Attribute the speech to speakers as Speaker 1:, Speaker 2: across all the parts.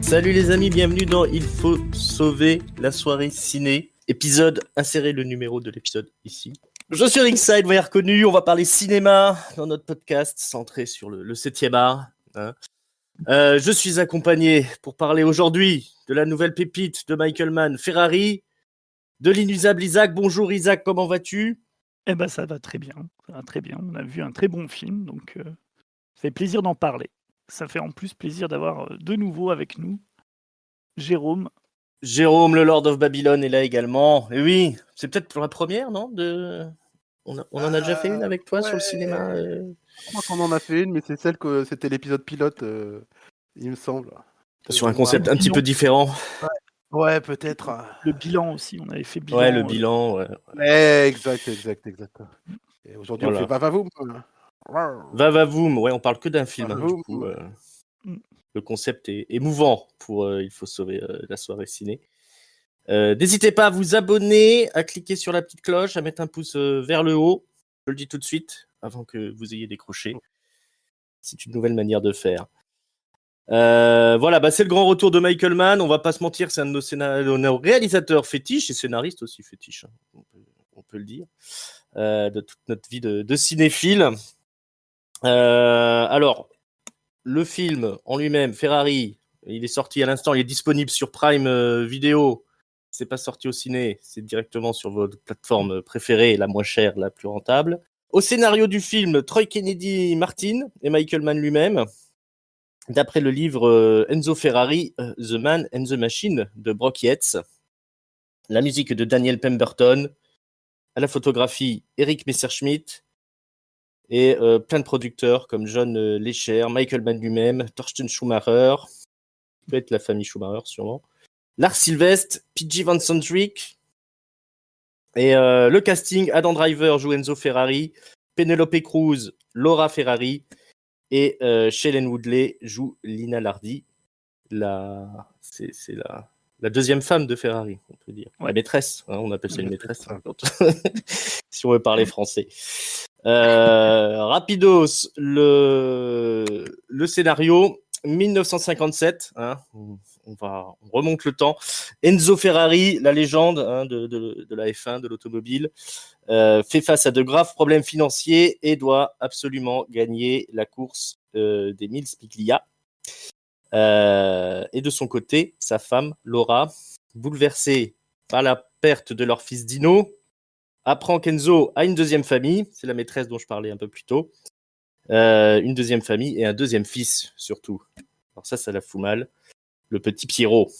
Speaker 1: Salut les amis, bienvenue dans Il faut sauver la soirée ciné. Épisode, insérez le numéro de l'épisode ici. Je suis Ringside, vous avez reconnu, on va parler cinéma dans notre podcast centré sur le 7e art. Je suis accompagné pour parler aujourd'hui de la nouvelle pépite de Michael Mann, Ferrari, de l'inusable Isaac. Bonjour Isaac, comment vas-tu ?
Speaker 2: Eh ben ça va très bien, ça va très bien. On a vu un très bon film, donc ça fait plaisir d'en parler. Ça fait en plus plaisir d'avoir de nouveau avec nous Jérôme.
Speaker 1: Jérôme, le Lord of Babylon, est là également. Et oui, c'est peut-être pour la première, non on en a déjà fait une avec toi sur le cinéma
Speaker 3: Je crois qu'on en a fait une, mais c'est celle que c'était l'épisode pilote, il me semble.
Speaker 1: Sur un concept un petit peu différent.
Speaker 3: Ouais, peut-être.
Speaker 2: Le bilan aussi, on avait fait bilan.
Speaker 1: Ouais, le bilan, ouais.
Speaker 3: Exact. Et aujourd'hui,
Speaker 1: Voilà.
Speaker 3: on fait Vavavoum.
Speaker 1: Vavavoum, ouais, on parle que d'un film.
Speaker 3: Vavavoum.
Speaker 1: Du coup, le concept est émouvant pour Il faut sauver la soirée ciné. N'hésitez pas à vous abonner, à cliquer sur la petite cloche, à mettre un pouce vers le haut. Je le dis tout de suite, avant que vous ayez décroché. C'est une nouvelle manière de faire. Voilà, c'est le grand retour de Michael Mann. On va pas se mentir, c'est un de nos réalisateurs fétiches et scénaristes aussi fétiches, hein, on peut le dire, de toute notre vie de cinéphile. Alors, le film en lui-même, Ferrari, il est sorti à l'instant, il est disponible sur Prime Video. C'est pas sorti au ciné, c'est directement sur votre plateforme préférée, la moins chère, la plus rentable. Au scénario du film, Troy Kennedy Martin et Michael Mann lui-même, d'après le livre Enzo Ferrari, The Man and the Machine de Brock Yates. La musique de Daniel Pemberton, à la photographie Eric Messerschmidt, et plein de producteurs comme John Lecher, Michael Mann lui-même, Thorsten Schumacher, peut être la famille Schumacher sûrement, Lars Sylvestre, P.J. Van Sondrick, et le casting, Adam Driver joue Enzo Ferrari, Penelope Cruz, Laura Ferrari, et Shailene Woodley joue Lina Lardi, c'est la deuxième femme de Ferrari, on peut dire. Ouais. La maîtresse, hein, on appelle ça une maîtresse, hein, si on veut parler français. Rapidos, le scénario, 1957, hein, on remonte le temps. Enzo Ferrari, la légende hein, de la F1, de l'automobile, fait face à de graves problèmes financiers et doit absolument gagner la course des 1000 Spiglia. Et de son côté, sa femme, Laura, bouleversée par la perte de leur fils Dino, apprend qu'Enzo a une deuxième famille, c'est la maîtresse dont je parlais un peu plus tôt, une deuxième famille et un deuxième fils surtout. Alors ça la fout mal, le petit Pierrot.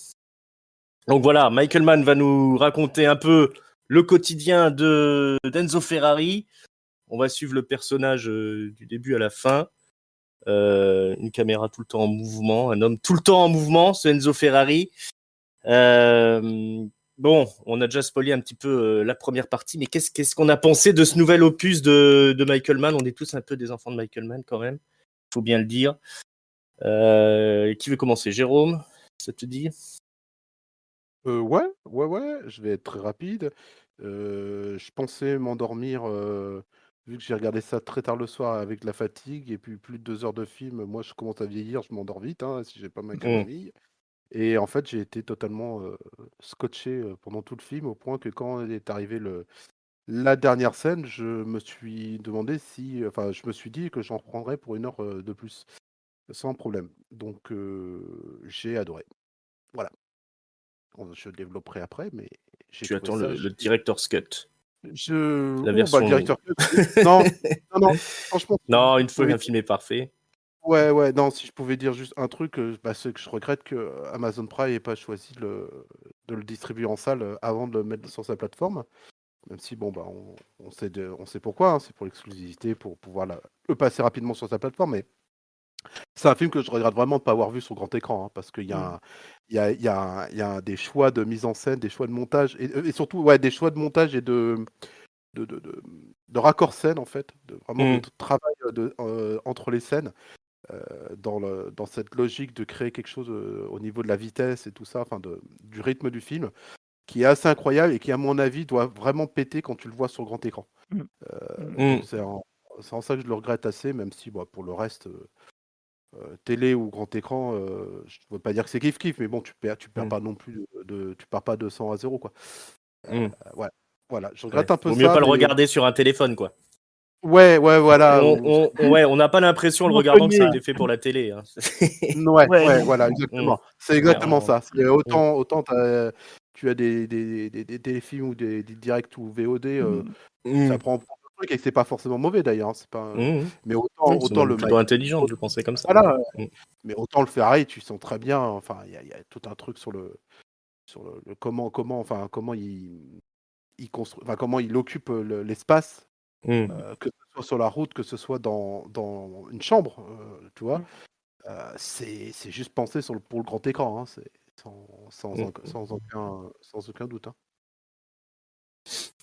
Speaker 1: Donc voilà, Michael Mann va nous raconter un peu le quotidien d'Enzo Ferrari. On va suivre le personnage du début à la fin. Une caméra tout le temps en mouvement, un homme tout le temps en mouvement, c'est Enzo Ferrari. Bon, on a déjà spoilé un petit peu la première partie, mais qu'est-ce qu'on a pensé de ce nouvel opus de Michael Mann ? On est tous un peu des enfants de Michael Mann quand même, il faut bien le dire. Qui veut commencer ? Jérôme, ça te dit ?
Speaker 3: Ouais, je vais être très rapide. Je pensais m'endormir, vu que j'ai regardé ça très tard le soir avec la fatigue et puis plus de 2 heures de film. Moi, je commence à vieillir, je m'endors vite hein, si j'ai pas ma camomille. Et en fait, j'ai été totalement scotché pendant tout le film, au point que quand est arrivée la dernière scène, je me suis demandé je me suis dit que j'en reprendrais pour 1 heure de plus, sans problème. Donc, j'ai adoré. Voilà. Je développerai après, mais j'ai
Speaker 1: Tu
Speaker 3: trouvé
Speaker 1: attends
Speaker 3: ça.
Speaker 1: le director's cut. La
Speaker 3: Le
Speaker 1: version
Speaker 3: directeur cut. Non, franchement.
Speaker 1: Non, une fois qu'un film est parfait.
Speaker 3: Ouais, non, si je pouvais dire juste un truc, c'est que je regrette que Amazon Prime ait pas choisi de le distribuer en salle avant de le mettre sur sa plateforme. Même si, on sait pourquoi, hein, c'est pour l'exclusivité, pour pouvoir le passer rapidement sur sa plateforme, mais c'est un film que je regrette vraiment de ne pas avoir vu sur grand écran, hein, parce qu'il y a des choix de mise en scène, des choix de montage, et surtout des choix de montage et de raccord scène, en fait, de travail entre les scènes, dans cette logique de créer quelque chose au niveau de la vitesse et tout ça, du rythme du film, qui est assez incroyable et qui, à mon avis, doit vraiment péter quand tu le vois sur grand écran. Donc c'est en ça que je le regrette assez, même si pour le reste, Télé ou grand écran, je ne veux pas dire que c'est kiff-kiff, mais bon, tu perds
Speaker 1: Mm.
Speaker 3: pas non plus tu pars pas de 100 à 0, quoi.
Speaker 1: Mm.
Speaker 3: Ouais. Voilà, je
Speaker 1: Ouais.
Speaker 3: regrette un peu
Speaker 1: Vaut mieux
Speaker 3: ça,
Speaker 1: pas le
Speaker 3: mais
Speaker 1: regarder sur un téléphone, quoi.
Speaker 3: ouais, voilà.
Speaker 1: Ouais, on n'a pas l'impression en le
Speaker 2: Souvent
Speaker 1: regardant que ça a
Speaker 2: cogné.
Speaker 1: été fait pour la télé. Hein.
Speaker 3: Ouais,
Speaker 2: Ouais, non.
Speaker 3: voilà,
Speaker 1: Mm.
Speaker 3: exactement. C'est exactement
Speaker 1: Clairement.
Speaker 3: ça. C'est autant tu as des téléfilms ou des directs ou VOD,
Speaker 2: Mm.
Speaker 3: ça
Speaker 1: Mm.
Speaker 3: prend plein de trucs et c'est pas forcément mauvais d'ailleurs, hein, c'est pas
Speaker 1: Mm.
Speaker 3: mais
Speaker 1: Oui, c'est
Speaker 3: autant
Speaker 1: même
Speaker 3: le
Speaker 1: plutôt
Speaker 3: Michael
Speaker 1: intelligent de le penser comme ça.
Speaker 3: voilà,
Speaker 1: Mm.
Speaker 3: mais autant le Ferrari, tu sens très bien, enfin, il y a tout un truc sur le comment il construit, enfin, comment il occupe, l'espace,
Speaker 1: Mm.
Speaker 3: que ce soit sur la route, que ce soit dans une chambre, tu vois?
Speaker 2: Mm.
Speaker 3: C'est juste pensé pour le grand écran, hein, c'est
Speaker 1: Mm.
Speaker 3: sans aucun doute, hein.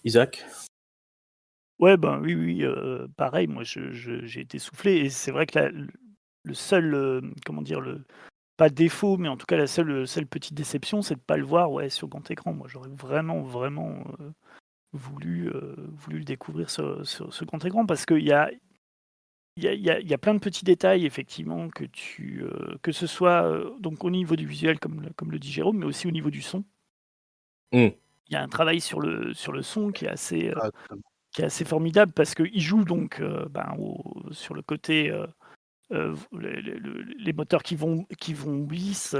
Speaker 1: Isaac?
Speaker 2: Ouais, ben, oui, pareil, moi j'ai été soufflé et c'est vrai que le seul, comment dire? Pas défaut, mais en tout cas la seule petite déception, c'est de pas le voir, ouais, sur grand écran. Moi, j'aurais vraiment, voulu le découvrir sur ce grand écran parce qu'il y a plein de petits détails effectivement que ce soit, donc au niveau du visuel comme le dit Jérôme, mais aussi au niveau du son.
Speaker 1: Mm.
Speaker 2: Il y a un travail sur le son
Speaker 3: Ah, totalement.
Speaker 2: qui est assez formidable parce qu'il joue donc, sur le côté, les moteurs qui vont bis,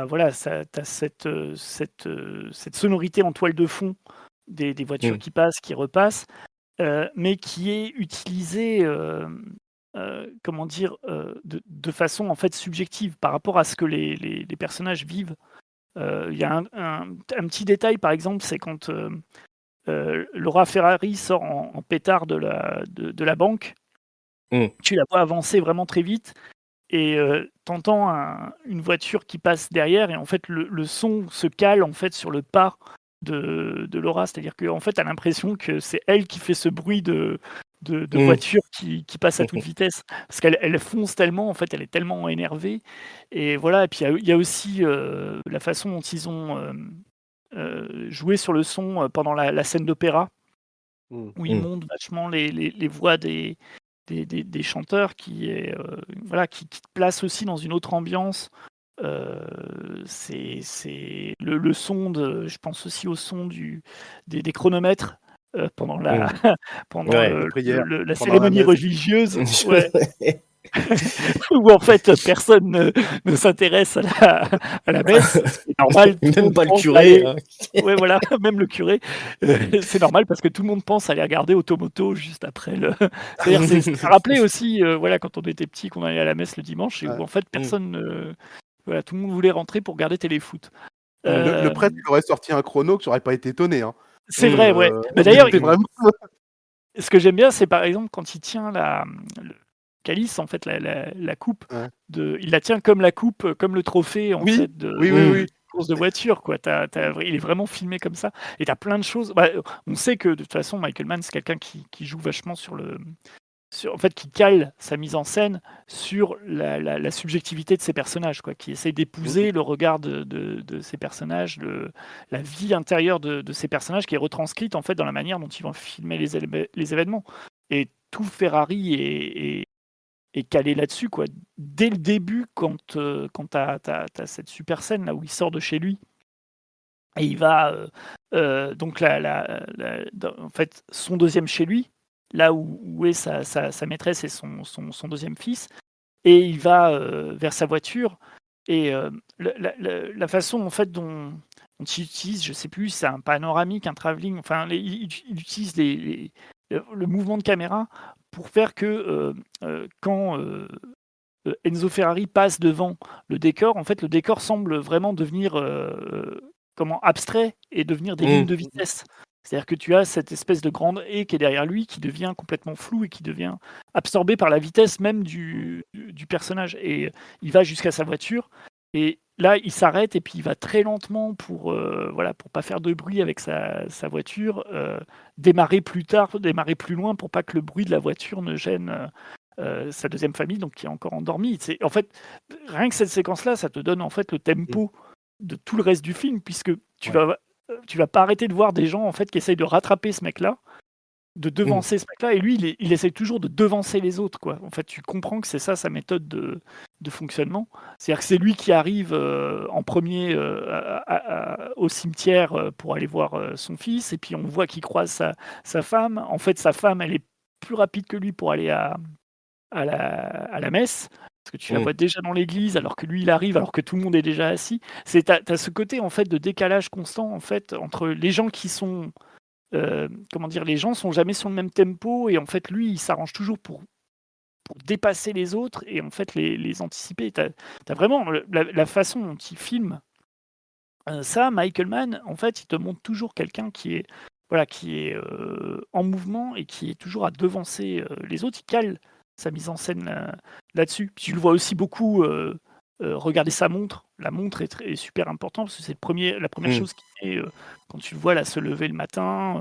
Speaker 2: voilà, tu cette sonorité en toile de fond des voitures
Speaker 1: Mm.
Speaker 2: qui passent, qui repassent, mais qui est utilisée, comment dire? De façon en fait subjective par rapport à ce que les personnages vivent. Il y a un petit détail par exemple, c'est quand, Laura Ferrari sort en pétard de la banque.
Speaker 1: Mm.
Speaker 2: Tu la vois avancer vraiment très vite et tu entends une voiture qui passe derrière et en fait le son se cale en fait sur le pas de Laura. C'est-à-dire qu'en fait, tu as l'impression que c'est elle qui fait ce bruit de
Speaker 1: Mm.
Speaker 2: voiture qui passe à toute vitesse. Parce qu'elle fonce tellement, en fait, elle est tellement énervée et voilà et puis il y a aussi, la façon dont ils ont, joué sur le son, pendant la scène d'opéra
Speaker 3: Mmh.
Speaker 2: où ils
Speaker 1: Mm.
Speaker 2: montent vachement les voix des chanteurs voilà, qui te placent aussi dans une autre ambiance. C'est le son je pense aussi au son des chronomètres, pendant
Speaker 1: Mm.
Speaker 2: pendant
Speaker 1: Ouais.
Speaker 3: Les prières
Speaker 2: la
Speaker 3: pendant la
Speaker 2: cérémonie
Speaker 3: messe.
Speaker 2: religieuse. Ouais. Où en fait personne ne s'intéresse à la messe, ce qui est normal, tout le
Speaker 1: Même
Speaker 2: monde
Speaker 1: pas le
Speaker 2: pense
Speaker 1: curé.
Speaker 2: aller.
Speaker 1: Hein.
Speaker 2: Ouais, voilà, même le curé, c'est normal parce que tout le monde pense aller regarder Automoto juste après le c'est-à-dire ça rappelait aussi, voilà, quand on était petit, qu'on allait à la messe le dimanche et où
Speaker 3: Ouais.
Speaker 2: en fait
Speaker 1: Mm.
Speaker 2: personne voilà, tout le monde voulait rentrer pour regarder téléfoot.
Speaker 3: Le
Speaker 2: Hem,
Speaker 3: prêtre, il aurait sorti un chrono que j'aurais pas été étonné, hein.
Speaker 2: c'est
Speaker 1: Mm.
Speaker 2: vrai, ouais. Bah,
Speaker 3: Il
Speaker 2: d'ailleurs,
Speaker 3: était vraiment
Speaker 2: ce que j'aime bien, c'est par exemple quand il tient le calice, en fait, la coupe
Speaker 3: ouais.
Speaker 2: il la tient comme la coupe, comme le trophée, en
Speaker 3: Oui,
Speaker 2: fait, de
Speaker 3: oui, oui,
Speaker 1: Mm.
Speaker 3: oui.
Speaker 2: course de voiture, quoi. Il est vraiment filmé comme ça et tu as plein de choses. Bah, on sait que de toute façon, Michael Mann, c'est quelqu'un qui joue vachement en fait, qui cale sa mise en scène sur la subjectivité de ses personnages, quoi, qui essaie
Speaker 3: Mmh.
Speaker 2: d'épouser le regard de ses personnages, la vie intérieure de ces personnages qui est retranscrite en fait dans la manière dont ils vont filmer les événements. Et tout Ferrari est calé là-dessus, quoi. Dès le début, quand tu as cette super scène là où il sort de chez lui et il va donc en fait son deuxième chez lui, là où est sa maîtresse et son deuxième fils, et il va vers sa voiture et la façon en fait dont il utilise, je sais plus, c'est un panoramique, un travelling, enfin il utilise le mouvement de caméra pour faire que quand Enzo Ferrari passe devant le décor, en fait le décor semble vraiment devenir abstrait et devenir des lignes
Speaker 1: Mm.
Speaker 2: de vitesse. C'est-à-dire que tu as cette espèce de grande haie qui est derrière lui, qui devient complètement floue et qui devient absorbée par la vitesse même du personnage. Et il va jusqu'à sa voiture, et là, il s'arrête et puis il va très lentement voilà, pour pas faire de bruit avec sa voiture, démarrer plus tard, démarrer plus loin pour pas que le bruit de la voiture ne gêne sa deuxième famille, donc qui est encore endormie. En fait, rien que cette séquence-là, ça te donne en fait le
Speaker 3: Mmh.
Speaker 2: tempo de tout le reste du film, puisque
Speaker 1: Ouais.
Speaker 2: tu vas pas arrêter de voir des gens en fait qui essayent de rattraper ce mec-là de
Speaker 1: Mmh.
Speaker 2: devancer ce mec-là, et lui, il essaye toujours de devancer les autres, quoi. En fait, tu comprends que c'est ça sa méthode de fonctionnement. C'est-à-dire que c'est lui qui arrive en premier au cimetière pour aller voir son fils, et puis on voit qu'il croise sa femme. En fait, sa femme, elle est plus rapide que lui pour aller à la messe, parce que tu la
Speaker 1: Mmh.
Speaker 2: vois déjà dans l'église, alors que lui, il arrive, alors que tout le monde est déjà assis. T'as ce côté, en fait, de décalage constant, en fait, entre les gens qui sont comment dire, les gens sont jamais sur le même tempo, et en fait lui il s'arrange toujours pour dépasser les autres et en fait les anticiper. T'as vraiment la façon dont il filme ça, Michael Mann, en fait il te montre toujours quelqu'un qui est voilà, qui est en mouvement et qui est toujours à devancer les autres. Il cale sa mise en scène là-dessus. Puis tu le vois aussi beaucoup regarder sa montre. La montre est super importante parce que c'est la première
Speaker 1: Mmh.
Speaker 2: chose qu'il met quand tu le vois là se lever le matin.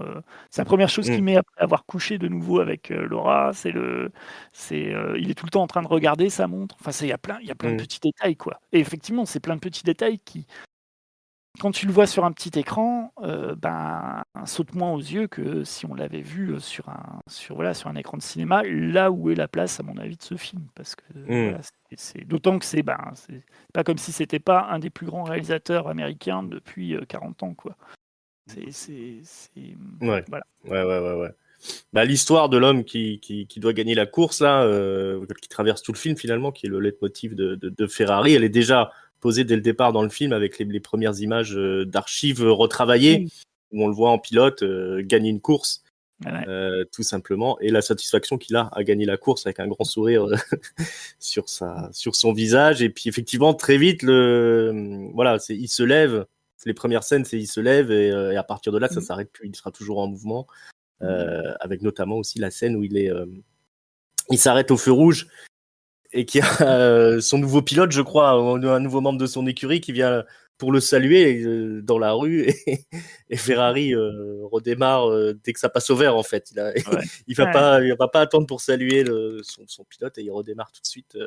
Speaker 2: C'est la première chose
Speaker 1: Mmh.
Speaker 2: qu'il met après avoir couché de nouveau avec Laura. Il est tout le temps en train de regarder sa montre. Enfin, il y a plein de
Speaker 1: Mmh.
Speaker 2: petits détails, quoi. Et effectivement, c'est plein de petits détails qui, quand tu le vois sur un petit écran, ben, saute moins aux yeux que si on l'avait vu sur un écran de cinéma. Là où est la place, à mon avis, de ce film, parce que
Speaker 1: Mmh.
Speaker 2: voilà, d'autant que c'est pas comme si c'était pas un des plus grands réalisateurs américains depuis 40 ans, quoi.
Speaker 1: Ouais.
Speaker 2: Voilà.
Speaker 1: Ouais. Bah, l'histoire de l'homme qui doit gagner la course, là, qui traverse tout le film finalement, qui est le leitmotiv de Ferrari, elle est déjà posée dès le départ dans le film avec les premières images d'archives retravaillées,
Speaker 2: Mm.
Speaker 1: où on le voit en pilote gagner une course,
Speaker 2: Ouais.
Speaker 1: tout simplement, et la satisfaction qu'il a à gagner la course avec un grand sourire sur son visage. Et puis effectivement, très vite, voilà, il se lève. Les premières scènes, il se lève, et à partir de là, ça
Speaker 2: Mm.
Speaker 1: s'arrête plus. Il sera toujours en mouvement. Avec notamment aussi la scène où il s'arrête au feu rouge et qu'il y a son nouveau pilote, je crois, un nouveau membre de son écurie qui vient pour le saluer dans la rue, et Ferrari redémarre dès que ça passe au vert, en fait.
Speaker 2: Ouais.
Speaker 1: Il va pas attendre pour saluer son pilote, et il redémarre tout de suite.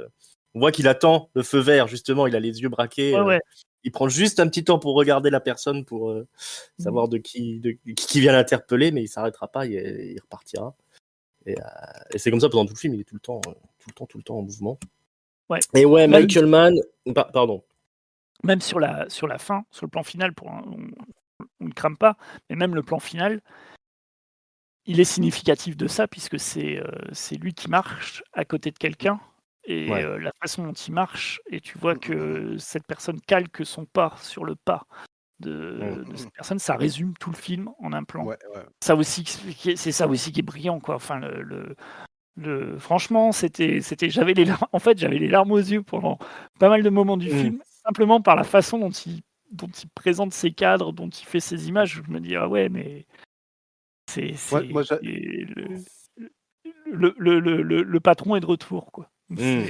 Speaker 1: On voit qu'il attend le feu vert, justement, il a les yeux braqués.
Speaker 2: Ouais, ouais.
Speaker 1: Il prend juste un petit temps pour regarder la personne, pour
Speaker 2: Mm.
Speaker 1: savoir de qui vient l'interpeller, mais il s'arrêtera pas, il repartira. Et c'est comme ça pendant tout le film, il est tout le temps en mouvement.
Speaker 2: Ouais.
Speaker 1: Et ouais,
Speaker 2: Même,
Speaker 1: Michael Mann, pardon.
Speaker 2: même sur la fin, sur le plan final, on ne crame pas, mais même le plan final, il est significatif de ça, puisque c'est lui qui marche à côté de quelqu'un, et
Speaker 1: Ouais.
Speaker 2: la façon dont il marche, et tu vois que cette personne calque son pas sur le pas de cette personne. Ça résume tout le film en un plan.
Speaker 3: Ouais, ouais.
Speaker 2: Ça aussi, c'est ça aussi qui est brillant, quoi. Enfin, franchement, en fait, j'avais les larmes aux yeux pendant pas mal de moments du
Speaker 1: Mm.
Speaker 2: film, simplement par la façon dont il présente ses cadres, dont il fait ses images. Je me dis, ah ouais, mais
Speaker 3: Ouais, moi,
Speaker 2: le patron est de retour, quoi.
Speaker 1: Mm.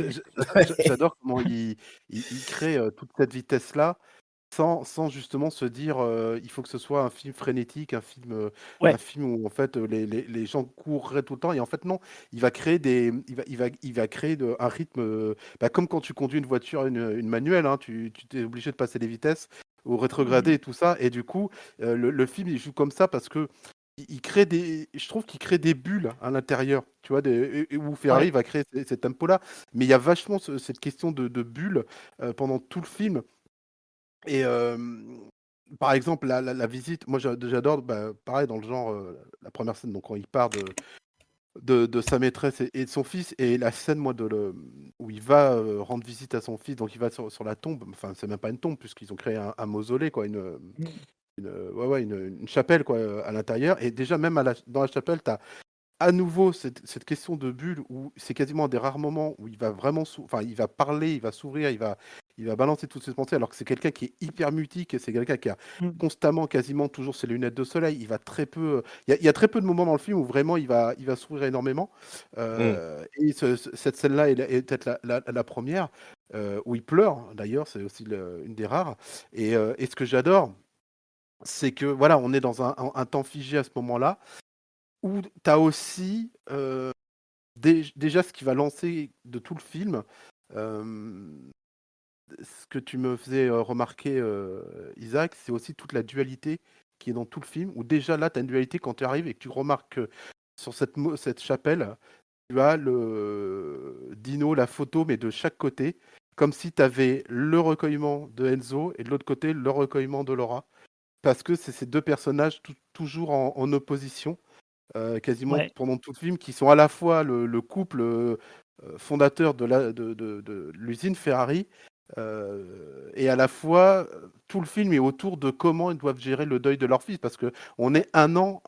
Speaker 3: j'adore comment il crée toute cette vitesse-là sans justement se dire il faut que ce soit un film frénétique, un
Speaker 2: Ouais.
Speaker 3: film où en fait les gens courraient tout le temps. Et en fait, non, il va créer il va créer un rythme, bah, comme quand tu conduis une voiture, une manuelle, hein, tu es obligé de passer les vitesses ou rétrograder
Speaker 2: Mmh.
Speaker 3: et tout ça. Et du coup, le film, il joue comme ça parce que il crée je trouve qu'il crée des bulles à l'intérieur, tu vois, où
Speaker 2: Ouais.
Speaker 3: Ferrari va créer ces tempos-là. Mais il y a vachement cette question de bulles pendant tout le film. Et par exemple, la visite, moi j'adore, bah, pareil dans le genre, la première scène, donc quand il part de sa maîtresse et de son fils, et la scène, moi, où il va rendre visite à son fils, donc il va sur la tombe, enfin, c'est même pas une tombe, puisqu'ils ont créé un mausolée, quoi,
Speaker 2: Mmh.
Speaker 3: ouais, une chapelle, quoi, à l'intérieur. Et déjà, même dans la chapelle, tu as à nouveau cette question de bulle où c'est quasiment un des rares moments où il va vraiment enfin, il va parler, il va s'ouvrir, il va balancer toutes ses pensées, alors que c'est quelqu'un qui est hyper mutique, et c'est quelqu'un qui a
Speaker 2: Mmh.
Speaker 3: constamment, quasiment toujours ses lunettes de soleil. Il va très peu, il y a très peu de moments dans le film où vraiment il va s'ouvrir énormément.
Speaker 1: Mm.
Speaker 3: Et cette scène-là est peut-être la première où il pleure, d'ailleurs, c'est aussi une des rares. Et ce que j'adore, c'est que voilà, on est dans un temps figé à ce moment-là, où tu as aussi déjà ce qui va lancer de tout le film, hem, ce que tu me faisais remarquer, Isaac, c'est aussi toute la dualité qui est dans tout le film, où déjà là, tu as une dualité quand tu arrives et que tu remarques sur cette chapelle, tu as le dino, la photo, mais de chaque côté, comme si tu avais le recueillement de Enzo et de l'autre côté, le recueillement de Laura. Parce que c'est ces deux personnages toujours en opposition, quasiment
Speaker 2: Ouais.
Speaker 3: pendant tout le film, qui sont à la fois le couple fondateur de l'usine Ferrari, et à la fois tout le film est autour de comment ils doivent gérer le deuil de leur fils, parce que on est un an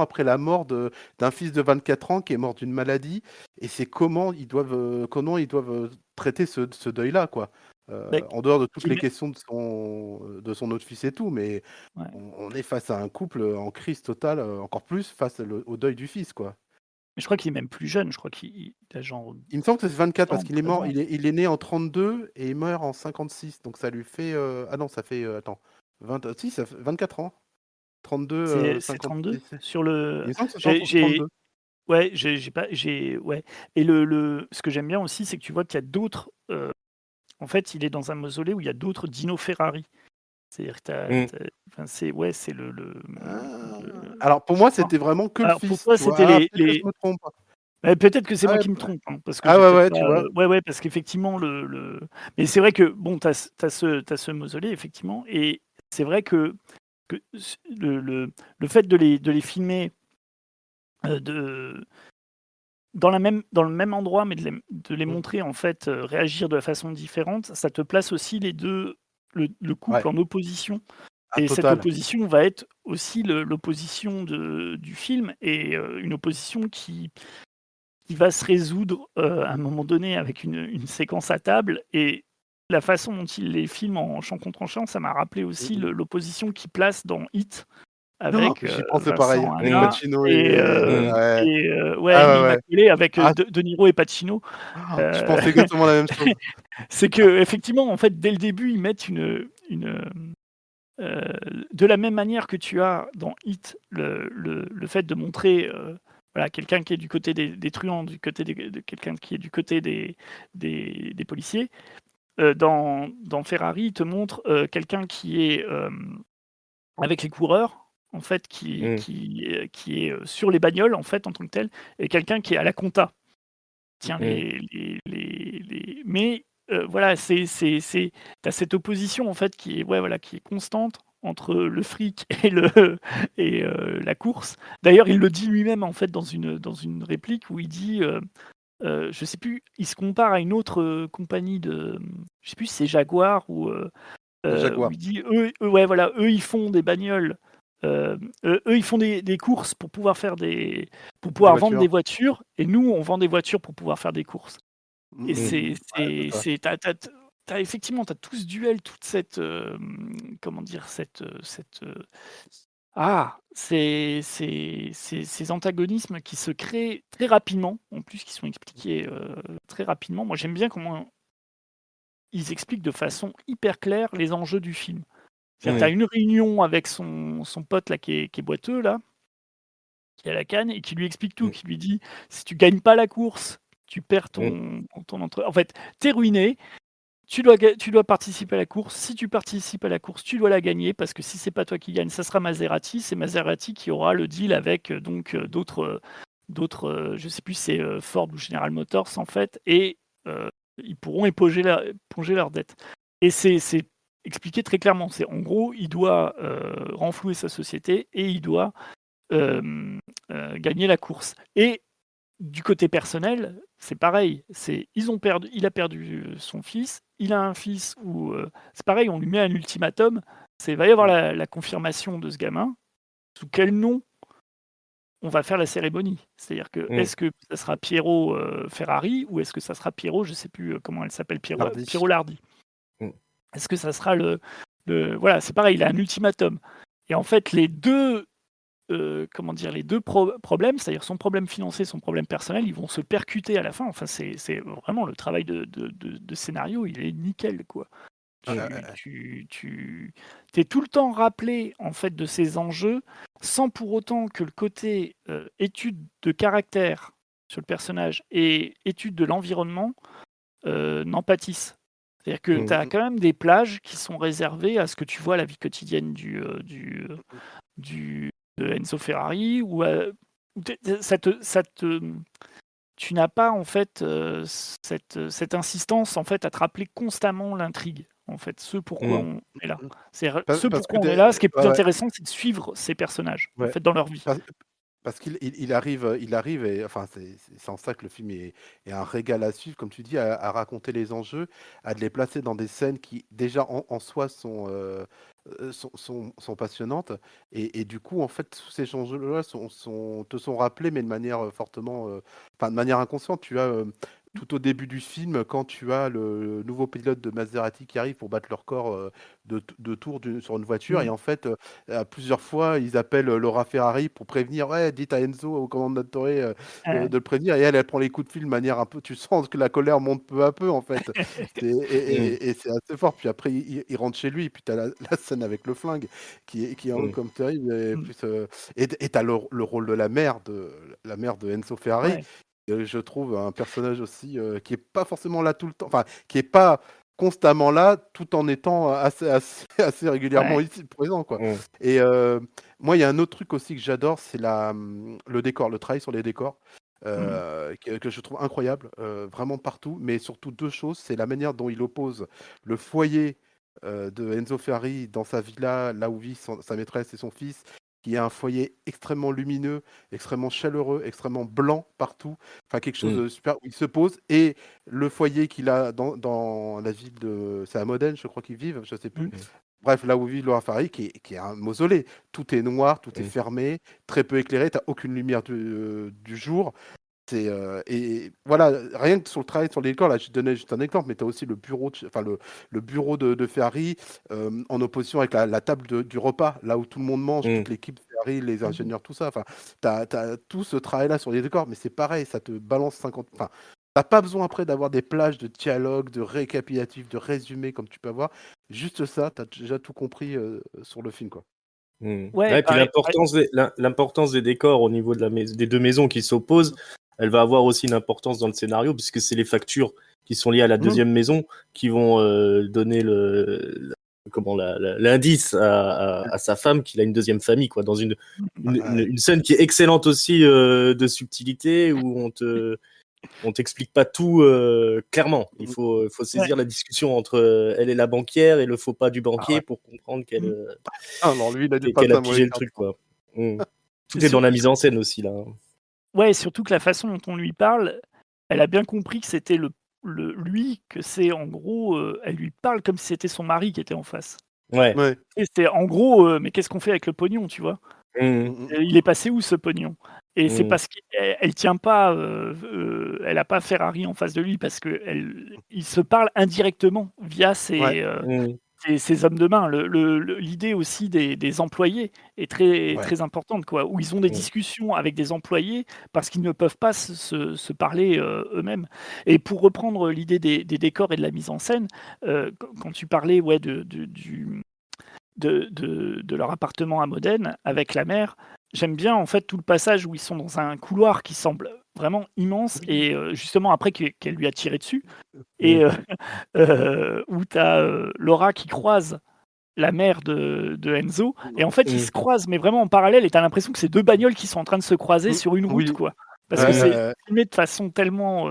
Speaker 3: après la mort d'un fils de 24 ans qui est mort d'une maladie, et c'est comment ils doivent traiter ce deuil-là, quoi.
Speaker 2: Bah,
Speaker 3: En dehors de toutes
Speaker 2: qui
Speaker 3: les
Speaker 2: met-
Speaker 3: questions de son autre fils et tout, mais
Speaker 2: ouais.
Speaker 3: on est face à un couple en crise totale, encore plus face au deuil du fils, quoi.
Speaker 2: Mais je crois qu'il est même plus jeune. Je crois qu'il a genre
Speaker 3: Il me semble que c'est 24 parce
Speaker 2: 100,
Speaker 3: qu'il est
Speaker 2: 13
Speaker 3: mort,
Speaker 2: ans.
Speaker 3: il est né en 32 et il meurt en 56, donc ça lui fait ah non, ça fait attends, 20 si ça fait 24 ans. 32
Speaker 2: C'est 32
Speaker 3: 56.
Speaker 2: sur le.
Speaker 3: Il me semble que c'est
Speaker 2: J'ai, j'ai-
Speaker 3: 32.
Speaker 2: ouais, j'ai pas, ouais. Et ce que j'aime bien aussi, c'est que tu vois qu'il y a d'autres. En fait, il est dans un mausolée où il y a d'autres Dino Ferrari. C'est-à-dire que
Speaker 1: Mm.
Speaker 2: enfin, c'est
Speaker 3: Ah!
Speaker 2: le-
Speaker 3: Alors pour
Speaker 2: je
Speaker 3: moi,
Speaker 2: crois.
Speaker 3: c'était vraiment que le
Speaker 2: Alors pour
Speaker 3: fils,
Speaker 2: toi,
Speaker 3: tu vois?
Speaker 2: c'était
Speaker 3: Ah, peut-être que je me trompe.
Speaker 2: peut-être que c'est
Speaker 3: Ah
Speaker 2: moi
Speaker 3: ouais,
Speaker 2: qui me trompe, hein, parce que
Speaker 3: ah
Speaker 2: j'ai
Speaker 3: ouais,
Speaker 2: peut-être
Speaker 3: ouais,
Speaker 2: pas.
Speaker 3: tu vois?
Speaker 2: Ouais, parce qu'effectivement, mais c'est vrai que bon, t'as ce mausolée, effectivement, et c'est vrai que le fait de les filmer de, dans le même endroit, mais de les
Speaker 3: Mmh.
Speaker 2: montrer en fait réagir de façon différente, ça te place aussi les deux, le couple
Speaker 3: Ouais.
Speaker 2: en opposition.
Speaker 3: Ah
Speaker 2: Et cette
Speaker 3: total.
Speaker 2: opposition va être aussi l'opposition du film, et une opposition qui va se résoudre à un moment donné avec une séquence à table. Et la façon dont il les filme en champ contre champ, ça m'a rappelé
Speaker 3: Mmh
Speaker 2: aussi
Speaker 3: mh.
Speaker 2: l'opposition qu'il place dans Hit
Speaker 3: Oh,
Speaker 2: avec
Speaker 3: j'y pensais pareil,
Speaker 2: Vincent
Speaker 3: avec
Speaker 1: Mm.
Speaker 2: Hanna
Speaker 3: Pacino
Speaker 2: et,
Speaker 3: et ouais.
Speaker 2: ouais,
Speaker 3: Ah
Speaker 2: Émile
Speaker 3: ouais, ouais.
Speaker 2: Macaulay avec
Speaker 3: Ah,
Speaker 2: De Niro et Pacino.
Speaker 3: je
Speaker 2: Euh,
Speaker 3: pensais exactement la même chose.
Speaker 2: c'est que effectivement, en fait, dès le début, ils mettent euh, de la même manière que tu as dans Hit le fait de montrer voilà, quelqu'un qui est du côté des truands, du côté de quelqu'un qui est du côté des policiers. Dans Ferrari, il te montre quelqu'un qui est avec les coureurs, en fait,
Speaker 1: Mm.
Speaker 2: qui est sur les bagnoles, en fait, en tant que tel, et quelqu'un qui est à la compta. Tiens,
Speaker 1: Mm.
Speaker 2: mais voilà, tu as cette opposition, en fait, qui est, ouais, voilà, qui est constante entre le fric et la course. D'ailleurs, il le dit lui-même, en fait, dans une réplique où il dit, je sais plus, il se compare à une autre compagnie de, je sais plus si c'est Jaguar ou où
Speaker 3: Jaguar,
Speaker 2: il dit, ouais, voilà, eux, ils font des bagnoles, eux, ils font des courses pour
Speaker 3: des
Speaker 2: pouvoir vendre des
Speaker 3: voitures.
Speaker 2: voitures, et nous, on vend des voitures pour pouvoir faire des courses. Et
Speaker 3: Mmh mh. Ouais, c'est ça.
Speaker 2: effectivement, tu as tout ce duel, toute cette, comment dire? Ces antagonismes qui se créent très rapidement, en plus, qui sont expliqués très rapidement. Moi, j'aime bien comment ils expliquent de façon hyper claire les enjeux du film. C'est-à-dire, tu as
Speaker 1: Mm.
Speaker 2: une réunion avec son pote là qui est boiteux là, qui a la canne, et qui lui explique tout,
Speaker 1: Mm.
Speaker 2: qui lui dit: «Si tu gagnes pas la course, tu perds
Speaker 1: Mm.
Speaker 2: ton entre, en fait, tu es ruiné, tu dois participer à la course. Si tu participes à la course, tu dois la gagner, parce que si c'est pas toi qui gagne, ça sera Maserati. C'est Maserati qui aura le deal avec d'autres, je sais plus si c'est Ford ou General Motors, en fait, et ils pourront éponger leurs dettes.» Et c'est expliqué très clairement. C'est en gros, il doit renflouer sa société, et il doit gagner la course. Et du côté personnel, c'est pareil. Il a perdu son fils. Il a un fils où c'est pareil. On lui met un ultimatum. Il va y avoir
Speaker 3: Mmh.
Speaker 2: la confirmation de ce gamin. Sous quel nom on va faire la cérémonie? C'est-à-dire que,
Speaker 1: Mm.
Speaker 2: est-ce que ça sera Piero Ferrari, ou est-ce que ça sera Piero, je sais plus comment elle s'appelle,
Speaker 3: Hardy.
Speaker 2: Piero Lardi?
Speaker 1: Mm.
Speaker 2: Est-ce que ça sera voilà, c'est pareil. Il a un ultimatum. Et en fait, les deux comment dire, les deux problèmes, c'est-à-dire son problème financier, son problème personnel, ils vont se percuter à la fin. Enfin, c'est vraiment le travail de scénario, il est nickel, quoi.
Speaker 1: Mm.
Speaker 2: Tu es tout le temps rappelé, en fait, de ces enjeux, sans pour autant que le côté étude de caractère sur le personnage et étude de l'environnement n'en pâtissent. C'est-à-dire que tu
Speaker 1: Mm.
Speaker 2: as
Speaker 3: Mmh.
Speaker 2: quand même des plages qui sont réservées à ce que tu vois, la vie quotidienne du de Enzo Ferrari, ou tu n'as pas en fait cette insistance en fait à te rappeler constamment l'intrigue. En fait, ce pourquoi on est là. C'est ce
Speaker 3: Parce que
Speaker 2: pourquoi on est là. Ce qui est plus
Speaker 3: ouais, ouais,
Speaker 2: intéressant, c'est de suivre ces personnages en
Speaker 3: ouais.
Speaker 2: fait dans leur vie.
Speaker 3: Parce qu'il arrive et enfin, c'est en ça que le film est un régal à suivre, comme tu dis, à raconter les enjeux, à les placer dans des scènes qui, déjà, en soi, sont passionnantes. Et du coup, en fait, tous ces enjeux-là te sont rappelés, mais de manière fortement, enfin, de manière inconsciente. Tu as tout au début du film, quand tu as le nouveau pilote de Maserati qui arrive pour battre leur corps de tour sur une voiture, et en fait, à plusieurs fois, ils appellent Laura Ferrari pour prévenir, ouais, dites à Enzo, au commandatore,
Speaker 2: Ouais.
Speaker 3: de le prévenir, et elle prend les coups de fil de manière un peu, tu sens que la colère monte peu à peu, en fait. Et c'est assez fort. Puis après, il rentre chez lui, et puis tu as la scène avec le flingue, qui est comme terrible, et plus, et tu as le rôle de la mère de Enzo Ferrari,
Speaker 2: Ouais.
Speaker 3: je trouve un personnage aussi qui est pas forcément là tout le temps, enfin, qui est pas constamment là, tout en étant assez régulièrement
Speaker 2: Ouais.
Speaker 3: ici présent, quoi. Et moi, il y a un autre truc aussi que j'adore, c'est le décor, le travail sur les décors, que je trouve incroyable, vraiment partout, mais surtout deux choses, c'est la manière dont il oppose le foyer de Enzo Ferrari dans sa villa, là où vit sa maîtresse et son fils, qui est un foyer extrêmement lumineux, extrêmement chaleureux, extrêmement blanc partout, enfin quelque chose de super, où il se pose, et le foyer qu'il a dans la ville de... C'est à Modène, je crois qu'ils vivent, je ne sais plus. Bref, là où vit Laura Ferrari, qui est un mausolée. Tout est noir, tout est fermé, très peu éclairé, tu n'as aucune lumière du jour. Et voilà, rien que sur le travail sur les décors, là je donnais juste un exemple, mais tu as aussi le bureau le bureau de Ferrari en opposition avec la table du repas, là où tout le monde mange, toute l'équipe Ferrari, les ingénieurs, tout ça. Enfin, tu as tout ce travail-là sur les décors, mais c'est pareil, ça te balance 50. Enfin, t'as pas besoin après d'avoir des plages de dialogue, de récapitulatifs, de résumés comme tu peux avoir. Juste ça, tu as déjà tout compris sur le film, quoi.
Speaker 2: Ouais,
Speaker 1: Et puis l'importance des décors au niveau des deux maisons qui s'opposent, elle va avoir aussi une importance dans le scénario, puisque c'est les factures qui sont liées à la deuxième maison qui vont donner l'indice à sa femme qu'il a une deuxième famille, quoi, dans une scène qui est excellente aussi de subtilité, où on t'explique pas tout clairement. Il faut saisir la discussion entre elle et la banquière et le faux pas du banquier pour comprendre
Speaker 3: Alors lui, il a
Speaker 1: qu'elle a
Speaker 3: pas
Speaker 1: pigé le truc, quoi. Tout est dans la mise en scène aussi, là.
Speaker 2: Ouais, surtout que la façon dont on lui parle, elle a bien compris que c'était lui, que c'est en gros, elle lui parle comme si c'était son mari qui était en face.
Speaker 1: Ouais.
Speaker 2: Et c'était en gros, mais qu'est-ce qu'on fait avec le pognon, tu vois?
Speaker 3: Mmh.
Speaker 2: Il est passé où ce pognon? Et c'est parce qu'elle tient pas, elle a pas Ferrari en face de lui parce qu'ils se parlent indirectement via
Speaker 3: Ouais.
Speaker 2: ces hommes de main. L'idée aussi des employés est très,
Speaker 3: Ouais.
Speaker 2: très importante, quoi, où ils ont des discussions avec des employés parce qu'ils ne peuvent pas se parler eux-mêmes. Et pour reprendre l'idée des décors et de la mise en scène, quand tu parlais de leur appartement à Modène avec la mer, j'aime bien en fait tout le passage où ils sont dans un couloir qui semble vraiment immense et justement après qu'elle lui a tiré dessus et où tu as Laura qui croise la mère de Enzo et en fait ils se croisent mais vraiment en parallèle et tu as l'impression que c'est deux bagnoles qui sont en train de se croiser sur une route,
Speaker 3: Oui.
Speaker 2: quoi. Parce que c'est filmé de façon tellement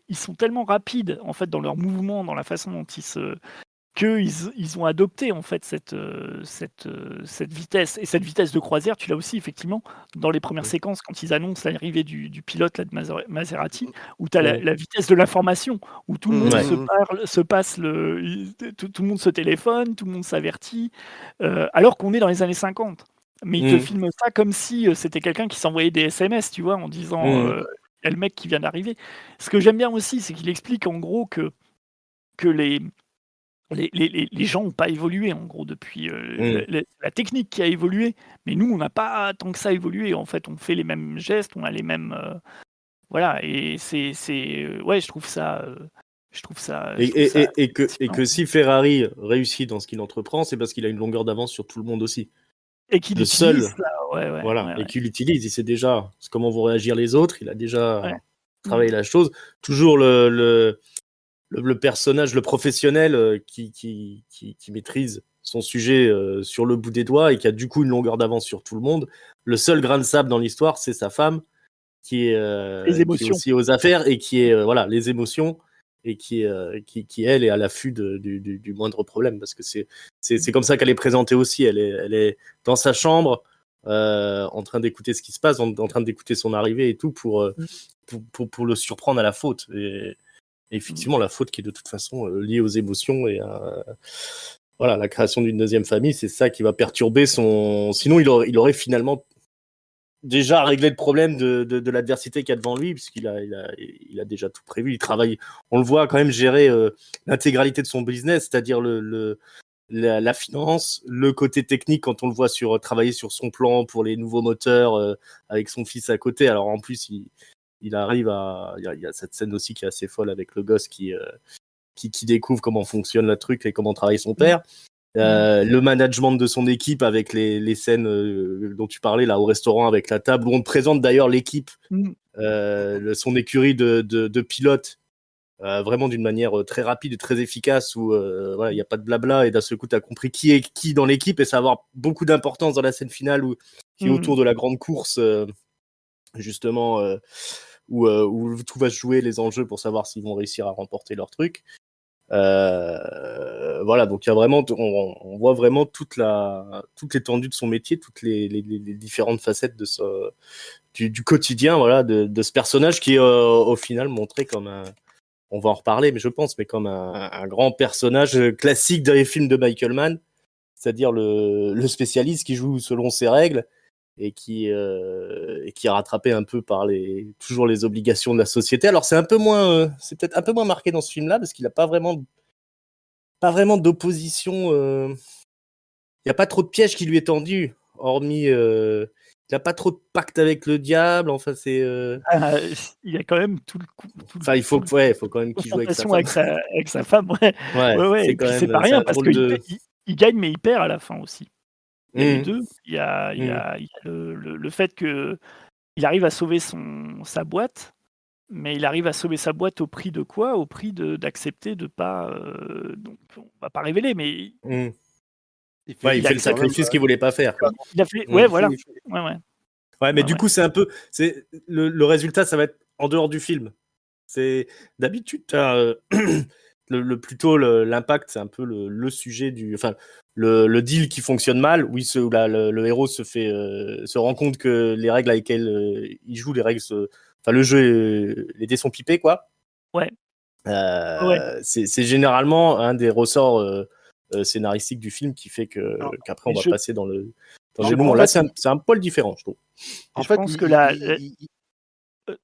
Speaker 2: ils sont tellement rapides en fait dans leurs mouvements, dans la façon dont ils ont adopté en fait cette vitesse. Et cette vitesse de croisière, tu l'as aussi effectivement dans les premières séquences quand ils annoncent l'arrivée du pilote là, de Maserati, où tu as la vitesse de l'information, où tout le monde se passe tout le monde se téléphone, tout le monde s'avertit, alors qu'on est dans les années 50. Mais ils te filment ça comme si c'était quelqu'un qui s'envoyait des SMS, tu vois, en disant il y a le mec qui vient d'arriver. Ce que j'aime bien aussi, c'est qu'il explique en gros que les gens n'ont pas évolué en gros depuis la technique qui a évolué, mais nous on n'a pas tant que ça évolué. En fait, on fait les mêmes gestes, on a les mêmes voilà. Et ouais, je trouve ça
Speaker 1: et que si Ferrari réussit dans ce qu'il entreprend, c'est parce qu'il a une longueur d'avance sur tout le monde aussi.
Speaker 2: Et qu'il
Speaker 1: Le seul,
Speaker 2: utilise ça,
Speaker 1: voilà, et qu'il utilise, il sait déjà comment vont réagir les autres, il a déjà
Speaker 2: ouais.
Speaker 1: travaillé la chose. Toujours le personnage, le professionnel qui maîtrise son sujet sur le bout des doigts et qui a du coup une longueur d'avance sur tout le monde. Le seul grain de sable dans l'histoire, c'est sa femme qui est
Speaker 2: Les émotions.
Speaker 1: aussi aux affaires et qui est les émotions et qui elle est à l'affût du moindre problème parce que c'est comme ça qu'elle est présentée aussi. Elle est dans sa chambre en train d'écouter ce qui se passe, en train d'écouter son arrivée et tout pour le surprendre à la faute. Et effectivement, la faute qui est de toute façon liée aux émotions et à la création d'une deuxième famille, c'est ça qui va perturber son. Sinon, il aurait finalement déjà réglé le problème de l'adversité qu'il y a devant lui, puisqu'il a déjà tout prévu. Il travaille, on le voit quand même gérer l'intégralité de son business, c'est-à-dire la finance, le côté technique quand on le voit travailler sur son plan pour les nouveaux moteurs avec son fils à côté. Alors en plus, il arrive il y a cette scène aussi qui est assez folle avec le gosse qui découvre comment fonctionne le truc et comment travaille son père. Le management de son équipe avec les scènes dont tu parlais là au restaurant avec la table où on te présente d'ailleurs l'équipe, son écurie de pilotes vraiment d'une manière très rapide et très efficace où il n'y a pas de blabla et d'un seul coup tu as compris qui est qui dans l'équipe et ça va avoir beaucoup d'importance dans la scène finale qui est autour de la grande course justement où tout va se jouer, les enjeux pour savoir s'ils vont réussir à remporter leur truc. Donc il y a vraiment, on voit vraiment toute l'étendue de son métier, toutes les différentes facettes du quotidien, de ce personnage qui est au final montré comme on va en reparler, mais je pense, mais comme un grand personnage classique des films de Michael Mann, c'est-à-dire le spécialiste qui joue selon ses règles et qui est rattrapé un peu par toujours les obligations de la société. Alors c'est c'est peut-être un peu moins marqué dans ce film-là parce qu'il n'a pas vraiment d'opposition. Il n'y a pas trop de pièges qui lui est tendu, hormis il n'a pas trop de pacte avec le diable. Enfin c'est.
Speaker 2: Il y a quand même tout le coup.
Speaker 1: Enfin il faut quand même qu'il joue avec sa femme.
Speaker 2: Avec sa femme, ouais.
Speaker 1: Ouais.
Speaker 2: Et puis c'est pas rien parce qu'il gagne mais il perd à la fin aussi. Il y a les deux. Il y a le fait que il arrive à sauver sa boîte, mais il arrive à sauver sa boîte au prix de quoi? Au prix d'accepter de pas. Donc on va pas révéler, mais
Speaker 1: il fait le sacrifice qu'il voulait pas faire. Quoi.
Speaker 2: Il a fait. Ouais, voilà. Ouais,
Speaker 1: mais du coup c'est un peu, c'est le résultat, ça va être en dehors du film. C'est d'habitude plutôt l'impact, c'est un peu le sujet le deal qui fonctionne mal, où le héros se rend compte que les règles avec lesquelles il joue, le jeu, les dés sont pipés, quoi.
Speaker 2: Ouais.
Speaker 1: C'est généralement un des ressorts scénaristiques du film qui fait qu'après on va passer dans le moment. Là, c'est un poil différent, je trouve.
Speaker 2: En fait, je pense que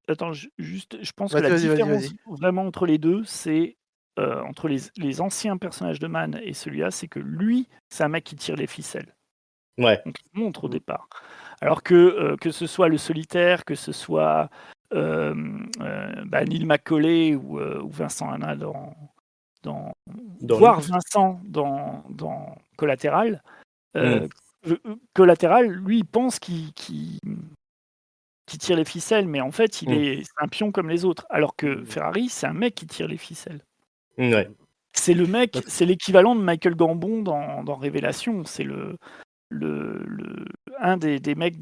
Speaker 2: attends, je pense que la différence vraiment entre les deux, c'est entre les anciens personnages de Mann et celui-là, c'est que lui, c'est un mec qui tire les ficelles.
Speaker 1: Ouais.
Speaker 2: Donc il montre au départ. Alors que ce soit le solitaire, que ce soit Neil Macaulay ou Vincent Hanna voire Vincent dans Collatéral. Collatéral, lui, il pense qu'il tire les ficelles, mais en fait, c'est un pion comme les autres. Alors que Ferrari, c'est un mec qui tire les ficelles.
Speaker 1: Ouais.
Speaker 2: C'est le mec, c'est l'équivalent de Michael Gambon dans Révélation. C'est un des mecs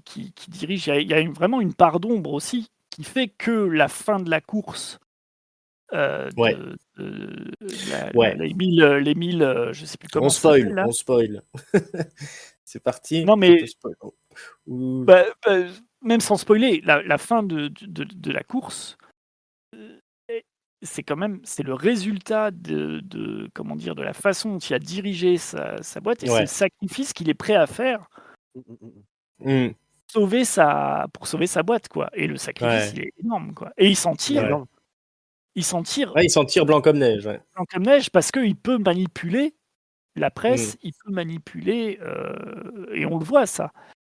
Speaker 2: qui dirige. Il y a vraiment une part d'ombre aussi qui fait que la fin de la course. Les 1000, je sais plus comment.
Speaker 1: On spoil. C'est parti.
Speaker 2: Non mais même sans spoiler, la fin de la course, c'est le résultat de la façon dont il a dirigé sa boîte et c'est le sacrifice qu'il est prêt à faire pour sauver sa boîte, quoi. Et le sacrifice, il est énorme, quoi. Et il s'en tire. Il s'en tire.
Speaker 1: Il s'en tire blanc comme neige. Ouais.
Speaker 2: Blanc comme neige parce qu'il peut manipuler la presse, il peut manipuler et on le voit ça.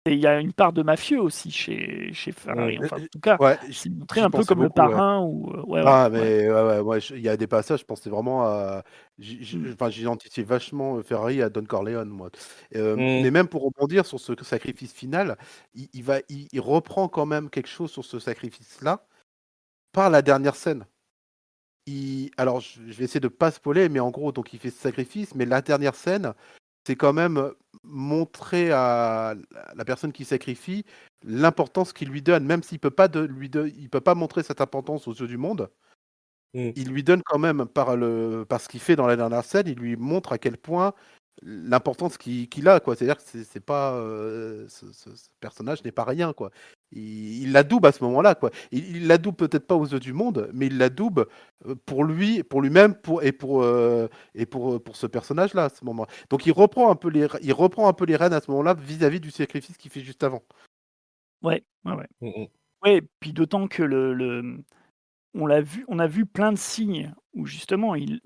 Speaker 2: Et il y a une part de mafieux aussi chez Ferrari. Enfin, en tout cas, c'est montré un peu comme le parrain ou.
Speaker 3: Il y a des passages, je pensais vraiment à. J'identifiais vachement Ferrari à Don Corleone, moi. Mais même pour rebondir sur ce sacrifice final, il reprend quand même quelque chose sur ce sacrifice-là par la dernière scène. alors je vais essayer de pas spoiler, mais en gros, donc il fait ce sacrifice, mais la dernière scène, c'est quand même montrer à la personne qui sacrifie l'importance qu'il lui donne, même s'il peut pas il peut pas montrer cette importance aux yeux du monde.
Speaker 1: Mm.
Speaker 3: Il lui donne quand même par ce qu'il fait dans la dernière scène, il lui montre à quel point l'importance qu'il a, quoi. C'est-à-dire que c'est pas ce personnage n'est pas rien, quoi. Il l'adoube à ce moment-là, quoi. Il l'adoube peut-être pas aux yeux du monde, mais il l'adoube pour lui, pour lui-même, pour ce personnage-là à ce moment. Donc il reprend un peu les rênes à ce moment-là vis-à-vis du sacrifice qu'il fait juste avant.
Speaker 2: Ouais.
Speaker 1: Mm.
Speaker 2: Ouais, puis d'autant que on a vu plein de signes où justement
Speaker 3: Mm.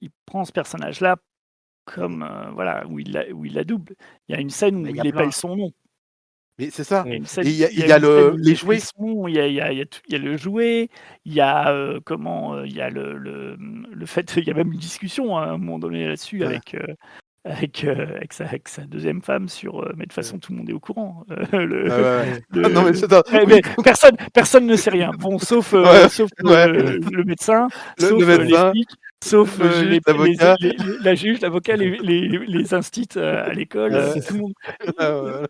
Speaker 2: il prend ce personnage-là
Speaker 3: Mm.
Speaker 2: comme, voilà, où il la double. Il y a une scène
Speaker 3: Mais
Speaker 2: où
Speaker 3: il y a
Speaker 2: il épelle
Speaker 3: plein.
Speaker 2: son nom.
Speaker 3: Mais c'est ça.
Speaker 2: Il y a une
Speaker 3: Et
Speaker 2: scène
Speaker 3: il y a,
Speaker 2: il y
Speaker 3: il
Speaker 2: a
Speaker 3: y a
Speaker 2: une scène où il
Speaker 3: les
Speaker 2: épelle
Speaker 3: jouets.
Speaker 2: son nom, il y a le jouet, il y a, il y a le fait il y a même une discussion à un moment donné là-dessus
Speaker 3: Ouais.
Speaker 2: avec sa deuxième femme sur, mais de toute façon tout le monde est au courant.
Speaker 3: Ouais, ouais.
Speaker 1: Mm.
Speaker 3: Non, mais
Speaker 2: Le
Speaker 3: c'est ça.
Speaker 2: ouais,
Speaker 3: Oui,
Speaker 2: mais personne ne sait rien. Bon, sauf,
Speaker 3: ouais, ouais.
Speaker 2: le médecin,
Speaker 3: Le
Speaker 2: sauf, les
Speaker 3: médecin,
Speaker 2: flics, sauf,
Speaker 3: le juge, l'avocat.
Speaker 2: la juge, l'avocat, les instits, à l'école,
Speaker 3: Ouais,
Speaker 2: tout le monde
Speaker 3: ouais,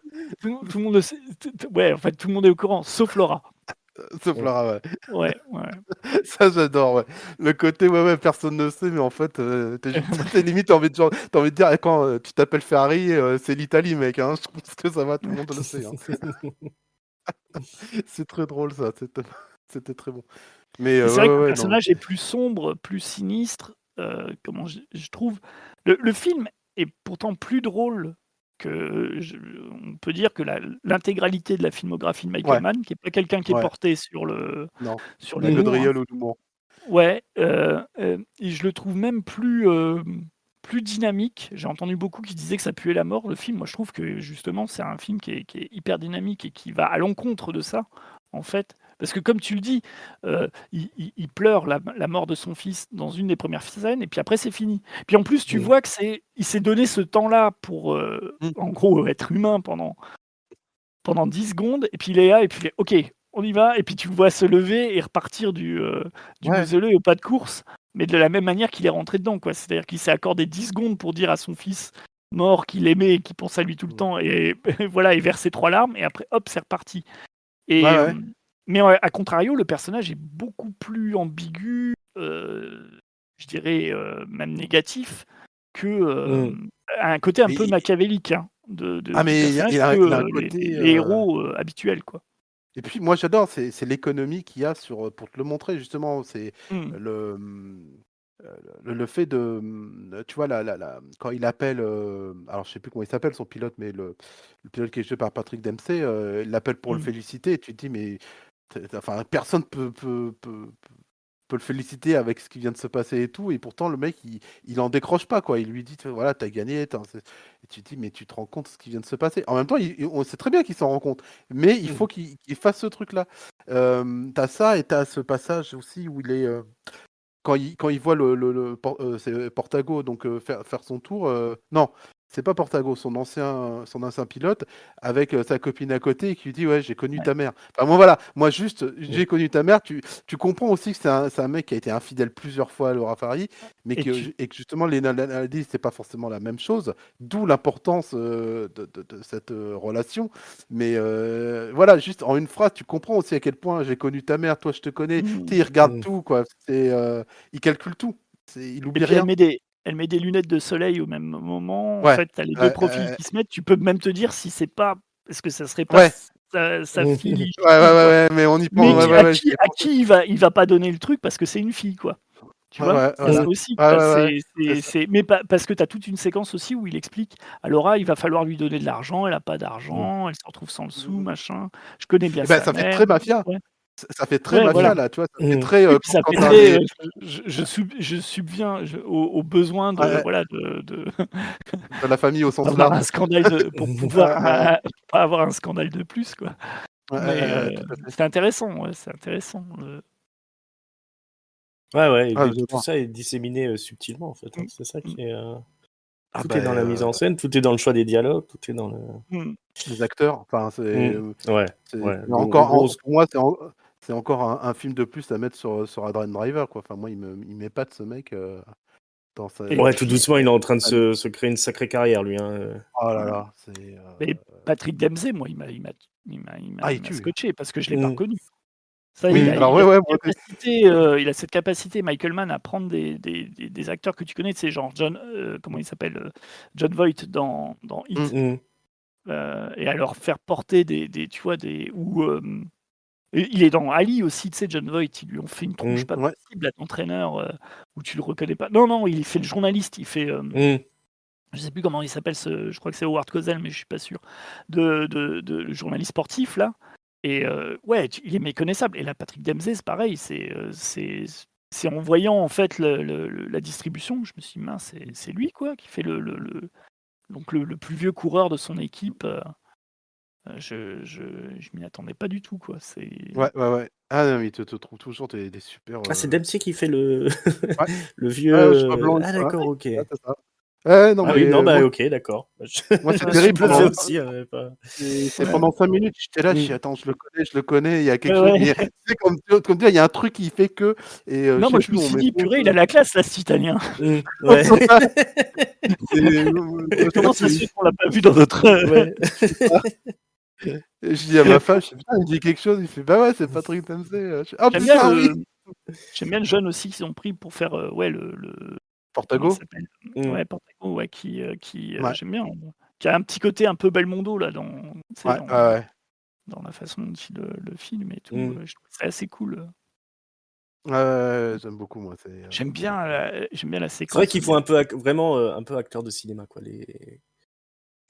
Speaker 2: tout le monde le sait, ouais, en fait, tout le monde est au courant, sauf Laura.
Speaker 3: sauf Lara, ouais.
Speaker 2: Ouais.
Speaker 3: Ça, j'adore, ouais. Le côté, ouais, personne ne sait, mais en fait, t'es limite, t'as envie de dire, quand tu t'appelles Ferrari, c'est l'Italie, mec, hein. Je pense que ça va, tout le monde le sait, hein. C'est très drôle, ça. C'était très bon. Mais
Speaker 2: Mais c'est vrai que le
Speaker 3: ouais, non.
Speaker 2: personnage est plus sombre, plus sinistre, comment je trouve. Le film est pourtant plus drôle que on peut dire que l'intégralité de la filmographie de Michael
Speaker 3: Ouais,
Speaker 2: Mann, qui est pas quelqu'un qui est
Speaker 3: ouais,
Speaker 2: porté
Speaker 3: non.
Speaker 2: sur
Speaker 3: La
Speaker 2: l'humour, hein.
Speaker 3: gaudriole ou l'humour.
Speaker 2: Ouais, et je le trouve même plus dynamique. J'ai entendu beaucoup qui disaient que ça puait la mort, le film. Moi, je trouve que justement, c'est un film qui est hyper dynamique et qui va à l'encontre de ça, en fait. Parce que comme tu le dis, il pleure la mort de son fils dans une des premières scènes et puis après c'est fini. Puis en plus, tu
Speaker 1: Mm.
Speaker 2: vois que il s'est donné ce temps-là pour,
Speaker 3: Mm.
Speaker 2: en gros, être humain pendant 10 secondes et puis il est là et puis il fait: «OK, on y va» et puis tu le vois se lever et repartir du
Speaker 3: Ouais.
Speaker 2: mausolée au pas de course, mais de la même manière qu'il est rentré dedans, quoi. C'est-à-dire qu'il s'est accordé 10 secondes pour dire à son fils mort qu'il aimait et qui pense à lui tout le
Speaker 3: Mm.
Speaker 2: temps et voilà, il verse ses 3 larmes et après hop, c'est reparti
Speaker 3: Ouais,
Speaker 2: et
Speaker 3: ouais.
Speaker 2: mais ouais, à contrario, le personnage est beaucoup plus ambigu, je dirais, même négatif que,
Speaker 1: Mm.
Speaker 2: a un côté un peu
Speaker 3: Mais,
Speaker 2: machiavélique, hein, du
Speaker 3: mais
Speaker 2: personnage que,
Speaker 3: il a un côté.
Speaker 2: les héros, habituels, quoi.
Speaker 3: Et puis moi j'adore, c'est l'économie qu'il y a pour te le montrer justement, c'est
Speaker 2: Mmh.
Speaker 3: le, le fait de, tu vois quand il appelle, alors je sais plus comment il s'appelle son pilote, mais le pilote qui est joué par Patrick Dempsey, il l'appelle pour le
Speaker 2: Mmh.
Speaker 3: féliciter et tu te dis: «Mais enfin personne peut le féliciter avec ce qui vient de se passer et tout», et pourtant le mec il en décroche pas, quoi. Il lui dit: «Voilà, t'as gagné, et tu te dis: «Mais tu te rends compte de ce qui vient de se passer?» En même temps, on sait très bien qu'il s'en rend compte, mais il faut
Speaker 1: Mm.
Speaker 3: qu'il fasse ce truc-là. Tu ça et t'as ce passage aussi où il est, quand il voit c'est Portago donc faire son tour, non, c'est pas Portago, son ancien pilote avec, sa copine à côté et qui lui dit: «Ouais, j'ai connu
Speaker 2: Ouais.
Speaker 3: ta mère». Enfin moi voilà, moi juste,
Speaker 1: Mm.
Speaker 3: j'ai connu ta mère, tu comprends aussi que c'est un mec qui a été infidèle plusieurs fois à Laura Farry, mais
Speaker 2: Et tu
Speaker 3: et que justement l'analyse c'est pas forcément la même chose, d'où l'importance, de cette, relation. Mais voilà, juste en une phrase, tu comprends aussi à quel point j'ai connu ta mère, toi je te connais. Tu sais, il
Speaker 2: mmh.
Speaker 3: regarde
Speaker 1: Mm.
Speaker 3: tout quoi, il calcule tout, il
Speaker 2: Et
Speaker 3: oublie
Speaker 2: puis
Speaker 3: rien.
Speaker 2: elle met des lunettes de soleil au même moment. En
Speaker 3: Ouais,
Speaker 2: fait, tu as les 2
Speaker 3: ouais,
Speaker 2: profils qui se mettent. Tu peux même te dire si c'est pas est-ce que ça serait pas
Speaker 3: ouais,
Speaker 2: sa
Speaker 1: Mm.
Speaker 2: fille
Speaker 3: ouais, ouais,
Speaker 2: légitime,
Speaker 3: ouais,
Speaker 2: quoi?
Speaker 3: ouais, mais on y
Speaker 2: Mais
Speaker 3: pense, ouais,
Speaker 1: Mm.
Speaker 3: ouais, ouais, j'y ai
Speaker 2: à
Speaker 3: pensé.
Speaker 2: qui il va pas donner le truc parce que c'est une fille, quoi. Tu
Speaker 3: Ouais,
Speaker 2: vois?
Speaker 3: ouais,
Speaker 2: Il y a ça
Speaker 3: voilà.
Speaker 2: aussi,
Speaker 3: Ouais,
Speaker 2: quoi.
Speaker 3: ouais, ouais, c'est ça.
Speaker 2: Mais parce que tu as toute une séquence aussi où il explique à Laura, il va falloir lui donner de l'argent, elle a pas
Speaker 1: Mm.
Speaker 2: d'argent, elle se retrouve sans le
Speaker 3: Mmh
Speaker 2: sou,
Speaker 3: mh.
Speaker 2: machin. Je connais bien
Speaker 3: Et bah,
Speaker 2: sa
Speaker 3: ça fait
Speaker 2: mère.
Speaker 3: très mafia,
Speaker 2: Ouais,
Speaker 3: ça fait très
Speaker 2: ouais, voilà.
Speaker 3: mafia là, tu vois? Ça fait
Speaker 1: Mm.
Speaker 3: très,
Speaker 2: Oui, puis ça
Speaker 3: quand
Speaker 2: fait
Speaker 3: tu as
Speaker 2: très,
Speaker 3: des
Speaker 2: je subviens aux besoins
Speaker 3: ouais,
Speaker 2: de
Speaker 3: ouais,
Speaker 2: voilà, de
Speaker 3: de la famille au
Speaker 2: pour pas
Speaker 3: sens
Speaker 2: avoir un
Speaker 3: large.
Speaker 2: scandale pour pouvoir
Speaker 3: Ouais, ouais,
Speaker 2: pas avoir un scandale de plus, quoi.
Speaker 3: ouais,
Speaker 2: Mais
Speaker 3: tout à fait.
Speaker 2: c'est intéressant, ouais, c'est intéressant,
Speaker 1: Ouais, ouais, et
Speaker 3: Ah,
Speaker 1: tout
Speaker 3: j'adore.
Speaker 1: ça est disséminé subtilement en fait, hein.
Speaker 2: mmh,
Speaker 1: C'est ça
Speaker 2: mmh,
Speaker 1: qui est.
Speaker 3: Ah
Speaker 1: Tout
Speaker 3: bah,
Speaker 1: est dans la mise en scène, tout est dans le choix des dialogues, tout est dans le.
Speaker 2: mmh.
Speaker 3: les acteurs, enfin
Speaker 1: Mm. Ouais,
Speaker 3: c'est
Speaker 1: ouais.
Speaker 3: encore
Speaker 1: Gros.
Speaker 3: pour moi, c'est encore un film de plus à mettre sur Adrien Driver, quoi. Enfin, moi, il m'épate, ce mec, dans sa
Speaker 2: Et
Speaker 1: Ouais, tout
Speaker 2: puis,
Speaker 1: doucement, il est en train de se créer une sacrée carrière, lui. Hein.
Speaker 3: oh là
Speaker 2: ouais.
Speaker 3: là, c'est,
Speaker 2: Et Patrick Dempsey, moi,
Speaker 3: ah,
Speaker 2: il
Speaker 3: il
Speaker 2: m'a
Speaker 3: tue.
Speaker 2: scotché parce que je l'ai pas
Speaker 1: Mm.
Speaker 2: reconnu. Ça,
Speaker 3: Oui, alors ouais, ouais, moi aussi.
Speaker 2: il a cette capacité, Michael Mann, à prendre des acteurs que tu connais, c'est genre John, comment il s'appelle, John Voight dans Hit,
Speaker 1: Mm.
Speaker 2: et à leur faire porter tu vois, ou et il est dans Ali aussi, tu sais, John Voight, ils lui ont fait une tronche pas
Speaker 3: Ouais.
Speaker 2: possible à l'entraîneur, où tu le reconnais pas. Non, non, il fait le journaliste, il fait,
Speaker 1: Mm.
Speaker 2: je sais plus comment il s'appelle, je crois que c'est Howard Cosell, mais je suis pas sûr, le journaliste sportif là. Et ouais, il est méconnaissable. Et là, Patrick Dempsey, c'est pareil. C'est en voyant en fait la distribution que je me suis dit, mince, c'est lui quoi qui fait donc le plus vieux coureur de son équipe. Je m'y attendais pas du tout quoi.
Speaker 3: Ouais, ouais, ouais. Ah non, mais il te trouve toujours des super.
Speaker 1: Ah, c'est Dempsey qui fait le
Speaker 3: Ouais,
Speaker 1: le
Speaker 3: ouais, au cheveux
Speaker 1: vieux.
Speaker 3: blancs,
Speaker 1: Ah,
Speaker 3: ouais,
Speaker 1: d'accord, ok.
Speaker 3: ouais, c'est ça. Ouais, non,
Speaker 1: Ah oui, non,
Speaker 3: mais
Speaker 1: bah
Speaker 3: moi,
Speaker 1: ok, d'accord.
Speaker 3: moi, c'est
Speaker 2: Ouais,
Speaker 3: terrible
Speaker 1: Je le fais
Speaker 3: pendant.
Speaker 1: aussi. Pas...
Speaker 3: C'est pendant 5 minutes, j'étais là, je dis:
Speaker 1: Mm.
Speaker 3: «Attends, je le connais, il y a quelque
Speaker 2: ouais,
Speaker 3: chose»,
Speaker 2: ouais.
Speaker 3: mais tu sais, comme dire, il y a un truc qui fait que, et je
Speaker 2: Non,
Speaker 3: sais
Speaker 2: moi je
Speaker 3: plus,
Speaker 2: me
Speaker 3: on
Speaker 2: suis
Speaker 3: met
Speaker 2: dit,
Speaker 3: pause,
Speaker 2: purée, il a la classe là, cet Italien.
Speaker 1: Ouais.
Speaker 3: et
Speaker 2: Comment ça se fait qu'on l'a pas vu dans notre.
Speaker 1: Ouais.
Speaker 3: et je dis à ma femme, je fais: «Putain, il me dit quelque chose», il fait: «Bah ouais, c'est Patrick Dempsey», je fais: «Ah
Speaker 2: J'aime bien
Speaker 3: putain, oui!»
Speaker 2: j'aime bien le jeune aussi qu'ils ont pris pour faire ouais comment il
Speaker 3: Portago?
Speaker 2: s'appelle?
Speaker 1: Mm.
Speaker 2: Ouais, Portago, ouais,
Speaker 3: Ouais,
Speaker 2: j'aime bien, qui a un petit côté un peu Belmondo là tu sais,
Speaker 3: ouais, ouais, ouais.
Speaker 2: dans la façon dont il le filme et tout,
Speaker 1: Mm.
Speaker 2: je trouve ça assez cool.
Speaker 3: Ouais, ouais, ouais, j'aime beaucoup, moi, c'est,
Speaker 2: J'aime bien la
Speaker 1: C'est vrai
Speaker 2: séquence
Speaker 1: qu'il
Speaker 2: où
Speaker 1: faut un peu vraiment un peu acteur de cinéma, quoi. Les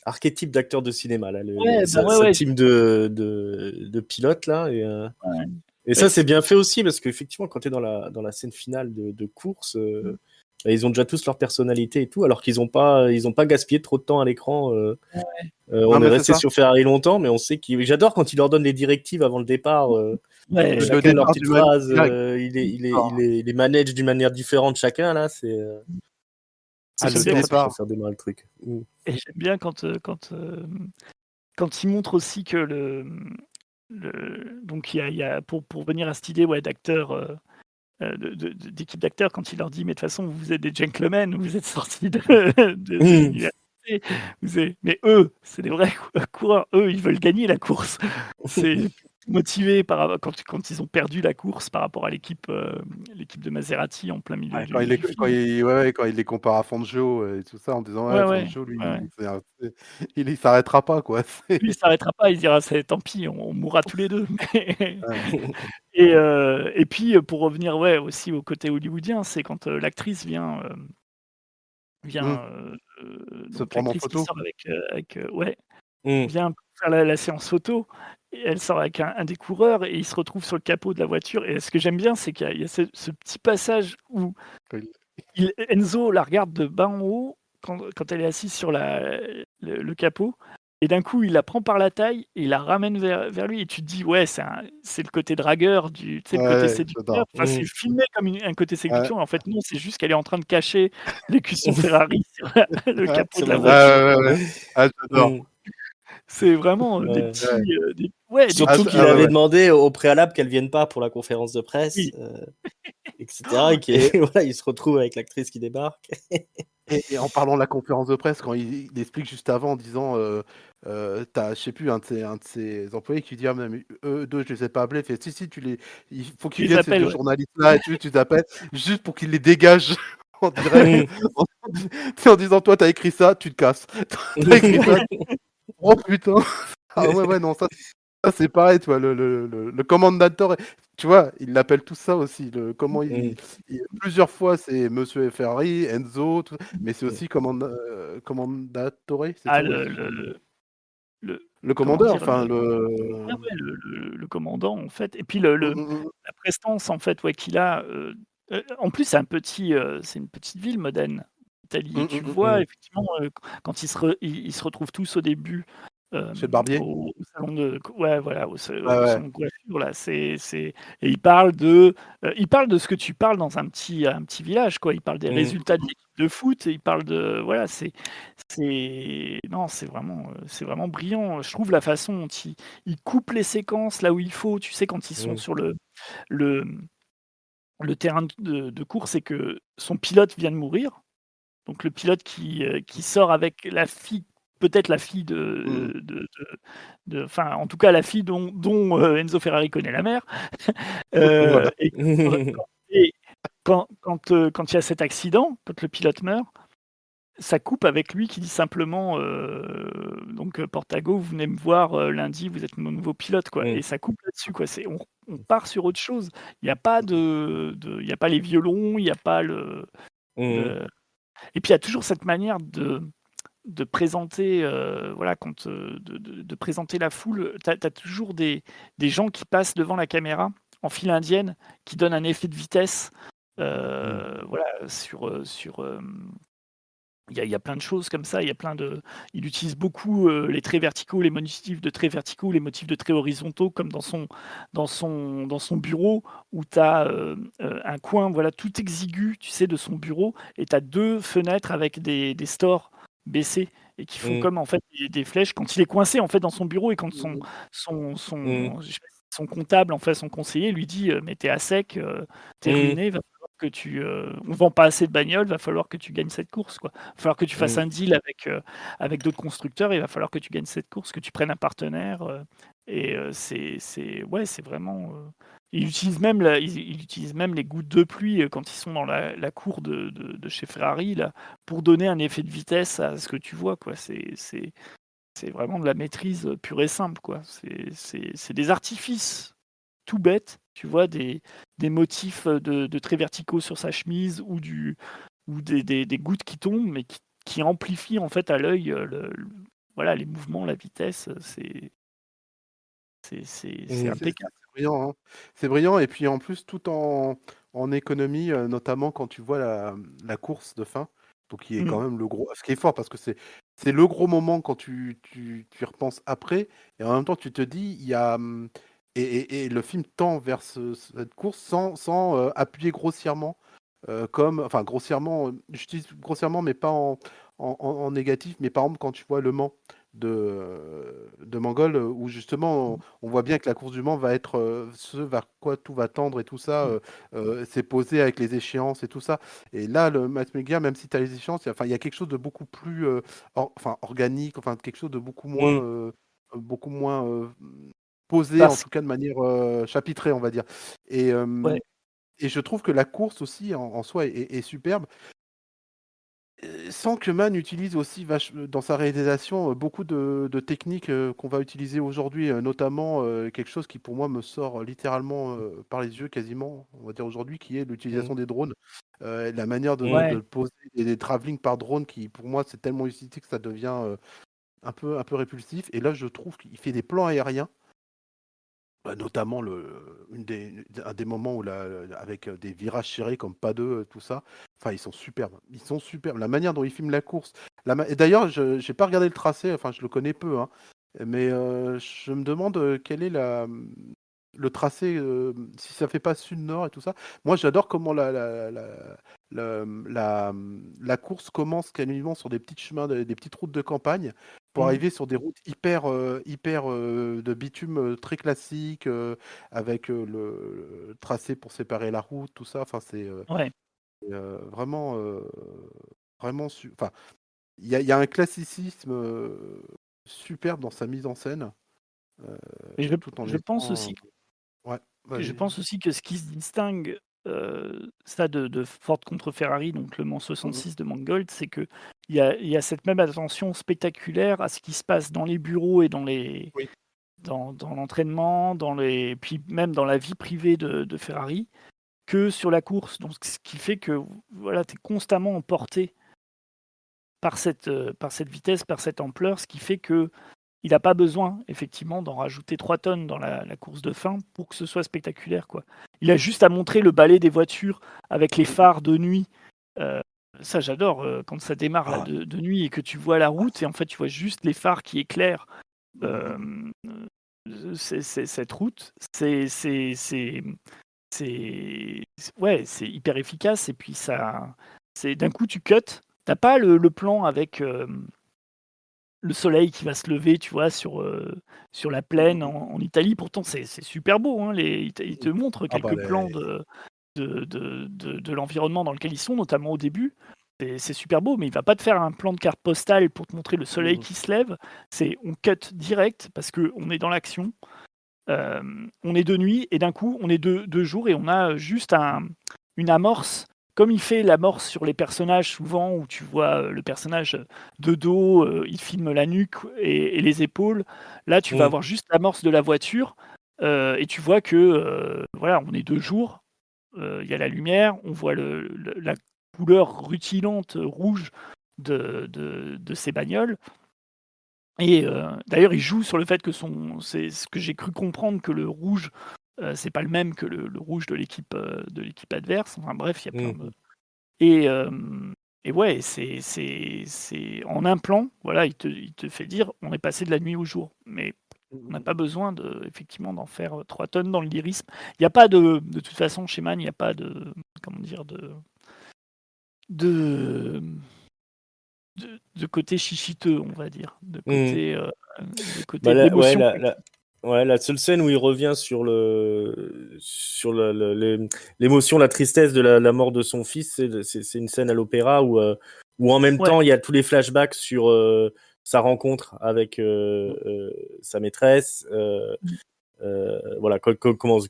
Speaker 1: archétypes d'acteurs de cinéma, là,
Speaker 2: ouais, bah, ouais,
Speaker 1: sa
Speaker 2: ouais,
Speaker 1: team de pilotes là.
Speaker 2: ouais,
Speaker 1: Et
Speaker 2: bah,
Speaker 1: ça, c'est bien fait aussi parce qu'effectivement, quand tu es dans la scène finale de course, bah, ils ont déjà tous leur personnalité et tout, alors qu'ils ont pas gaspillé trop de temps à l'écran.
Speaker 3: non,
Speaker 1: On est
Speaker 3: mais c'est
Speaker 1: resté
Speaker 3: ça.
Speaker 1: sur Ferrari longtemps, mais on sait qu'ils. J'adore quand ils leur donnent les directives avant le départ.
Speaker 2: ouais,
Speaker 3: Le
Speaker 1: Chacun leur
Speaker 3: départ
Speaker 1: petite
Speaker 3: du même
Speaker 1: phrase.
Speaker 3: direct.
Speaker 1: Il les manage d'une manière différente chacun là.
Speaker 3: Ah,
Speaker 2: j'aime
Speaker 3: le
Speaker 2: bien
Speaker 1: excellent ça pour
Speaker 3: départ.
Speaker 1: faire démarrer le truc. Mm.
Speaker 2: et j'aime bien quand ils montrent aussi que donc il y a pour venir à cette idée, ouais, d'acteurs, d'équipe d'acteurs, quand il leur dit: «Mais de toute façon, vous êtes des gentlemen, vous êtes sortis de
Speaker 1: Mm.
Speaker 2: l'université, mais eux, c'est des vrais coureurs, eux, ils veulent gagner la course». C'est motivé quand ils ont perdu la course par rapport à l'équipe de Maserati en plein milieu
Speaker 3: Ouais,
Speaker 2: du film.
Speaker 3: quand il les compare à Fangio et tout ça, en disant:
Speaker 2: Ouais,
Speaker 3: «Ouais,
Speaker 2: ouais,
Speaker 3: Fangio, lui,
Speaker 2: ouais, ouais.
Speaker 3: il s'arrêtera pas, quoi».
Speaker 2: Lui, il s'arrêtera pas, il dira: «C'est tant pis, on mourra tous les 2».
Speaker 3: Ouais.
Speaker 2: Et puis, pour revenir, ouais, aussi au côté hollywoodien, c'est quand, l'actrice
Speaker 3: Mmh. Se
Speaker 2: donc
Speaker 3: prendre en
Speaker 2: l'actrice qui
Speaker 3: photo.
Speaker 2: sort avec, ouais,
Speaker 1: Mm.
Speaker 2: vient pour faire la séance photo et elle sort avec un des coureurs et ils se retrouvent sur le capot de la voiture et ce que j'aime bien, c'est qu'il y a ce petit passage où
Speaker 3: Quand il
Speaker 2: Enzo la regarde de bas en haut quand elle est assise sur le capot et d'un coup, il la prend par la taille et il la ramène vers lui et tu te dis: «Ouais, c'est le côté dragueur tu sais, le côté
Speaker 3: ouais,
Speaker 2: séducteur».
Speaker 3: j'adore.
Speaker 2: Enfin,
Speaker 1: Mm.
Speaker 2: c'est filmé comme un côté
Speaker 3: Ouais,
Speaker 2: séduction. En fait, non, c'est juste qu'elle est en train de cacher les custons Ferrari sur le
Speaker 3: ouais.
Speaker 2: capot
Speaker 1: Sur
Speaker 2: de
Speaker 1: la
Speaker 2: la
Speaker 1: voiture.
Speaker 2: voiture.
Speaker 3: Ouais, ouais, ouais. Ah, j'adore.
Speaker 1: Mm.
Speaker 2: C'est vraiment, des
Speaker 1: Ouais.
Speaker 3: Ouais.
Speaker 2: petits, des
Speaker 3: Ah,
Speaker 1: Surtout
Speaker 3: c
Speaker 1: qu'il
Speaker 3: ah ouais,
Speaker 1: avait
Speaker 3: ouais.
Speaker 1: demandé au préalable qu'elle vienne pas pour la conférence de presse,
Speaker 2: oui.
Speaker 1: etc. Et
Speaker 3: Et
Speaker 1: voilà, il se retrouve avec l'actrice qui débarque.
Speaker 3: et en parlant de la conférence de presse, quand il explique juste avant en disant, tu je sais plus, un de ses employés qui dit: «Ah mais eux 2, je les ai pas appelés». Il fait: «Si, si, il faut
Speaker 2: Tu
Speaker 3: qu'ils
Speaker 2: les
Speaker 3: viennent ces
Speaker 2: appelles,
Speaker 3: 2
Speaker 2: ouais.
Speaker 3: journalistes-là et tu les appelles juste pour qu'ils les dégagent en direct,
Speaker 1: Mm.
Speaker 3: en tu sais, en disant: «Toi, tu as écrit ça, tu te casses. Tu as écrit ça, oh putain!» Ah ouais, ouais, non, ça c'est pareil, tu vois? Le commendator, tu vois? Ils l'appellent tout ça aussi, comment
Speaker 1: Mm.
Speaker 3: plusieurs fois c'est Monsieur Ferrari, Enzo, tout, mais c'est
Speaker 1: Mm.
Speaker 3: aussi commendatore, c'est
Speaker 2: Ah
Speaker 3: ça? Ouais, si je dis
Speaker 2: le
Speaker 3: le
Speaker 2: comment
Speaker 3: commandeur,
Speaker 2: dire?
Speaker 3: enfin
Speaker 2: Ouais, ouais, le commandant, en fait et puis
Speaker 3: mmh, mmh mh.
Speaker 2: la prestance, en fait, ouais, qu'il a, en plus, c'est une petite ville, Modène, Italie et
Speaker 3: Mmh,
Speaker 2: tu
Speaker 3: mmh mh.
Speaker 2: vois
Speaker 1: Mm.
Speaker 2: effectivement, quand ils se retrouvent tous au début,
Speaker 3: Chez le barbier?
Speaker 2: au salon de ouais, voilà,
Speaker 3: Ouais,
Speaker 2: au
Speaker 3: ouais.
Speaker 2: salon de coiffure, là, ils parlent de ce que tu parles dans un petit village, quoi. Ils parlent des
Speaker 1: Mm.
Speaker 2: résultats de l'équipe de foot, il parle de voilà, non, c'est vraiment brillant. Je trouve la façon dont il coupe les séquences là où il faut. Tu sais, quand ils sont
Speaker 1: Mmh.
Speaker 2: sur le le terrain de course et que son pilote vient de mourir. Donc le pilote qui sort avec la fille, peut-être la fille
Speaker 3: Mmh.
Speaker 2: enfin, en tout cas la fille dont Enzo Ferrari connaît la mère.
Speaker 3: Voilà.
Speaker 2: Et et quand il y a cet accident, quand le pilote meurt, ça coupe avec lui qui dit simplement, Portago, vous venez me voir, lundi, vous êtes mon nouveau pilote, quoi. Et
Speaker 1: Mmh.
Speaker 2: ça coupe là-dessus, quoi. On part sur autre chose. Il y a pas il y a pas les violons, il y a pas
Speaker 1: Mmh.
Speaker 2: le et puis il y a toujours cette manière de présenter, voilà, de présenter la foule. Tu as toujours des gens qui passent devant la caméra en file indienne, qui donnent un effet de vitesse,
Speaker 3: Mmh.
Speaker 2: voilà, il y a plein de choses comme ça. Il utilise beaucoup, les traits verticaux, les motifs de traits verticaux, les motifs de traits horizontaux, comme dans son bureau où tu as, un coin, voilà, tout exigu, tu sais, de son bureau, et tu as 2 fenêtres avec des stores baissés et qui font
Speaker 1: Mmh.
Speaker 2: comme, en fait, des flèches quand il est coincé, en fait, dans son bureau, et quand son
Speaker 3: Mmh.
Speaker 2: son
Speaker 1: Mmh.
Speaker 2: son je sais pas, son comptable, en fait, son conseiller lui dit: «Mais tu es à sec, tu es
Speaker 1: Mmh.
Speaker 2: ruiné, va falloir que on vend pas assez de bagnoles, va falloir que tu gagnes cette course, quoi. Va falloir que tu fasses
Speaker 1: Mmh.
Speaker 2: un deal avec d'autres constructeurs, il va falloir que tu gagnes cette course, que tu prennes un partenaire», et ouais, c'est vraiment, il utilise même les gouttes de pluie, quand ils sont dans la cour de chez Ferrari là, pour donner un effet de vitesse à ce que tu vois, quoi. C'est vraiment de la maîtrise, pure et simple, quoi. C'est des artifices tout bêtes, tu vois? Des motifs, de traits verticaux sur sa chemise, ou des gouttes qui tombent, mais qui amplifient, en fait, à l'œil, voilà, les mouvements, la vitesse, c'est
Speaker 1: Mmh.
Speaker 3: C'est
Speaker 2: impeccable.
Speaker 3: brillant, hein. C'est brillant, et puis en plus tout en économie, notamment quand tu vois la course de fin, donc qui est
Speaker 2: Mmh.
Speaker 3: quand même le gros ce qui est fort parce que c'est le gros moment quand tu y repenses après, et en même temps tu te dis il y a, et le film tend vers cette course sans appuyer grossièrement, comme enfin grossièrement, j'utilise grossièrement mais pas en négatif, mais par exemple quand tu vois Le Mans de Mangol, où justement on voit bien que la course du Mans va être, ce vers quoi tout va tendre et tout ça,
Speaker 2: Mmh.
Speaker 3: c'est posé avec les échéances et tout ça, et là le mass media, même si tu as les échéances, il y a quelque chose de beaucoup plus, enfin organique, enfin quelque chose de
Speaker 1: Mmh.
Speaker 3: beaucoup moins, posé, en
Speaker 2: Parce
Speaker 3: tout cas de manière, chapitrée, on va dire, et
Speaker 2: Ouais.
Speaker 3: et je trouve que la course aussi en soi est superbe. Sans que Mann utilise aussi dans sa réalisation, beaucoup de techniques, qu'on va utiliser aujourd'hui, notamment, quelque chose qui pour moi me sort littéralement, par les yeux quasiment, on va dire aujourd'hui, qui est
Speaker 1: Mmh.
Speaker 3: l'utilisation des drones. La manière de
Speaker 1: Mmh.
Speaker 3: le poser, et des travelling par drone qui pour moi c'est tellement utilisé que ça devient, un peu répulsif, et là je trouve qu'il fait des plans aériens. Bah, notamment un des moments où avec, des virages serrés comme pas 2, tout ça. Enfin, ils sont superbes. Ils sont superbes. La manière dont ils filment la course, et d'ailleurs, je j'ai pas regardé le tracé, enfin, je le connais peu, hein, mais je me demande, quel est le tracé, si ça fait pas sud-nord et tout ça. Moi, j'adore comment la course commence quasiment sur des petits chemins, des petites routes de campagne, pour
Speaker 2: Mmh.
Speaker 3: arriver sur des routes hyper, de bitume, très classiques, avec, le tracé pour séparer la route, tout ça. Enfin,
Speaker 2: Ouais.
Speaker 3: vraiment, vraiment enfin, il y a un classicisme, superbe dans sa mise en scène, heu,
Speaker 2: Et je
Speaker 3: tout en
Speaker 2: je pense
Speaker 3: étant
Speaker 2: aussi
Speaker 3: ouais,
Speaker 2: je
Speaker 3: vas-y.
Speaker 2: pense aussi que ce qui se distingue, ça de Ford contre Ferrari, donc Le Mans
Speaker 3: Mmh mh.
Speaker 2: 66 de Mangold, c'est qu'il y a cette même attention spectaculaire à ce qui se passe dans les bureaux et
Speaker 3: Oui.
Speaker 2: dans l'entraînement, puis même dans la vie privée de Ferrari, que sur la course. Donc ce qui fait que, voilà, tu es constamment emporté par cette vitesse, par cette ampleur, ce qui fait que il a pas besoin effectivement d'en rajouter 3 tonnes dans la course de fin pour que ce soit spectaculaire, quoi. Il a juste à montrer le balai des voitures avec les
Speaker 3: Mmh mh.
Speaker 2: phares de nuit. Heu, Ça j'adore, quand ça démarre là
Speaker 3: Ah!
Speaker 2: de nuit et que tu vois la
Speaker 3: Ah
Speaker 2: route, et en fait tu vois juste les phares qui éclairent,
Speaker 3: mmh mh, mmh.
Speaker 2: hem, c'est cette route. C'est ouais, c'est hyper efficace, et puis C'est d'un coup tu cut, t'as pas le plan avec le soleil qui va se lever, tu vois, sur la plaine en Italie. Pourtant, c'est super beau, hein, ils te montrent
Speaker 3: Ah bah
Speaker 2: quelques plans
Speaker 3: les
Speaker 2: de l'environnement dans lequel ils sont, notamment au début. C'est super beau, mais il va pas te faire un plan de carte postale pour te montrer le soleil
Speaker 3: mmh.
Speaker 2: qui se lève. On cut direct parce qu'on est dans l'action. On est de nuit et d'un coup, on est de jour et on a juste une amorce. Comme il fait l'amorce sur les personnages, souvent, où tu vois le personnage de dos, il filme la nuque et les épaules. Là, tu vas
Speaker 1: Mm.
Speaker 2: avoir juste l'amorce de la voiture et tu vois que voilà, on est de jour, il y a la lumière, on voit la couleur rutilante rouge de ces bagnoles. Et d'ailleurs, il joue sur le fait que c'est ce que j'ai cru comprendre, que le rouge, c'est pas le même que le rouge de l'équipe adverse. Enfin bref, il y a plein de
Speaker 1: Mm.
Speaker 2: et hem et ouais, c'est en un plan, voilà, il te fait dire: «On est passé de la nuit au jour». Mais on n'a pas besoin effectivement d'en faire, 3 tonnes dans le lyrisme. Il y a pas de toute façon chez Mann, il y a pas comment dire? De de côté chichiteux, on va dire,
Speaker 1: Mm.
Speaker 2: de
Speaker 1: Bah,
Speaker 2: côté d'émotion.
Speaker 1: ouais, la seule scène où il revient sur l'émotion, la tristesse de la mort de son fils, c'est une scène à l'opéra où en même
Speaker 2: Ouais.
Speaker 1: temps il y a tous les flashbacks sur sa rencontre avec sa maîtresse.
Speaker 2: Mmh.
Speaker 1: Voilà, comment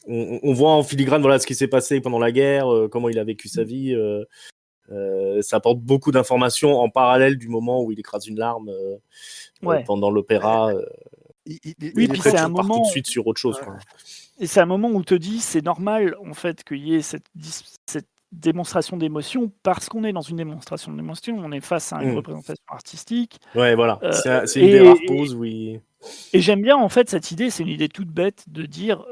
Speaker 1: on voit en filigrane voilà ce qui s'est passé pendant la guerre, comment il a vécu sa vie. Ça apporte beaucoup d'informations en parallèle du moment où il écrase une larme
Speaker 2: Ouais.
Speaker 1: pendant l'opéra.
Speaker 2: Oui,
Speaker 3: Il est
Speaker 2: puis
Speaker 1: Après,
Speaker 3: pas
Speaker 2: c'est
Speaker 1: tu
Speaker 2: un
Speaker 1: repars tout de
Speaker 2: moment
Speaker 1: suite sur autre chose,
Speaker 3: ouais.
Speaker 1: quoi.
Speaker 2: et c'est un moment où te dis: «C'est normal, en fait, qu'il y ait cette démonstration d'émotion parce qu'on est dans une démonstration d'émotion, on est face à une
Speaker 1: Mm.
Speaker 2: représentation artistique».
Speaker 1: Ouais, voilà.
Speaker 2: Heu
Speaker 1: C'est une des
Speaker 2: et
Speaker 1: rares
Speaker 2: et
Speaker 1: pauses où il.
Speaker 2: et j'aime bien, en fait, cette idée, c'est une idée toute bête de dire,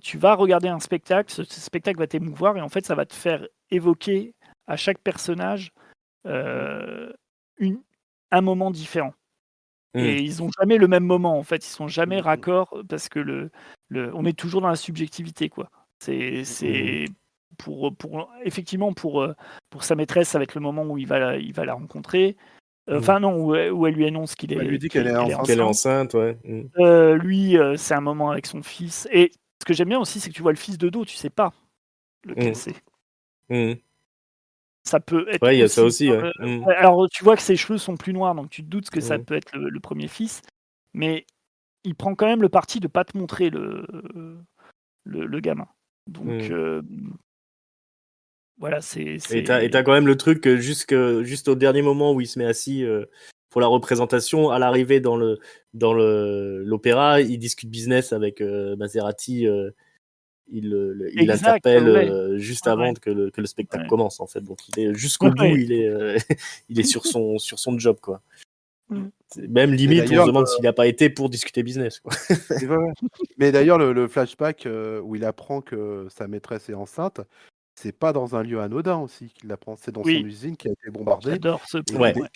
Speaker 2: tu vas regarder un spectacle, ce spectacle va t'émouvoir et en fait, ça va te faire évoquer à chaque personnage, heu, une un moment différent.
Speaker 1: Mm.
Speaker 2: Et ils ont jamais le même moment, en fait, ils sont jamais
Speaker 3: Mmh mh.
Speaker 2: raccords parce que on est toujours dans la subjectivité, quoi.
Speaker 1: Mm.
Speaker 2: C'est effectivement, pour sa maîtresse, ça va être le moment où il va la rencontrer.
Speaker 1: Mm.
Speaker 2: Enfin non, où elle lui annonce
Speaker 3: Elle lui dit qu'elle est
Speaker 2: qu'elle est
Speaker 3: enceinte.
Speaker 1: Qu'elle est
Speaker 2: enceinte.
Speaker 1: enceinte, ouais. Mm.
Speaker 2: Lui, c'est un moment avec son fils et ce que j'aime bien aussi, c'est que tu vois le fils de dos, tu sais pas lequel
Speaker 1: Mm.
Speaker 2: c'est.
Speaker 1: Mm.
Speaker 2: Ça peut être
Speaker 1: Ouais, il y a ça
Speaker 2: aussi
Speaker 1: aussi,
Speaker 2: bien
Speaker 1: ouais. Mm.
Speaker 2: ouais, alors tu vois que ses cheveux sont plus noirs, donc tu te doutes que ça
Speaker 1: Mm.
Speaker 2: peut être le 1er fils, mais il prend quand même le parti de pas te montrer le gamin. Donc
Speaker 1: Mm.
Speaker 2: voilà,
Speaker 1: Et t'as quand même le truc que juste au dernier moment où il se met assis pour la représentation, à l'arrivée dans l'opéra, il discute business avec Maserati. Il
Speaker 2: exact,
Speaker 1: l'interpelle
Speaker 2: ouais,
Speaker 1: juste
Speaker 2: ouais,
Speaker 1: avant que le spectacle
Speaker 2: ouais,
Speaker 1: commence, en fait. Donc il est jusqu'au
Speaker 2: ouais,
Speaker 1: bout,
Speaker 2: ouais.
Speaker 1: il est sur son job, quoi.
Speaker 2: Mmh.
Speaker 1: Même
Speaker 3: Mais
Speaker 1: limite, on se
Speaker 3: d'ailleurs
Speaker 1: demande s'il n'a pas été pour discuter business, quoi.
Speaker 3: ouais, ouais. Mais d'ailleurs le flashback, où il apprend que sa maîtresse est enceinte, c'est pas dans un lieu anodin aussi qu'il l'apprend, c'est dans son
Speaker 2: Oui,
Speaker 3: usine qui a été bombardée
Speaker 2: j'adore ce
Speaker 3: et
Speaker 2: plan,
Speaker 1: Ouais.
Speaker 2: ouais.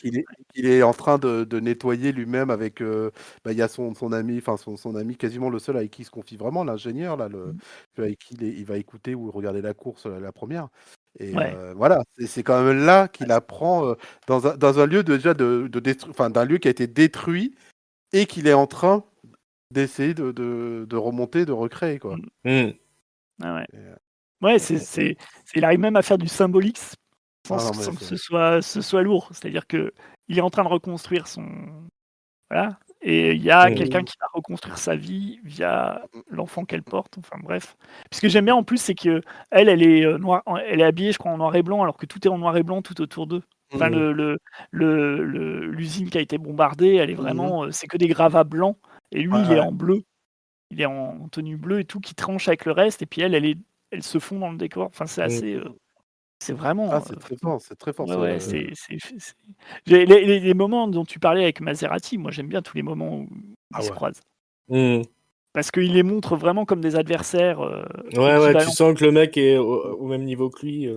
Speaker 3: qu'il est en train de nettoyer lui-même avec, bah, il y a son ami, enfin son ami quasiment le seul avec qui il se confie vraiment, l'ingénieur là,
Speaker 2: Mmh.
Speaker 3: celui avec qui il va écouter ou regarder la course, la 1re et
Speaker 2: Ouais.
Speaker 3: voilà, c'est quand même là qu'il apprend, dans un lieu déjà enfin d'un lieu qui a été détruit et qu'il est en train d'essayer de remonter, de recréer, quoi.
Speaker 2: Mmh.
Speaker 1: Mm.
Speaker 2: Ouais, ouais.
Speaker 3: Et
Speaker 2: Ouais,
Speaker 3: et
Speaker 2: il arrive même à faire du symbolique
Speaker 3: ah non, mais
Speaker 2: sans que
Speaker 3: c'est
Speaker 2: ce soit lourd. C'est-à-dire qu'il est en train de reconstruire voilà, et il y a
Speaker 1: Mm.
Speaker 2: quelqu'un qui va reconstruire sa vie via l'enfant qu'elle porte, enfin bref. Puis ce que j'aime bien en plus, c'est qu'elle, elle est, elle est habillée, je crois, en noir et blanc, alors que tout est en noir et blanc tout autour d'eux. Enfin
Speaker 1: Mm.
Speaker 2: l'usine qui a été bombardée, elle est
Speaker 3: Mmh mh.
Speaker 2: vraiment, c'est que des gravats blancs et lui,
Speaker 3: Ouais,
Speaker 2: il est
Speaker 3: ouais.
Speaker 2: en bleu. Il est en tenue bleue et tout, qui tranche avec le reste et puis elle se fond dans le décor. Enfin, c'est
Speaker 1: Mm.
Speaker 2: assez, c'est
Speaker 3: Ah,
Speaker 2: vraiment,
Speaker 3: c'est très fort
Speaker 2: ouais,
Speaker 3: ce
Speaker 2: ouais, c'est les moments dont tu parlais avec Maserati, moi j'aime bien tous les moments où
Speaker 3: ah
Speaker 2: ils se
Speaker 3: ouais.
Speaker 2: croisent.
Speaker 1: Mm.
Speaker 2: Parce qu'il les montre vraiment comme des adversaires,
Speaker 1: Ouais, ouais, tu
Speaker 2: équivalents.
Speaker 1: sens que le mec est au même niveau que lui,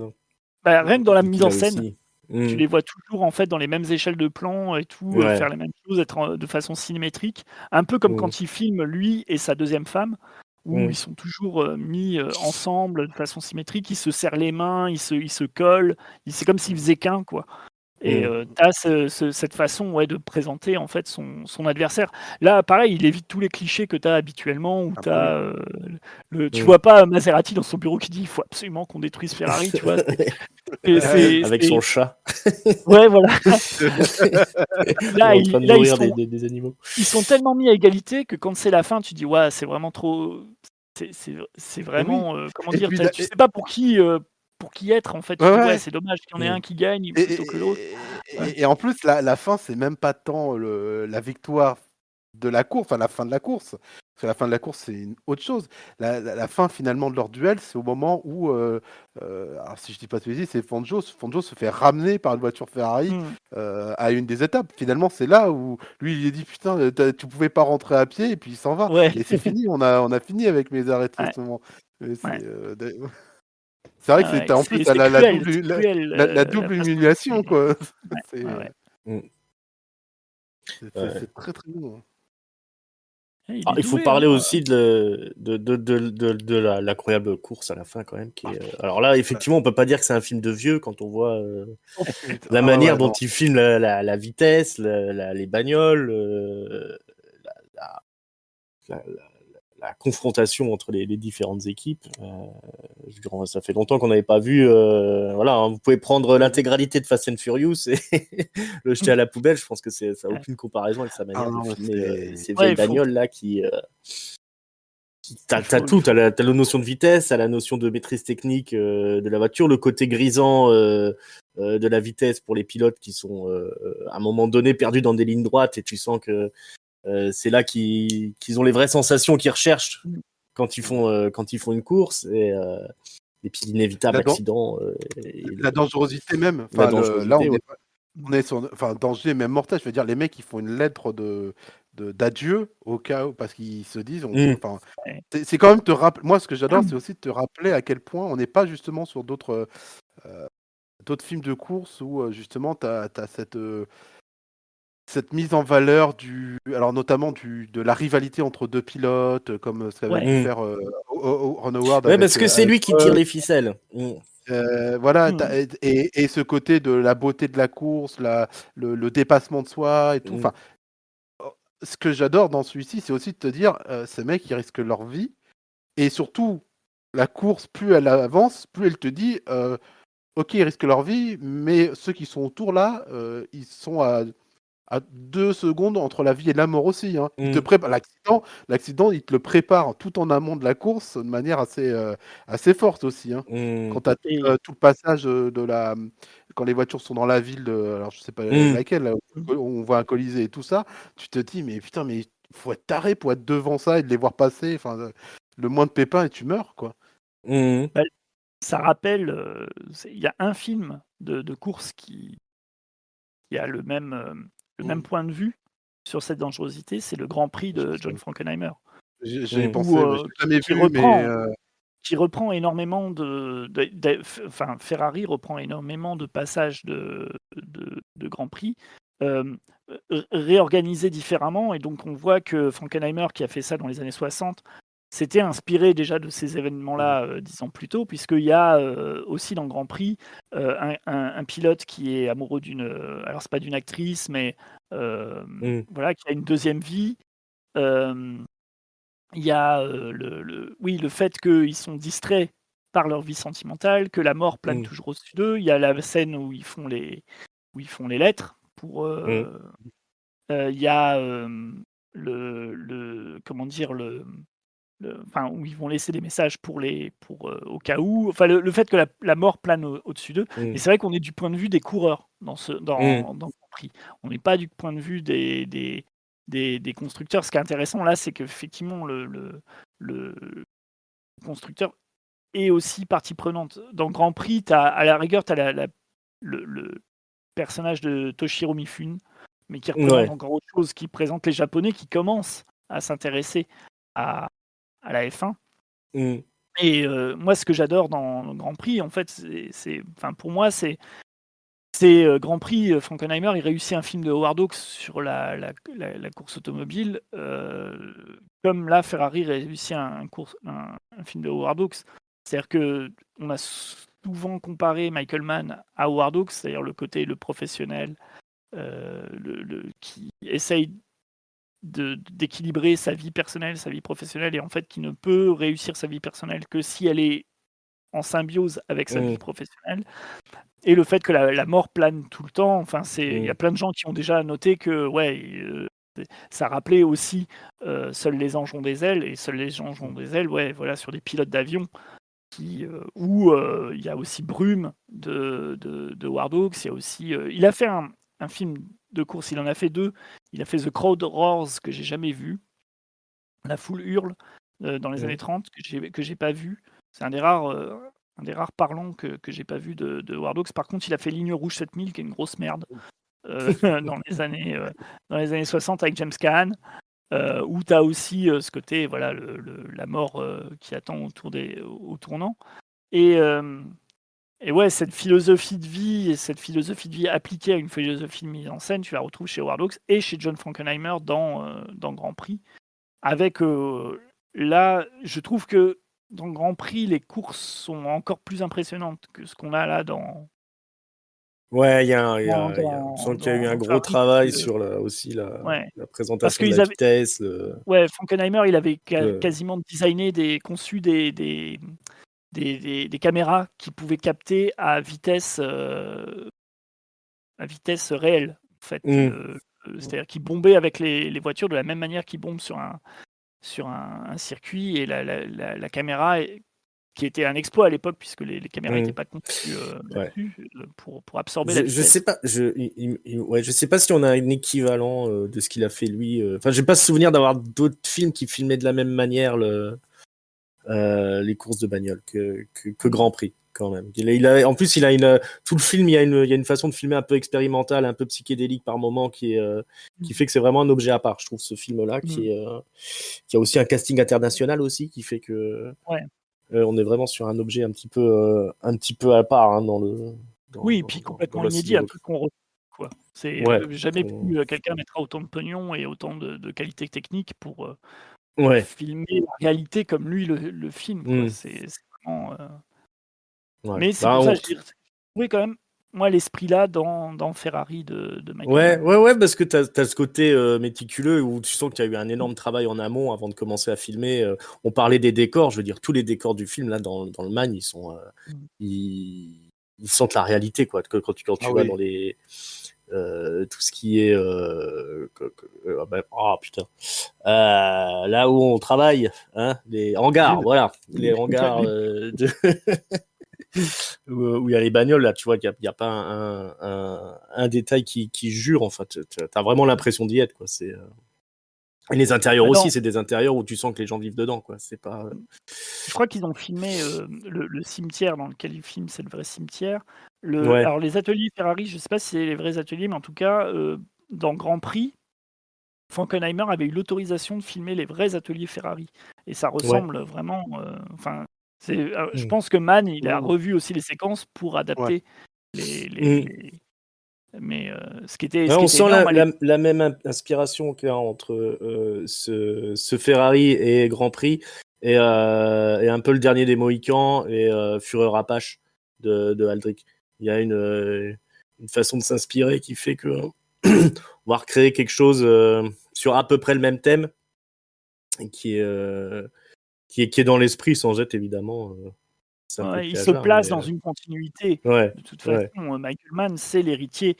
Speaker 2: Bah, rien que dans la
Speaker 1: et
Speaker 2: mise
Speaker 1: qu'il
Speaker 2: en
Speaker 1: a
Speaker 2: scène,
Speaker 1: réussi.
Speaker 2: tu
Speaker 1: Mm.
Speaker 2: les vois toujours en fait dans les mêmes échelles de plans et tout,
Speaker 1: Ouais.
Speaker 2: faire les mêmes choses, être de façon symétrique. Un peu comme
Speaker 1: Mm.
Speaker 2: quand il filme lui et sa deuxième femme. où ils sont toujours mis ensemble de façon symétrique, ils se serrent les mains, ils se collent, c'est comme s'ils faisaient qu'un, quoi. Et tu as cette façon de présenter en fait son adversaire. Là, pareil, il évite tous les clichés que tu as habituellement, où
Speaker 3: Ah
Speaker 2: tu
Speaker 3: bah oui.
Speaker 2: as, tu vois pas Maserati dans son bureau qui dit: «Il faut absolument qu'on détruise Ferrari», tu vois?
Speaker 1: Avec son chat.
Speaker 2: Ouais, voilà. Là,
Speaker 1: en train de
Speaker 2: ils
Speaker 1: nourrir
Speaker 2: sont
Speaker 1: des animaux.
Speaker 2: ils sont tellement mis à égalité que quand c'est la fin, tu dis: «Ouais, c'est vraiment trop». C'est
Speaker 3: Et oui.
Speaker 2: vraiment, comment
Speaker 3: Et
Speaker 2: dire?
Speaker 3: puis
Speaker 2: Tu sais pas pour qui être, en fait. Tu
Speaker 3: ouais,
Speaker 2: dis: «Ouais,
Speaker 3: ouais.
Speaker 2: c'est dommage qu'il y en ait
Speaker 1: Mm.
Speaker 2: un qui gagne
Speaker 3: Et,
Speaker 2: plutôt que l'autre».
Speaker 3: et-
Speaker 2: Ouais.
Speaker 3: et en plus, la fin, c'est même pas tant la victoire de la course, enfin la fin de la course. Parce que la fin de la course, c'est une autre chose. La fin finalement de leur duel, c'est au moment où, alors si je dis pas de bêtises, c'est Fangio. Fangio se fait ramener par une voiture Ferrari
Speaker 2: Mmh.
Speaker 3: à une des étapes. Finalement, c'est là où lui, il a dit putain, tu pouvais pas rentrer à pied, et puis il s'en va.
Speaker 2: Ouais.
Speaker 3: Et c'est fini, on a fini avec mes arrêts à
Speaker 2: Ouais,
Speaker 3: ce moment. Et
Speaker 2: ouais.
Speaker 3: c'est vrai que
Speaker 2: Ah ouais,
Speaker 3: en plus, t'as
Speaker 2: c'est cruel, c'est cruel,
Speaker 3: la
Speaker 2: la
Speaker 3: double
Speaker 2: façon dont
Speaker 3: humiliation,
Speaker 2: c'est
Speaker 3: quoi.
Speaker 2: ouais,
Speaker 3: C'est
Speaker 2: ouais, ouais.
Speaker 1: Mm. Ouais.
Speaker 3: c'est très très bon.
Speaker 2: Ouais, il
Speaker 1: Ah,
Speaker 2: est
Speaker 1: il faut
Speaker 2: doué, hein.
Speaker 1: parler aussi de l'incroyable course à la fin, quand même. Alors là, effectivement, on peut pas dire que c'est un film de vieux quand on voit
Speaker 2: Oh,
Speaker 3: Putain,
Speaker 1: la
Speaker 3: ah
Speaker 1: manière
Speaker 3: ouais,
Speaker 1: dont
Speaker 3: non.
Speaker 1: il filme la vitesse, les bagnoles, la, la- la- la confrontation entre les différentes équipes. Je veux dire, ça fait longtemps qu'on n'avait pas vu. Voilà, hein, vous pouvez prendre l'intégralité de Fast and Furious et le jeter à la poubelle. Je pense que ça n'a
Speaker 2: ouais.
Speaker 1: aucune comparaison avec sa
Speaker 3: Ah
Speaker 1: manière de
Speaker 3: non, mais
Speaker 1: filmer ces
Speaker 2: Ouais,
Speaker 1: vieilles bagnoles là qui. T'as
Speaker 2: il faut
Speaker 1: tout, t'as la notion de vitesse, t'as la notion de maîtrise technique de la voiture, le côté grisant de la vitesse pour les pilotes qui sont à un moment donné perdus dans des lignes droites, et tu sens que c'est là qu'ils ont les vraies sensations qu'ils recherchent
Speaker 2: Mmh.
Speaker 1: quand ils font une course, et puis l'inévitable
Speaker 3: la, dan-
Speaker 1: accident
Speaker 3: la dangerosité même.
Speaker 1: la
Speaker 3: Enfin, là,
Speaker 1: dangerosité. Ouais.
Speaker 3: on est sur, enfin, danger même mortel. Je veux dire, les mecs, ils font une lettre d'adieu au cas où, parce qu'ils se disent,
Speaker 1: Mm.
Speaker 3: enfin,
Speaker 2: Ouais.
Speaker 3: c'est quand même te rappeler. Moi, ce que j'adore, c'est aussi de te rappeler à quel point on n'est pas justement sur d'autres films de course où justement tu as cette mise en valeur alors notamment de la rivalité entre deux pilotes, comme ce qu'avait pu
Speaker 2: Ouais.
Speaker 1: Mm.
Speaker 3: faire Ron Howard
Speaker 1: Ouais, parce que c'est
Speaker 3: avec
Speaker 1: lui qui tire les ficelles. Mm.
Speaker 3: voilà,
Speaker 2: Mmh.
Speaker 3: et ce côté de la beauté de la course, le dépassement de soi et tout.
Speaker 1: Mm.
Speaker 3: Enfin, ce que j'adore dans celui-ci, c'est aussi de te dire, ces mecs, ils risquent leur vie. Et surtout, la course, plus elle avance, plus elle te dit, ok, ils risquent leur vie, mais ceux qui sont autour là, ils sont à 2 secondes entre la vie et la mort aussi. Hein. Il te
Speaker 1: Mm.
Speaker 3: prépare l'accident, il te le prépare tout en amont de la course de manière assez forte aussi. Hein.
Speaker 1: Mm.
Speaker 3: Quand tu as
Speaker 2: Et
Speaker 3: tout le passage quand les voitures sont dans la ville, alors je sais pas
Speaker 1: Mm.
Speaker 3: laquelle, là,
Speaker 2: mmh.
Speaker 3: où on voit un Colisée et tout ça, tu te dis, mais putain, mais faut être taré pour être devant ça et de les voir passer. Enfin, le moins de pépins et tu meurs, quoi.
Speaker 1: Mm.
Speaker 2: Bah, ça rappelle, il y a un film de course qui a le même point de vue sur cette dangerosité, c'est le Grand Prix
Speaker 3: Je,
Speaker 2: de
Speaker 3: je,
Speaker 2: John Frankenheimer,
Speaker 3: j'y ai
Speaker 1: Mm.
Speaker 2: où,
Speaker 3: pensé, mais je l'ai jamais
Speaker 2: qui
Speaker 3: vu, mais
Speaker 2: reprend qui reprend énormément enfin, Ferrari reprend énormément de passages de Grand Prix, réorganisés différemment, et donc on voit que Frankenheimer, qui a fait ça dans les années 60, s'était inspiré déjà de ces événements-là, 10 ans plus tôt, puisqu'il y a, aussi dans le Grand Prix, un pilote qui est amoureux alors c'est pas d'une actrice, mais
Speaker 1: Mm.
Speaker 2: voilà, qui a une deuxième vie. Hem Il y a, le fait qu'ils sont distraits par leur vie sentimentale, que la mort plane
Speaker 1: Mm.
Speaker 2: toujours au-dessus d'eux. Il y a la scène où ils font les lettres pour,
Speaker 1: Mm.
Speaker 2: il y a, comment dire? Enfin, où ils vont laisser des messages au cas où. Enfin, le fait que la mort plane au-dessus d'eux. Et
Speaker 1: Mm.
Speaker 2: c'est vrai qu'on est du point de vue des coureurs
Speaker 1: Mm.
Speaker 2: dans le Grand Prix. On n'est pas du point de vue des constructeurs. Ce qui est intéressant là, c'est qu'effectivement le constructeur est aussi partie prenante. Dans le Grand Prix, à la rigueur, tu as le personnage de Toshiro Mifune, mais qui représente
Speaker 1: Ouais.
Speaker 2: encore autre chose, qui présente les Japonais qui commencent à s'intéresser à la F1.
Speaker 1: Mm.
Speaker 2: Et moi, ce que j'adore dans le Grand Prix, en fait, enfin, pour moi, c'est c'est Grand Prix, Frankenheimer, il réussit un film de Howard Hawks sur la course automobile, comme là, Ferrari réussit un film de Howard Hawks. C'est-à-dire qu'on a souvent comparé Michael Mann à Howard Hawks, c'est-à-dire le professionnel, qui essaye d'équilibrer sa vie personnelle, sa vie professionnelle, et en fait qui ne peut réussir sa vie personnelle que si elle est en symbiose avec sa vie professionnelle. Et le fait que la mort plane tout le temps, enfin, il y a plein de gens qui ont déjà noté que ça rappelait aussi Seuls les anges ont des ailes, et Seuls les anges ont des ailes, voilà, sur des pilotes d'avion où il y a aussi Brume de Howard Hawks. Il y a aussi, il a fait un film de course, il en a fait 2. Il a fait The Crowd Roars, que j'ai jamais vu. La foule hurle, dans les années 30, que j'ai pas vu. C'est un des rares parlants que j'ai pas vu de Howard Hawks. Par contre, il a fait Ligne Rouge 7000, qui est une grosse merde, dans les années 60 avec James Caan, où tu as aussi ce côté, voilà, la mort qui attend au tournant. Et ouais, cette philosophie de vie, et cette philosophie de vie appliquée à une philosophie de mise en scène, tu la retrouves chez Howard Hawks et chez John Frankenheimer dans Grand Prix. Avec là, je trouve que dans Grand Prix, les courses sont encore plus impressionnantes que ce qu'on a là dans.
Speaker 1: Ouais, on sent qu'il y a eu un gros
Speaker 2: Ferrari,
Speaker 1: travail sur aussi la
Speaker 2: ouais. Parce
Speaker 1: présentation de
Speaker 2: qu'ils
Speaker 1: la
Speaker 2: avaient,
Speaker 1: vitesse.
Speaker 2: ouais, Frankenheimer, il avait
Speaker 1: le-
Speaker 2: quasiment conçu des caméras qui pouvaient capter à vitesse réelle, en fait. C'est-à-dire qu'ils bombaient avec les voitures de la même manière qu'ils bombent sur un circuit, et la caméra, qui était un exploit à l'époque, puisque les caméras n'étaient pas conçues là-dessus, pour absorber la
Speaker 1: Je
Speaker 2: vitesse.
Speaker 1: sais pas, je sais pas si on a un équivalent de ce qu'il a fait lui. Enfin, j'ai pas souvenir d'avoir d'autres films qui filmaient de la même manière les courses de bagnole que Grand Prix quand même. En plus, tout le film, il y a une façon de filmer un peu expérimentale, un peu psychédélique par moment qui fait que c'est vraiment un objet à part. Je trouve ce film-là qui a aussi un casting international aussi qui fait que on est vraiment sur un objet un petit peu à part hein,
Speaker 2: oui, puis complètement inédit, un truc qu'on retrouve, quoi. C'est jamais plus quelqu'un mettra autant de pognon et autant de qualité technique pour filmer la réalité comme lui le filme, quoi. C'est vraiment. Mais c'est pour ça que je trouvais quand même, moi, l'esprit là dans Ferrari de Michael Mann.
Speaker 1: Ouais, parce que t'as ce côté méticuleux où tu sens qu'il y a eu un énorme travail en amont avant de commencer à filmer. On parlait des décors, je veux dire, tous les décors du film là dans le Mann, ils sont, ils sentent la réalité, quoi. Quand tu vas dans les tout ce qui est putain, là où on travaille, hein, les hangars, voilà, les hangars où il y a les bagnoles, là, tu vois qu'il n'y a pas un détail qui jure, en fait. T'as vraiment l'impression d'y être, quoi. Et les intérieurs aussi, c'est des intérieurs où tu sens que les gens vivent dedans, quoi. C'est pas.
Speaker 2: Je crois qu'ils ont filmé le cimetière dans lequel ils filment, c'est le vrai cimetière.
Speaker 1: Ouais.
Speaker 2: Alors, les ateliers Ferrari, je ne sais pas si c'est les vrais ateliers, mais en tout cas, dans Grand Prix, Frankenheimer avait eu l'autorisation de filmer les vrais ateliers Ferrari. Et ça ressemble vraiment. Je pense que Mann, il a revu aussi les séquences pour adapter mais ce qui était.
Speaker 1: On
Speaker 2: sent
Speaker 1: la même inspiration qu'il y a entre ce Ferrari et Grand Prix et un peu le dernier des Mohicans et Fureur Apache de Aldrich. Il y a une façon de s'inspirer qui fait que on va recréer quelque chose sur à peu près le même thème qui est dans l'esprit sans être évidemment.
Speaker 2: Il se place dans une continuité. De toute façon, Michael Mann, c'est l'héritier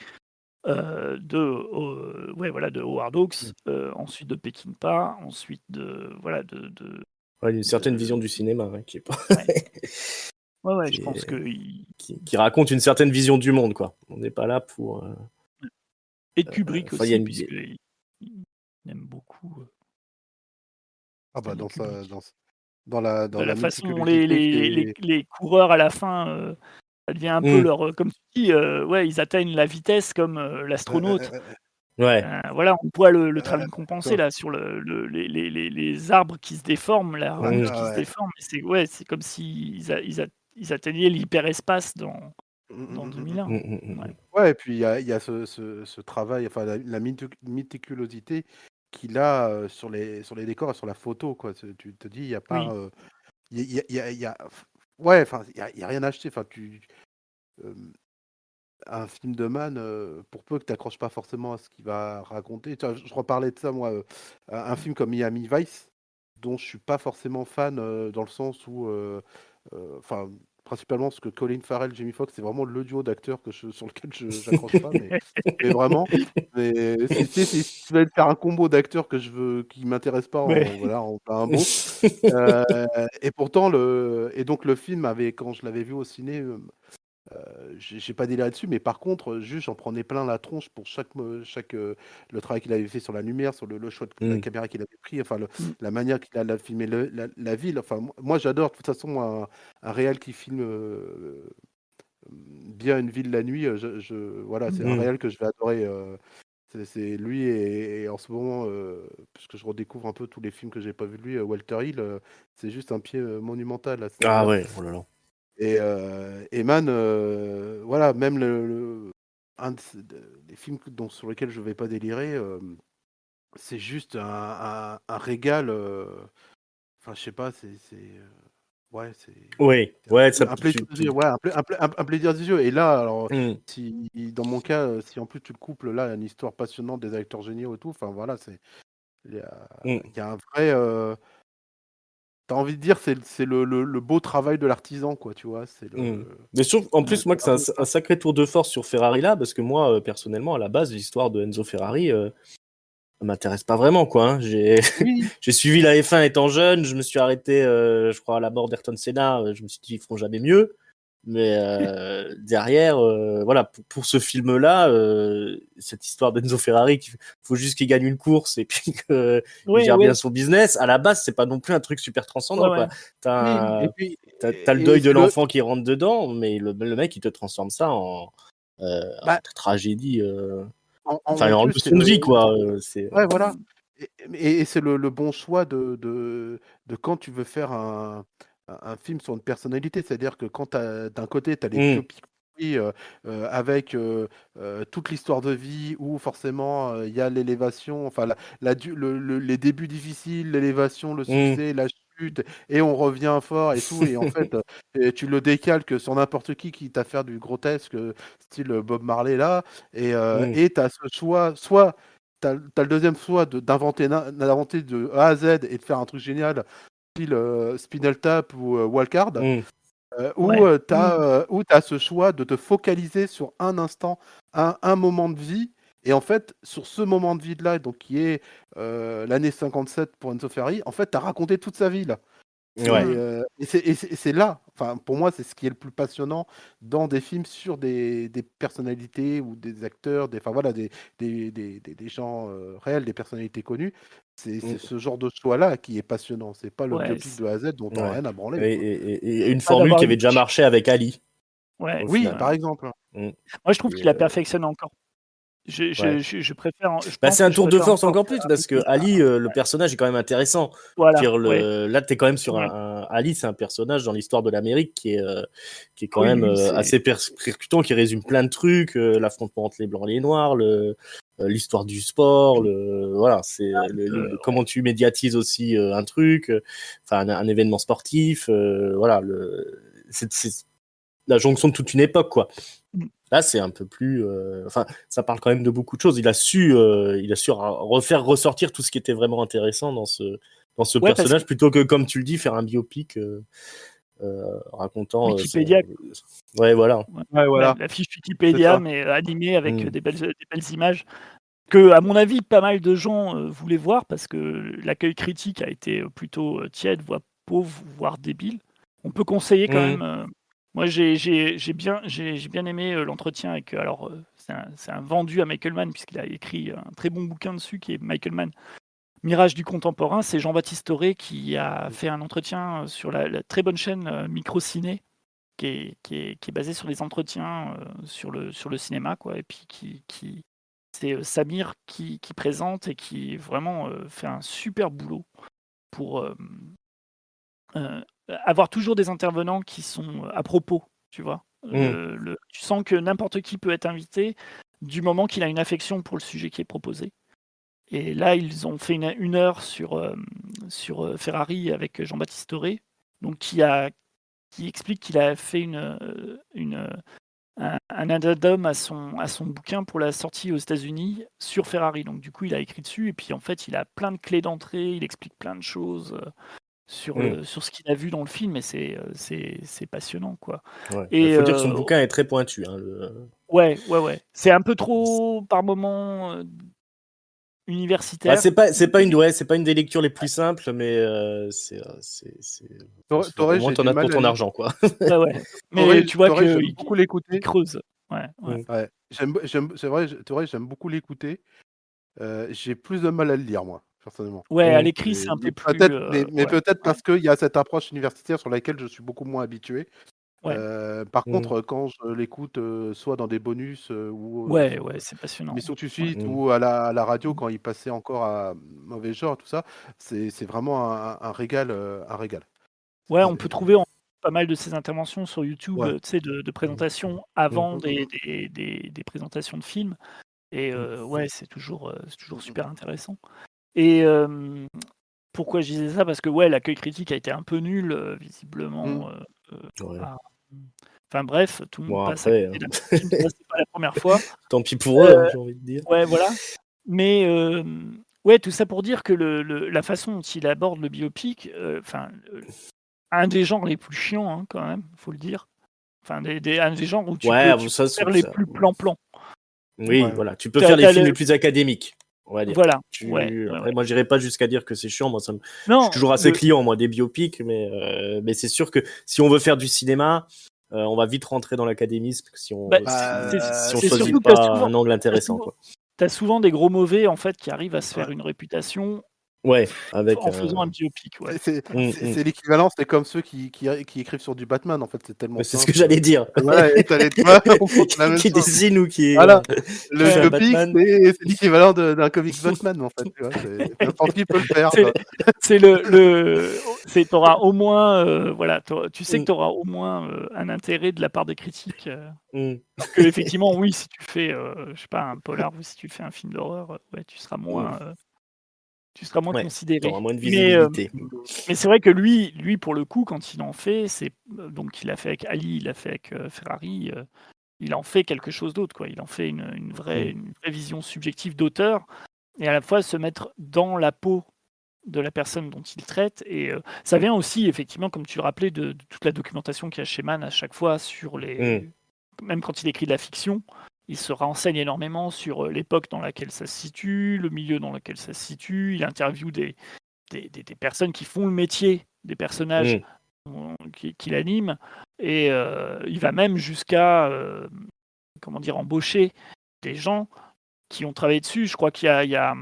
Speaker 2: de Howard Hawks, ensuite de Peckinpah, ensuite
Speaker 1: une certaine vision du cinéma qui est pas.
Speaker 2: Je pense que
Speaker 1: qui raconte une certaine vision du monde, quoi. On n'est pas là pour.
Speaker 2: Et de Kubrick aussi, puisqu'il aime beaucoup.
Speaker 3: Dans la
Speaker 2: façon dont les coureurs à la fin, ça devient un peu leur, comme tu dis, ils atteignent la vitesse comme l'astronaute. Voilà, on voit le travail compensé là sur les arbres qui se déforment, la route qui se déforme. C'est comme s'ils atteignaient l'hyperespace
Speaker 3: Mmh, mmh,
Speaker 2: dans
Speaker 3: mmh, mmh,
Speaker 2: 2001. Ouais.
Speaker 3: Ouais, et puis il y a ce travail, enfin la méticulosité qu'il a, sur les décors et sur la photo, quoi. Tu te dis, il y a pas,
Speaker 2: Oui.
Speaker 3: il y a ouais, enfin, il y a rien à acheter. Enfin, hem, un film de Mann, pour peu que tu accroches pas forcément à ce qu'il va raconter, tu vois? Je reparlais de ça moi, un film comme Miami Vice, dont je suis pas forcément fan, dans le sens où, enfin, principalement parce que Colin Farrell, Jamie Foxx, c'est vraiment le duo d'acteurs sur lequel j'accroche pas, mais vraiment. Mais si tu vas faire un combo d'acteurs qui m'intéressent pas
Speaker 2: Ouais.
Speaker 3: en voilà, en un mot, heu et pourtant donc le film avait, quand je l'avais vu au ciné, j'ai pas déliré dessus, mais par contre, juste j'en prenais plein la tronche pour le travail qu'il avait fait sur la lumière, sur le choix de la
Speaker 1: Mm.
Speaker 3: caméra qu'il avait pris, enfin
Speaker 2: Mmh.
Speaker 3: la manière qu'il a filmé la ville. Enfin, moi j'adore de toute façon un réal qui filme, bien une ville la nuit, voilà, c'est
Speaker 2: Mmh.
Speaker 3: un
Speaker 1: Mm.
Speaker 3: réal que je vais adorer, c'est lui, et en ce moment, puisque je redécouvre un peu tous les films que j'ai pas vus de lui, Walter Hill, c'est juste un pied, monumental à ce
Speaker 1: Ah
Speaker 3: niveau-là.
Speaker 1: ouais, oh là là.
Speaker 3: Et Mann, voilà, même un des films sur lesquels je vais pas délirer, c'est juste un régal, enfin, je sais pas, ouais,
Speaker 1: Ouais,
Speaker 3: c'est
Speaker 1: ouais, ça,
Speaker 3: un plaisir des yeux, ouais, un plaisir des yeux. Et là, alors,
Speaker 1: Mm.
Speaker 3: si dans mon cas, si en plus tu le couples là à une histoire passionnante, des acteurs géniaux et tout, enfin voilà,
Speaker 1: Mm.
Speaker 3: il y a un vrai, tu envie de dire, c'est le beau travail de l'artisan, quoi, tu vois? C'est
Speaker 1: Mm.
Speaker 3: le
Speaker 1: Mais je trouve, en
Speaker 2: Ouais.
Speaker 1: plus, moi, que c'est un sacré tour de force sur Ferrari là, parce que moi, personnellement, à la base, l'histoire de Enzo Ferrari, ça m'intéresse pas vraiment, quoi. Hein.
Speaker 3: Oui.
Speaker 1: J'ai suivi la F1 étant jeune, je me suis arrêté, je crois, à la mort d'Ayrton Senna, je me suis dit, ils feront jamais mieux. Mais derrière, voilà, pour ce film-là, cette histoire d'Enzo Ferrari, qu'il faut juste qu'il gagne une course et puis qu'il
Speaker 2: Ouais,
Speaker 1: gère bien
Speaker 2: ouais.
Speaker 1: son business, à la base, c'est pas non plus un truc super
Speaker 2: Ouais,
Speaker 1: transcendant,
Speaker 2: ouais.
Speaker 1: quoi.
Speaker 3: Oui, et
Speaker 1: T'as,
Speaker 3: puis
Speaker 1: t'as le
Speaker 3: et
Speaker 1: deuil de
Speaker 3: c'est le
Speaker 1: l'enfant qui rentre dedans, mais le mec, il te transforme ça en
Speaker 3: bah,
Speaker 1: tragédie,
Speaker 3: en
Speaker 1: enfin, en
Speaker 3: plus, c'est
Speaker 1: leçon de
Speaker 3: le
Speaker 1: vie, quoi. C'est,
Speaker 3: ouais, voilà.
Speaker 2: Mmh.
Speaker 3: Et c'est le bon choix de quand tu veux faire un film sur une personnalité. C'est-à-dire que quand d'un côté, tu as les
Speaker 1: Mm,
Speaker 3: biopics, oui, avec, toute l'histoire de vie où forcément, il y a l'élévation, enfin la du les débuts difficiles, l'élévation, le
Speaker 1: mm,
Speaker 3: succès, la chute, et on revient fort et tout, et en fait, et tu le décalques sur n'importe qui t'a fait du grotesque, style, Bob Marley là,
Speaker 1: mm,
Speaker 3: et tu as ce choix, soit tu as le deuxième choix d'inventer de A à Z et de faire un truc génial, style, Spinal Tap ou, Wildcard,
Speaker 1: mm,
Speaker 3: ou,
Speaker 2: Ouais. Mmh.
Speaker 3: tu as ce choix de te focaliser sur un instant, un moment de vie, et en fait, sur ce moment de vie-là, donc qui est, l'année 57 pour Enzo Ferrari, en fait, tu as raconté toute sa vie là.
Speaker 1: ouais.
Speaker 2: Mmh.
Speaker 3: C'est là, enfin, pour moi, c'est ce qui est le plus passionnant dans des films sur des personnalités ou des acteurs, enfin voilà, des gens, réels, des personnalités connues. C'est
Speaker 1: Mm,
Speaker 3: ce genre de choix-là qui est passionnant. C'est pas le
Speaker 2: Ouais,
Speaker 3: biopic de A à Z dont tu as
Speaker 1: ouais.
Speaker 3: rien à branler,
Speaker 1: Et,
Speaker 3: quoi.
Speaker 1: et une
Speaker 2: pas
Speaker 1: formule
Speaker 2: d'avoir
Speaker 1: qui
Speaker 2: une
Speaker 1: avait déjà marché avec Ali,
Speaker 2: ouais,
Speaker 1: au
Speaker 3: Oui,
Speaker 1: final.
Speaker 3: par exemple.
Speaker 1: Mm.
Speaker 2: moi je trouve
Speaker 1: Et,
Speaker 2: qu'il la perfectionne encore.
Speaker 1: ouais.
Speaker 2: Je préfère je
Speaker 1: Bah,
Speaker 2: pense
Speaker 1: c'est un
Speaker 2: que je
Speaker 1: tour de
Speaker 2: préfère
Speaker 1: force
Speaker 2: encore
Speaker 1: encore plus
Speaker 2: Ferrari
Speaker 1: parce que
Speaker 2: à
Speaker 1: Ali, le personnage est quand même intéressant.
Speaker 2: voilà,
Speaker 1: Dire
Speaker 2: ouais,
Speaker 1: là, t'es quand même sur
Speaker 2: ouais.
Speaker 1: Ali, c'est un personnage dans l'histoire de l'Amérique qui est
Speaker 2: Ah
Speaker 1: quand
Speaker 2: oui,
Speaker 1: même
Speaker 2: lui, c'est
Speaker 1: assez percutant, qui résume plein de trucs, l'affrontement entre les blancs et les noirs, l'histoire du sport, voilà, c'est
Speaker 2: ouais,
Speaker 1: comment tu médiatises aussi un truc, enfin un événement sportif, voilà, c'est la jonction de toute une époque, quoi.
Speaker 2: mmh,
Speaker 1: Là, c'est un peu plus. Enfin, ça parle quand même de beaucoup de choses. Il a su refaire ressortir tout ce qui était vraiment intéressant dans ce
Speaker 2: ouais, parce que
Speaker 1: personnage, plutôt que, comme tu le dis, faire un biopic racontant
Speaker 2: Wikipédia,
Speaker 1: Ouais, voilà.
Speaker 2: ouais,
Speaker 3: Ouais, voilà,
Speaker 2: la fiche
Speaker 3: c'est
Speaker 2: Wikipédia,
Speaker 3: ça.
Speaker 2: mais animée avec,
Speaker 1: Mm.
Speaker 2: des belles images que, à mon avis, pas mal de gens, voulaient voir parce que l'accueil critique a été, plutôt, tiède, voire pauvre, voire débile. On peut conseiller quand
Speaker 1: Mm.
Speaker 2: même, moi j'ai bien aimé, l'entretien avec, alors, c'est un vendu à Michael Mann puisqu'il a écrit un très bon bouquin dessus qui est Michael Mann, Mirage du contemporain. C'est Jean-Baptiste Auré qui a fait un entretien, sur la très bonne chaîne, Microciné qui est basée sur les entretiens, sur le cinéma quoi et puis qui c'est, Samir qui présente et qui vraiment, fait un super boulot pour, heu, avoir toujours des intervenants qui sont, à propos, tu vois? Tu sens que n'importe qui peut être invité du moment qu'il a une affection pour le sujet qui est proposé. Et là, ils ont fait une heure sur Ferrari avec Jean-Baptiste Auré, donc qui explique qu'il a fait un addendum à son bouquin pour la sortie aux États-Unis sur Ferrari. Donc du coup, il a écrit dessus et puis en fait, il a plein de clés d'entrée, il explique plein de choses sur ce qu'il a vu dans le film et c'est passionnant, quoi.
Speaker 1: Ouais.
Speaker 2: Et
Speaker 1: Il faut dire que son bouquin est très pointu. Hein,
Speaker 2: ouais. C'est un peu trop par moment universitaire.
Speaker 1: C'est pas une des lectures les plus simples, mais au moins t'en as pour ton argent, quoi.
Speaker 2: Ouais. Mais tu vois
Speaker 3: j'aime
Speaker 2: qu'il
Speaker 3: beaucoup l'écouter.
Speaker 2: creuse. Ouais.
Speaker 3: Ouais. C'est vrai, j'aime beaucoup l'écouter. J'ai plus de mal à le lire, moi, personnellement.
Speaker 2: Ouais, à l'écrit, c'est un peu plus.
Speaker 3: Peut-être parce qu'il y a cette approche universitaire sur laquelle je suis beaucoup moins habitué.
Speaker 2: Ouais.
Speaker 3: Par contre, quand je l'écoute, soit dans des bonus ou
Speaker 2: Ouais, c'est passionnant.
Speaker 3: Mission to Suite ou à la radio quand il passait encore à Mauvais Genre, tout ça, c'est vraiment un régal.
Speaker 2: Ouais, on peut trouver pas mal de ses interventions sur YouTube,
Speaker 3: Ouais.
Speaker 2: tu sais, de présentations avant des présentations de films. Et ouais, c'est toujours super intéressant. Et pourquoi je disais ça? Parce que ouais, l'accueil critique a été un peu nul, visiblement. Enfin bref, tout le monde passe à côté d'un film, c'est pas la première fois.
Speaker 1: Tant pis pour eux, j'ai envie de dire.
Speaker 2: Ouais, voilà. Mais ouais, tout ça pour dire que la façon dont il aborde le biopic, un des genres les plus chiants, hein, quand même, faut le dire. Enfin, un des genres où tu peux faire les plus plan-plan.
Speaker 1: Oui, voilà. Tu peux faire les films les plus académiques, on va dire.
Speaker 2: Voilà.
Speaker 1: Après, moi, j'irais pas jusqu'à dire que c'est chiant. Moi, je suis toujours assez client, moi, des biopics, mais c'est sûr que si on veut faire du cinéma, on va vite rentrer dans l'académisme si on choisit pas un angle intéressant, quoi.
Speaker 2: T'as souvent des gros mauvais, en fait, qui arrivent à se faire une réputation.
Speaker 1: Ouais,
Speaker 2: en faisant un biopic. Ouais.
Speaker 3: C'est l'équivalent, c'est comme ceux qui écrivent sur du Batman, en fait, c'est tellement.
Speaker 1: C'est ce que j'allais dire.
Speaker 3: Ouais,
Speaker 1: qui dessine ou qui.
Speaker 3: Voilà. Le biopic, c'est l'équivalent d'un comics Batman, en fait. N'importe qui peut le faire.
Speaker 2: T'auras au moins, voilà, tu sais que tu auras au moins un intérêt de la part des critiques. Parce que effectivement, oui, si tu fais, je sais pas, un polar ou si tu fais un film d'horreur, ouais, tu seras moins. Tu seras moins considéré.
Speaker 1: Tu auras moins de visibilité.
Speaker 2: Mais c'est vrai que lui, pour le coup, quand il en fait, donc il l'a fait avec Ali, il l'a fait avec Ferrari, il en fait quelque chose d'autre, quoi. Il en fait une vraie vision subjective d'auteur, et à la fois se mettre dans la peau de la personne dont il traite. Et ça vient aussi, effectivement, comme tu le rappelais, de toute la documentation qu'il y a chez Mann à chaque fois sur les. Même quand il écrit de la fiction. Il se renseigne énormément sur l'époque dans laquelle ça se situe, le milieu dans lequel ça se situe. Il interviewe des personnes qui font le métier des personnages qu'il anime. Et il va même jusqu'à embaucher des gens qui ont travaillé dessus. Je crois qu'il y a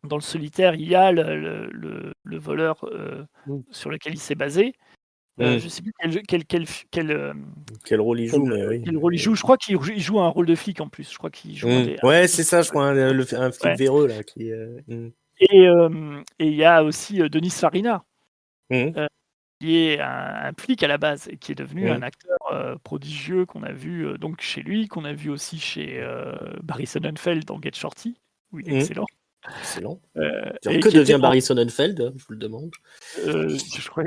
Speaker 2: dans le Solitaire, il y a le voleur sur lequel il s'est basé. Je ne sais plus
Speaker 1: quel rôle il joue, mais oui.
Speaker 2: Quel rôle il joue. Je crois qu'il joue un rôle de flic en plus. Je crois qu'il joue
Speaker 1: ouais, c'est ça, je crois, un flic véreux là.
Speaker 2: Et il y a aussi Denis Farina, qui est un flic à la base et qui est devenu un acteur prodigieux qu'on a vu donc chez lui, qu'on a vu aussi chez Barry Sonnenfeld dans Get Shorty, où il est excellent.
Speaker 1: Excellent. Que devient Barry Sonnenfeld, je vous le demande.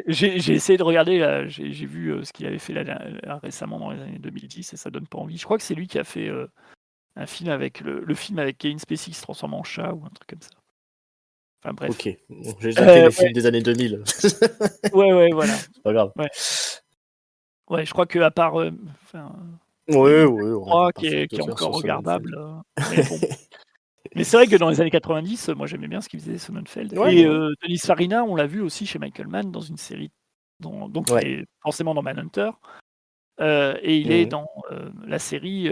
Speaker 2: J'ai essayé de regarder, là, j'ai vu ce qu'il avait fait là, récemment dans les années 2010 et ça donne pas envie. Je crois que c'est lui qui a fait un film avec le film avec Kevin Spacey qui se transforme en chat ou un truc comme ça. Enfin bref.
Speaker 1: Ok, j'ai jeté les films des années 2000.
Speaker 2: ouais, voilà.
Speaker 1: C'est pas grave.
Speaker 2: Ouais, je crois que à part
Speaker 1: ouais,
Speaker 2: qui est encore regardable. Mais bon. Mais c'est vrai que dans les années 90, moi j'aimais bien ce qu'il faisait Sonnenfeld. Et Denis Farina, on l'a vu aussi chez Michael Mann dans une série, donc il est forcément dans Manhunter. Et il est dans la série,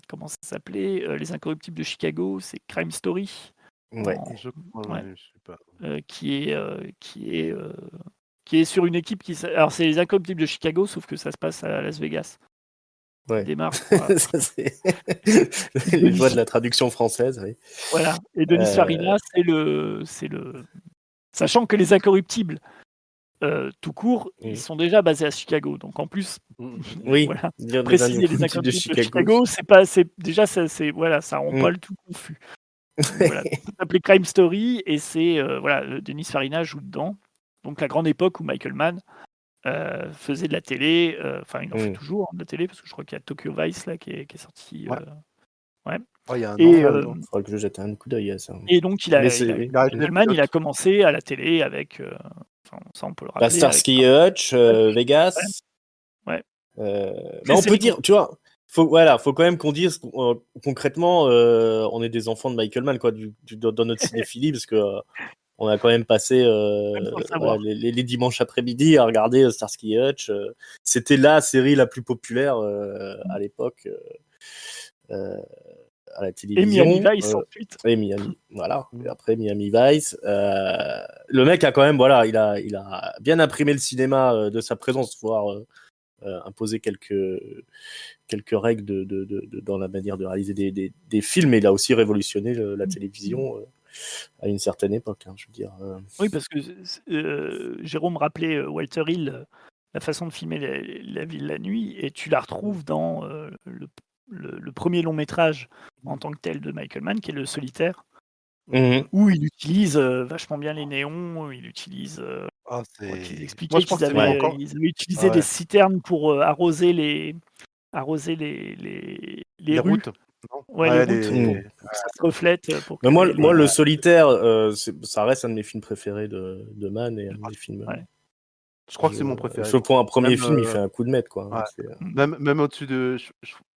Speaker 2: comment ça s'appelait, Les Incorruptibles de Chicago, c'est Crime Story.
Speaker 3: Je sais pas.
Speaker 2: Qui est sur une équipe alors c'est Les Incorruptibles de Chicago, sauf que ça se passe à Las Vegas.
Speaker 1: Ouais.
Speaker 2: Démarre.
Speaker 1: Les voix de la traduction française, oui.
Speaker 2: Voilà. Et Denis Farina, c'est le. Sachant que Les Incorruptibles, tout court,
Speaker 1: Mhm.
Speaker 2: ils sont déjà basés à Chicago. Donc en plus,
Speaker 1: Oui,
Speaker 2: voilà,
Speaker 1: dire des
Speaker 2: préciser les
Speaker 1: intimes de
Speaker 2: incognito de
Speaker 1: Chicago.
Speaker 2: Chicago, c'est pas, déjà voilà, ça rend pas
Speaker 1: Mm.
Speaker 2: le tout confus. Donc voilà, ça s'appelait Crime Story et c'est voilà, Denis Farina joue dedans. Donc la grande époque où Michael Mann faisait de la télé, enfin il en fait
Speaker 1: Mm.
Speaker 2: toujours de la télé parce que je crois qu'il y a Tokyo Vice là qui est sorti.
Speaker 3: Ouais.
Speaker 2: Ouais.
Speaker 3: Ouais, il y a un
Speaker 2: Et,
Speaker 3: an maintenant.
Speaker 1: Faudra que je jette un coup d'œil à ça.
Speaker 2: et donc
Speaker 1: Mais c'est
Speaker 2: Michael Mann, il a commencé à la télé avec, enfin, ça on peut le
Speaker 1: bah,
Speaker 2: rappeler. avec
Speaker 1: Starsky et Hutch, Vegas.
Speaker 2: Ouais.
Speaker 1: Bah, on peut dire, tu vois, faut quand même qu'on dise concrètement, on est des enfants de Michael Mann, quoi, dans notre cinéphilie, parce que on a quand même passé
Speaker 2: Faut le savoir.
Speaker 1: les dimanches après-midi à regarder Starsky et Hutch. C'était la série la plus populaire à l'époque à la
Speaker 2: Et
Speaker 1: télévision.
Speaker 2: Miami Vice ensuite.
Speaker 1: Et Miami, voilà. Et après Miami Vice, le mec a quand même, voilà, il a bien imprimé le cinéma de sa présence, voire imposer quelques règles dans la manière de réaliser des films, et il a aussi révolutionné la télévision à une certaine époque, hein, je veux dire.
Speaker 2: Oui, parce que Jérôme rappelait Walter Hill, la façon de filmer la ville la nuit, et tu la retrouves dans le premier long métrage en tant que tel de Michael Mann, qui est Le Solitaire, où il utilise vachement bien les néons, où il utilise.
Speaker 3: Ah,
Speaker 2: Qu'ils
Speaker 3: c'est.
Speaker 2: expliquaient
Speaker 3: Moi, je pense
Speaker 2: qu'ils
Speaker 3: que c'est même
Speaker 2: avaient,
Speaker 3: encore.
Speaker 2: ils avaient utilisé
Speaker 3: Ouais.
Speaker 2: des citernes pour arroser les
Speaker 3: Les
Speaker 2: rues.
Speaker 3: routes. Non
Speaker 2: Ouais,
Speaker 3: Ouais,
Speaker 2: les routes,
Speaker 3: les.
Speaker 2: pour que ça se reflète, pour que
Speaker 1: Mais moi,
Speaker 2: les-
Speaker 1: Le Solitaire, ça reste un de mes films préférés de Mann, et un de mes films.
Speaker 2: Ouais.
Speaker 3: Je crois que c'est mon préféré.
Speaker 1: Sauf pour un premier
Speaker 3: Même,
Speaker 1: film, il fait un coup de maître, quoi.
Speaker 3: ouais.
Speaker 1: C'est,
Speaker 3: Même au-dessus de.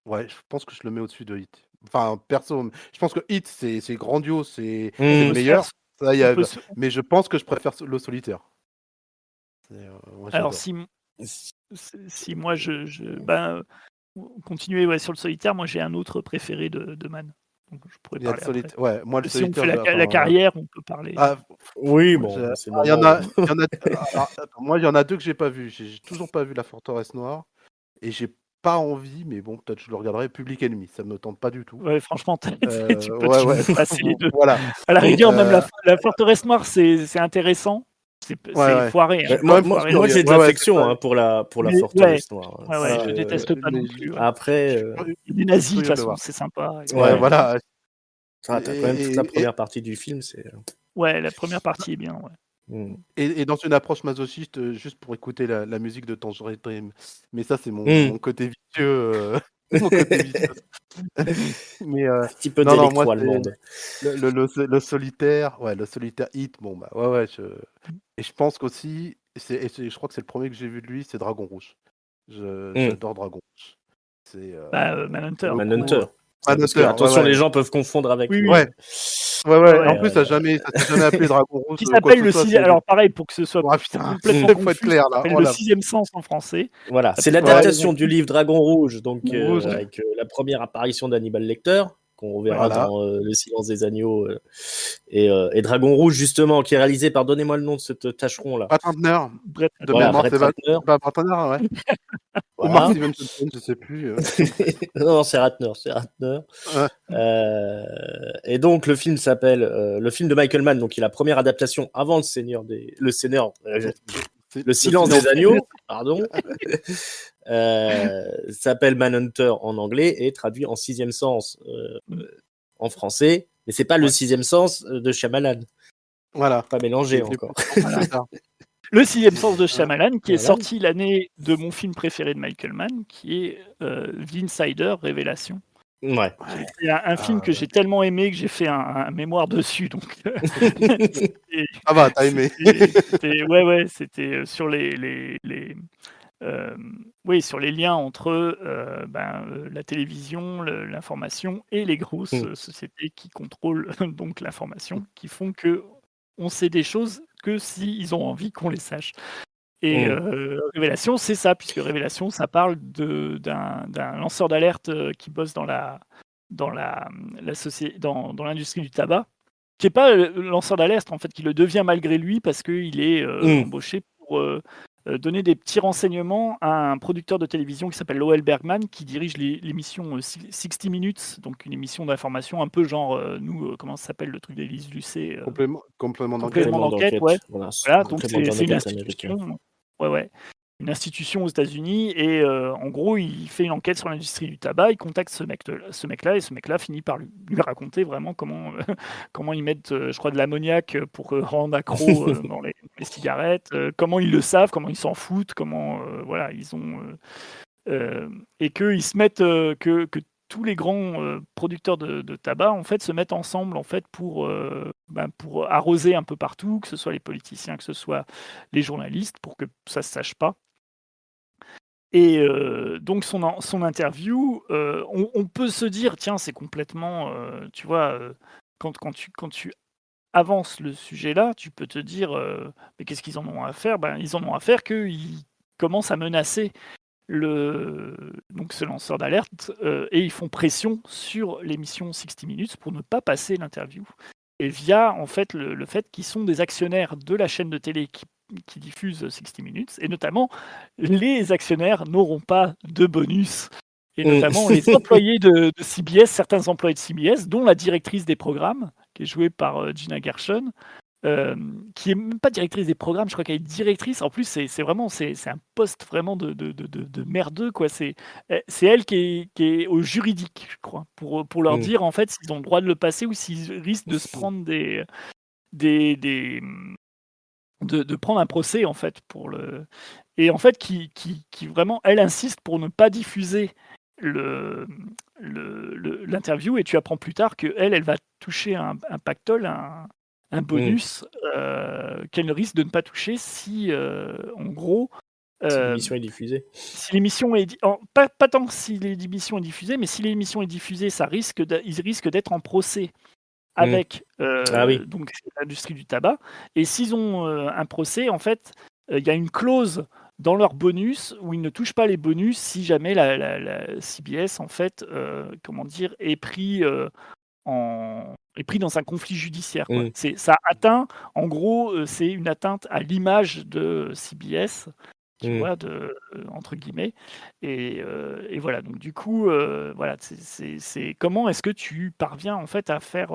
Speaker 3: Ouais, je pense que je le mets au-dessus de Hit. Enfin, perso, je pense que Hit, c'est grandiose, c'est
Speaker 2: On
Speaker 3: le
Speaker 2: peut se
Speaker 3: meilleur.
Speaker 2: faire-
Speaker 3: Ça,
Speaker 2: on peut se-
Speaker 3: Mais je pense que je préfère Le Solitaire. Moi,
Speaker 2: Alors
Speaker 3: j'adore.
Speaker 2: si moi ben, continuer sur Le Solitaire, moi j'ai un autre préféré de Mann. Donc je pourrais
Speaker 3: Il y a le
Speaker 2: parler après.
Speaker 3: Solitaire. Ouais, moi, Le
Speaker 2: Si on
Speaker 3: Solitaire.
Speaker 2: fait la carrière, on peut parler.
Speaker 3: Ah,
Speaker 1: oui, bon,
Speaker 3: je-
Speaker 1: c'est le
Speaker 3: il y en
Speaker 1: moment.
Speaker 3: a, alors, attends, moi, il y en a deux que j'ai pas vu. J'ai toujours pas vu La Forteresse Noire. Et j'ai pas envie, mais bon, peut-être je le regarderai. Public Enemy, ça me tente pas du tout.
Speaker 2: Ouais, franchement, tu peux
Speaker 3: Ouais.
Speaker 2: passer les deux.
Speaker 3: Voilà.
Speaker 2: À la rigueur, même
Speaker 3: Euh,
Speaker 2: la Forteresse Noire, c'est intéressant. C'est foiré.
Speaker 3: Je suis
Speaker 2: Hein.
Speaker 3: quand même
Speaker 1: Moi, j'ai de
Speaker 3: ouais,
Speaker 1: l'affection
Speaker 3: c'est ça.
Speaker 1: hein, pour la
Speaker 2: Mais,
Speaker 1: Forteresse Noire.
Speaker 2: ouais, je déteste pas non plus. Ouais.
Speaker 1: Après,
Speaker 2: Les nazis, de toute
Speaker 3: curieux de
Speaker 2: façon,
Speaker 3: voir.
Speaker 2: c'est sympa.
Speaker 3: Ouais, voilà.
Speaker 1: t'as quand même toute la première partie du film, c'est.
Speaker 2: Ouais, la première partie est bien. Ouais.
Speaker 3: Et dans une approche masochiste, juste pour écouter la musique de Tangerine Dream. Mais ça, c'est mon côté vicieux. Mon côté vicieux. Mais
Speaker 1: Un petit peu
Speaker 3: non, moi,
Speaker 1: d'électro-allemande.
Speaker 3: c'est le solitaire. Ouais, le solitaire Hit. Bon, bah, ouais. Et je pense qu'aussi, je crois que c'est le premier que j'ai vu de lui, c'est Dragon Rouge. J'adore Dragon Rouge. C'est
Speaker 2: Manhunter.
Speaker 1: Manhunter. Parce que,
Speaker 3: Manhunter,
Speaker 1: attention,
Speaker 3: ouais.
Speaker 1: les gens peuvent confondre avec.
Speaker 2: Oui,
Speaker 3: Ouais. En plus, ça s'est jamais appelé Dragon Rouge.
Speaker 2: Qui s'appelle le sixième. Alors pareil, pour que ce soit
Speaker 3: putain,
Speaker 2: complètement
Speaker 3: faut
Speaker 2: confus,
Speaker 3: être clair
Speaker 2: ça
Speaker 3: là.
Speaker 2: s'appelle le sixième sens en français.
Speaker 1: Voilà, c'est l'adaptation du livre Dragon Rouge, donc
Speaker 3: Rouge.
Speaker 1: avec la première apparition d'Hannibal Lecter, qu'on reverra dans Le Silence des Agneaux, et Dragon Rouge, justement, qui est réalisé par, donnez-moi le nom de cette tâcheron là.
Speaker 3: Brett Ratner. De
Speaker 1: Voilà,
Speaker 3: mémoire,
Speaker 1: Brett
Speaker 3: c'est
Speaker 1: Ratner.
Speaker 3: pas Brett Ratner, ouais. Ou
Speaker 1: Voilà.
Speaker 3: Mark Stevenson, je sais plus.
Speaker 1: Non, c'est Ratner. Et donc le film s'appelle le film de Michael Mann, donc qui est la première adaptation avant le Silence des Agneaux, pardon. S'appelle Manhunter en anglais et traduit en sixième sens en français, mais c'est pas le sixième sens de Shyamalan.
Speaker 3: Voilà.
Speaker 1: Pas mélangé encore.
Speaker 2: Le sixième sens de Shyamalan, qui est sorti l'année de mon film préféré de Michael Mann, qui est The Insider, Révélation.
Speaker 1: Ouais.
Speaker 2: C'est un film que j'ai tellement aimé que j'ai fait un mémoire dessus. Donc,
Speaker 3: ah bah, t'as aimé.
Speaker 2: C'était sur sur les liens entre la télévision, l'information et les grosses sociétés qui contrôlent donc l'information, qui font que on sait des choses que s'ils ont envie qu'on les sache. Et Révélation, c'est ça, puisque Révélation, ça parle d'un lanceur d'alerte qui bosse dans l'industrie du tabac, qui n'est pas lanceur d'alerte, en fait, qui le devient malgré lui parce qu'il est embauché pour donner des petits renseignements à un producteur de télévision qui s'appelle Lowell Bergman, qui dirige l'émission 60 Minutes, donc une émission d'information un peu genre, comment ça s'appelle le truc d'Élise Lucet
Speaker 3: Complément
Speaker 2: Complément
Speaker 3: d'enquête.
Speaker 2: d'enquête, ouais.
Speaker 1: Voilà,
Speaker 2: Voilà, donc
Speaker 1: complément
Speaker 2: c'est une
Speaker 1: d'enquête américain.
Speaker 2: institution. Ouais. Une institution aux États-Unis et en gros, il fait une enquête sur l'industrie du tabac. Il contacte ce mec-là et ce mec-là finit par lui raconter vraiment comment ils mettent, je crois, de l'ammoniac pour rendre accro dans les cigarettes, comment ils le savent, comment ils s'en foutent, comment voilà, ils ont et qu'ils se mettent que tous les grands producteurs de tabac en fait se mettent ensemble en fait pour arroser un peu partout, que ce soit les politiciens, que ce soit les journalistes, pour que ça se sache pas. Et donc son interview, on peut se dire tiens c'est complètement, tu vois, quand tu avances le sujet là, tu peux te dire mais qu'est-ce qu'ils en ont à faire? Ben ils en ont à faire qu'ils commencent à menacer donc ce lanceur d'alerte et ils font pression sur l'émission 60 Minutes pour ne pas passer l'interview. Et via en fait le fait qu'ils sont des actionnaires de la chaîne de télé qui diffuse 60 Minutes, et notamment les actionnaires n'auront pas de bonus. Et notamment les employés de CBS, certains employés de CBS, dont la directrice des programmes, qui est jouée par Gina Gershon, qui est même pas directrice des programmes, je crois qu'elle est directrice. En plus, c'est un poste vraiment de merdeux, quoi. C'est elle qui est au juridique, je crois, pour leur dire en fait s'ils ont le droit de le passer ou s'ils risquent de se prendre de prendre un procès en fait et en fait qui vraiment elle insiste pour ne pas diffuser l'interview, et tu apprends plus tard que elle va toucher un pactole, un bonus qu'elle risque de ne pas toucher si en gros
Speaker 1: si l'émission est diffusée.
Speaker 2: Si l'émission est pas tant que si l'émission est diffusée, mais si l'émission est diffusée, ils risquent d'être en procès avec donc l'industrie du tabac. Et s'ils ont un procès, en fait, il y a une clause dans leur bonus où ils ne touchent pas les bonus si jamais la CBS en fait, est pris dans un conflit judiciaire, quoi. Ça atteint, en gros, c'est une atteinte à l'image de CBS. Tu vois, entre guillemets, et voilà. Donc du coup, voilà, c'est comment est-ce que tu parviens en fait à faire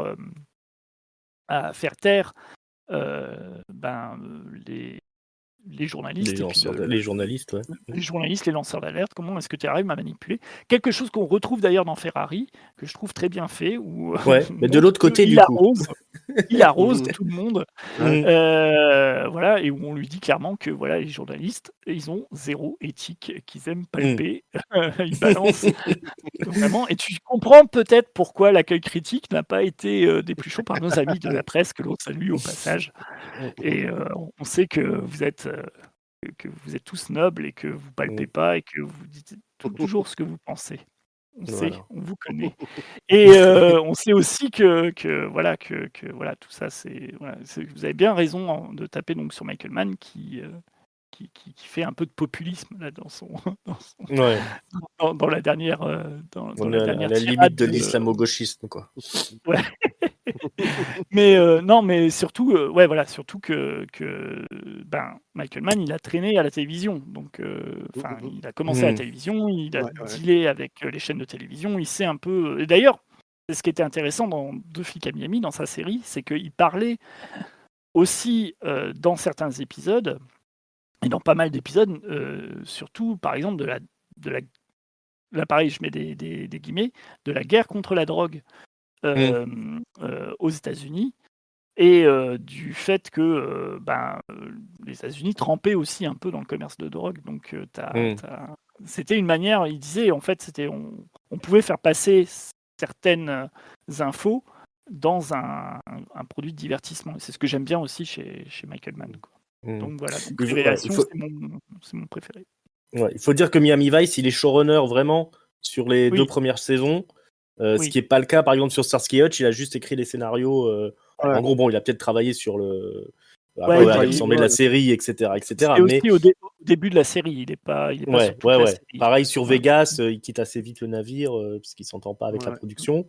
Speaker 2: taire les journalistes
Speaker 1: les journalistes, ouais.
Speaker 2: Les journalistes, les lanceurs d'alerte. Comment est-ce que tu arrives à manipuler quelque chose qu'on retrouve d'ailleurs dans Ferrari, que je trouve très bien fait, où
Speaker 1: mais de l'autre côté du coup
Speaker 2: il arrose tout le monde, voilà, et où on lui dit clairement que voilà, les journalistes, ils ont zéro éthique, qu'ils aiment palper, ils balancent vraiment, et tu comprends peut-être pourquoi l'accueil critique n'a pas été des plus chauds par nos amis de la presse, que l'on salue au passage. Et on sait que vous êtes tous nobles et que vous palpez pas et que vous dites toujours ce que vous pensez. On sait, on vous connaît. Et on sait aussi que voilà, tout ça, vous avez bien raison de taper donc sur Michael Mann qui fait un peu de populisme là dans la dernière
Speaker 1: on est à la limite de l'islamo-gauchisme, quoi.
Speaker 2: Ouais. Mais non, mais surtout, surtout que Michael Mann, il a traîné à la télévision, donc il a commencé à la télévision, il a dealé avec les chaînes de télévision, il sait un peu. Et d'ailleurs, ce qui était intéressant dans Deux flics à Miami, dans sa série, c'est qu'il parlait aussi dans certains épisodes et dans pas mal d'épisodes, surtout par exemple là pareil, je mets des guillemets, de la guerre contre la drogue. Aux États-Unis, et du fait que les États-Unis trempaient aussi un peu dans le commerce de drogue. Donc c'était une manière, il disait en fait, on pouvait faire passer certaines infos dans un produit de divertissement. Et c'est ce que j'aime bien aussi chez Michael Mann, quoi. Donc voilà, donc Révélation, c'est mon préféré.
Speaker 1: Ouais, il faut dire que Miami Vice, il est showrunner vraiment sur les 2 premières saisons. Ce qui n'est pas le cas, par exemple, sur Starsky Hutch, il a juste écrit les scénarios. En gros, bon, il a peut-être travaillé sur de la série, etc.
Speaker 2: Mais aussi au début de la série, il n'est pas sur toute la série.
Speaker 1: Pareil sur Vegas, il quitte assez vite le navire parce qu'il ne s'entend pas avec la production.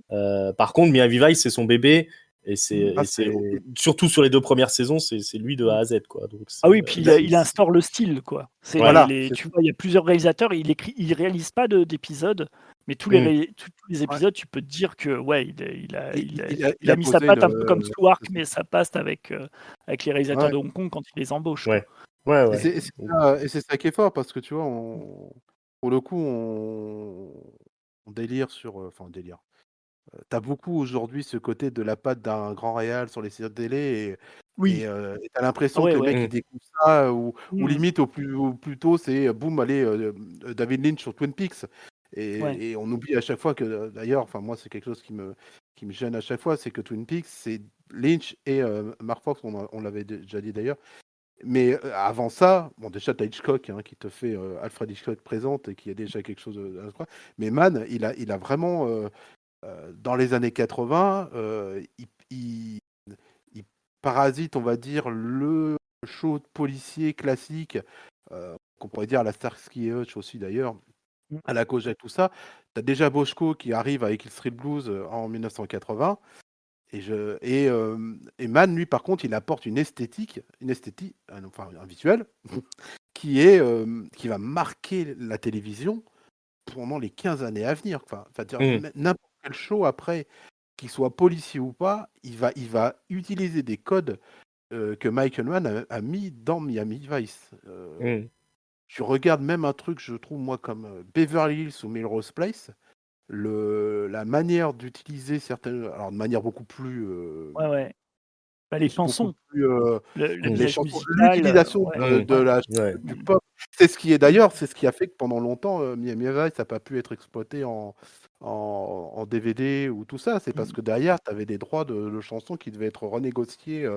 Speaker 1: Par contre, Miami Vice, c'est son bébé. Et c'est
Speaker 3: c'est-
Speaker 1: surtout sur les 2 premières saisons, c'est lui de A à Z, quoi. Donc
Speaker 2: Ah oui, puis il instaure le style, quoi. C'est
Speaker 3: Voilà,
Speaker 2: tu vois, il y a plusieurs réalisateurs, il réalise pas d'épisodes, mais tous les épisodes, tu peux te dire que ouais, il a mis sa
Speaker 3: posé
Speaker 2: patte un peu comme Stewart met sa patte avec les réalisateurs
Speaker 3: Ouais.
Speaker 2: de Hong Kong quand il les embauche.
Speaker 1: Ouais.
Speaker 2: Quoi.
Speaker 1: Ouais, ouais.
Speaker 3: Et c'est ça qui est fort parce que tu vois, pour le coup, on délire sur. Enfin, on délire. T'as beaucoup aujourd'hui ce côté de la patte d'un grand réal sur les séries de télé
Speaker 2: Oui.
Speaker 3: et t'as l'impression
Speaker 2: Ouais,
Speaker 3: que les
Speaker 2: ouais.
Speaker 3: mecs ils découvrent ça ou
Speaker 2: Mm.
Speaker 3: limite au plus tôt c'est boum, allez, David Lynch sur Twin Peaks.
Speaker 2: Ouais.
Speaker 3: Et on oublie à chaque fois que d'ailleurs, enfin moi c'est quelque chose qui me gêne à chaque fois, c'est que Twin Peaks c'est Lynch et Mark Fox, on l'avait déjà dit d'ailleurs. Mais avant ça, bon déjà t'as Hitchcock qui te fait Alfred Hitchcock présente et qui a déjà quelque chose d'incroyable. Mais Mann, il a vraiment dans les années 80, il parasite, on va dire, le show de policier classique, qu'on pourrait dire à la Starsky et Hutch aussi d'ailleurs,
Speaker 2: Mm.
Speaker 3: à la Kojak, tout ça. Tu as déjà Boschko qui arrive avec Hill Street Blues en 1980. Et Mann, lui, par contre, il apporte une esthétique, enfin un visuel, qui va marquer la télévision pendant les 15 années à venir. Enfin, n'importe quel show après, qu'il soit policier ou pas, il va utiliser des codes que Michael Mann a mis dans Miami Vice. Tu regardes même un truc, je trouve, moi, comme Beverly Hills ou Melrose Place, la manière d'utiliser certaines... Alors, de manière beaucoup plus...
Speaker 2: Ouais, ouais. Bah, les chansons. Le
Speaker 3: les
Speaker 2: visage
Speaker 3: chansons,
Speaker 2: musical.
Speaker 3: l'utilisation
Speaker 2: Ouais.
Speaker 3: du pop. C'est ce qui est d'ailleurs, c'est ce qui a fait que pendant longtemps, Miami Vice n'a pas pu être exploité en DVD ou tout ça. C'est parce que derrière, tu avais des droits de chansons qui devaient être renégociés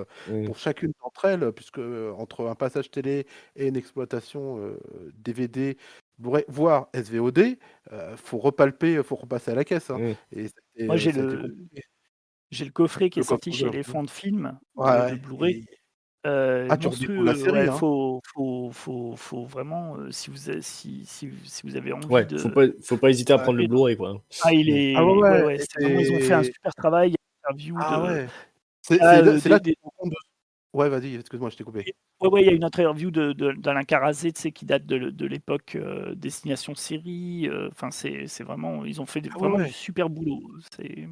Speaker 3: pour chacune d'entre elles, puisque entre un passage télé et une exploitation DVD, voire SVOD, faut repalper, faut repasser à la caisse. Et
Speaker 2: Moi, j'ai
Speaker 3: ça a été compliqué.
Speaker 2: le coffret qui
Speaker 3: Le
Speaker 2: est sorti chez
Speaker 3: coffre.
Speaker 2: Elephant Film de
Speaker 3: Ouais.
Speaker 2: Blu-ray.
Speaker 3: Tu redécouvres la
Speaker 2: Monstrueux,
Speaker 3: série,
Speaker 2: ouais,
Speaker 3: hein.
Speaker 2: faut vraiment, si vous avez envie
Speaker 1: Ouais,
Speaker 2: de
Speaker 1: faut pas hésiter à prendre le
Speaker 2: ouais.
Speaker 1: Blu-ray, quoi.
Speaker 2: Ah, il est
Speaker 3: Ah
Speaker 2: ouais,
Speaker 3: ouais,
Speaker 2: ouais, c'est vraiment ils ont fait un super travail. Il y a une interview
Speaker 3: ah
Speaker 2: de
Speaker 3: ouais. C'est là que tu te rends compte de... Ouais, vas-y, excuse-moi, je t'ai coupé.
Speaker 2: ouais, il y a une interview d'Alain Carazé, tu sais, qui date de l'époque Destination Série. Enfin, c'est vraiment, ils ont fait vraiment du super boulot.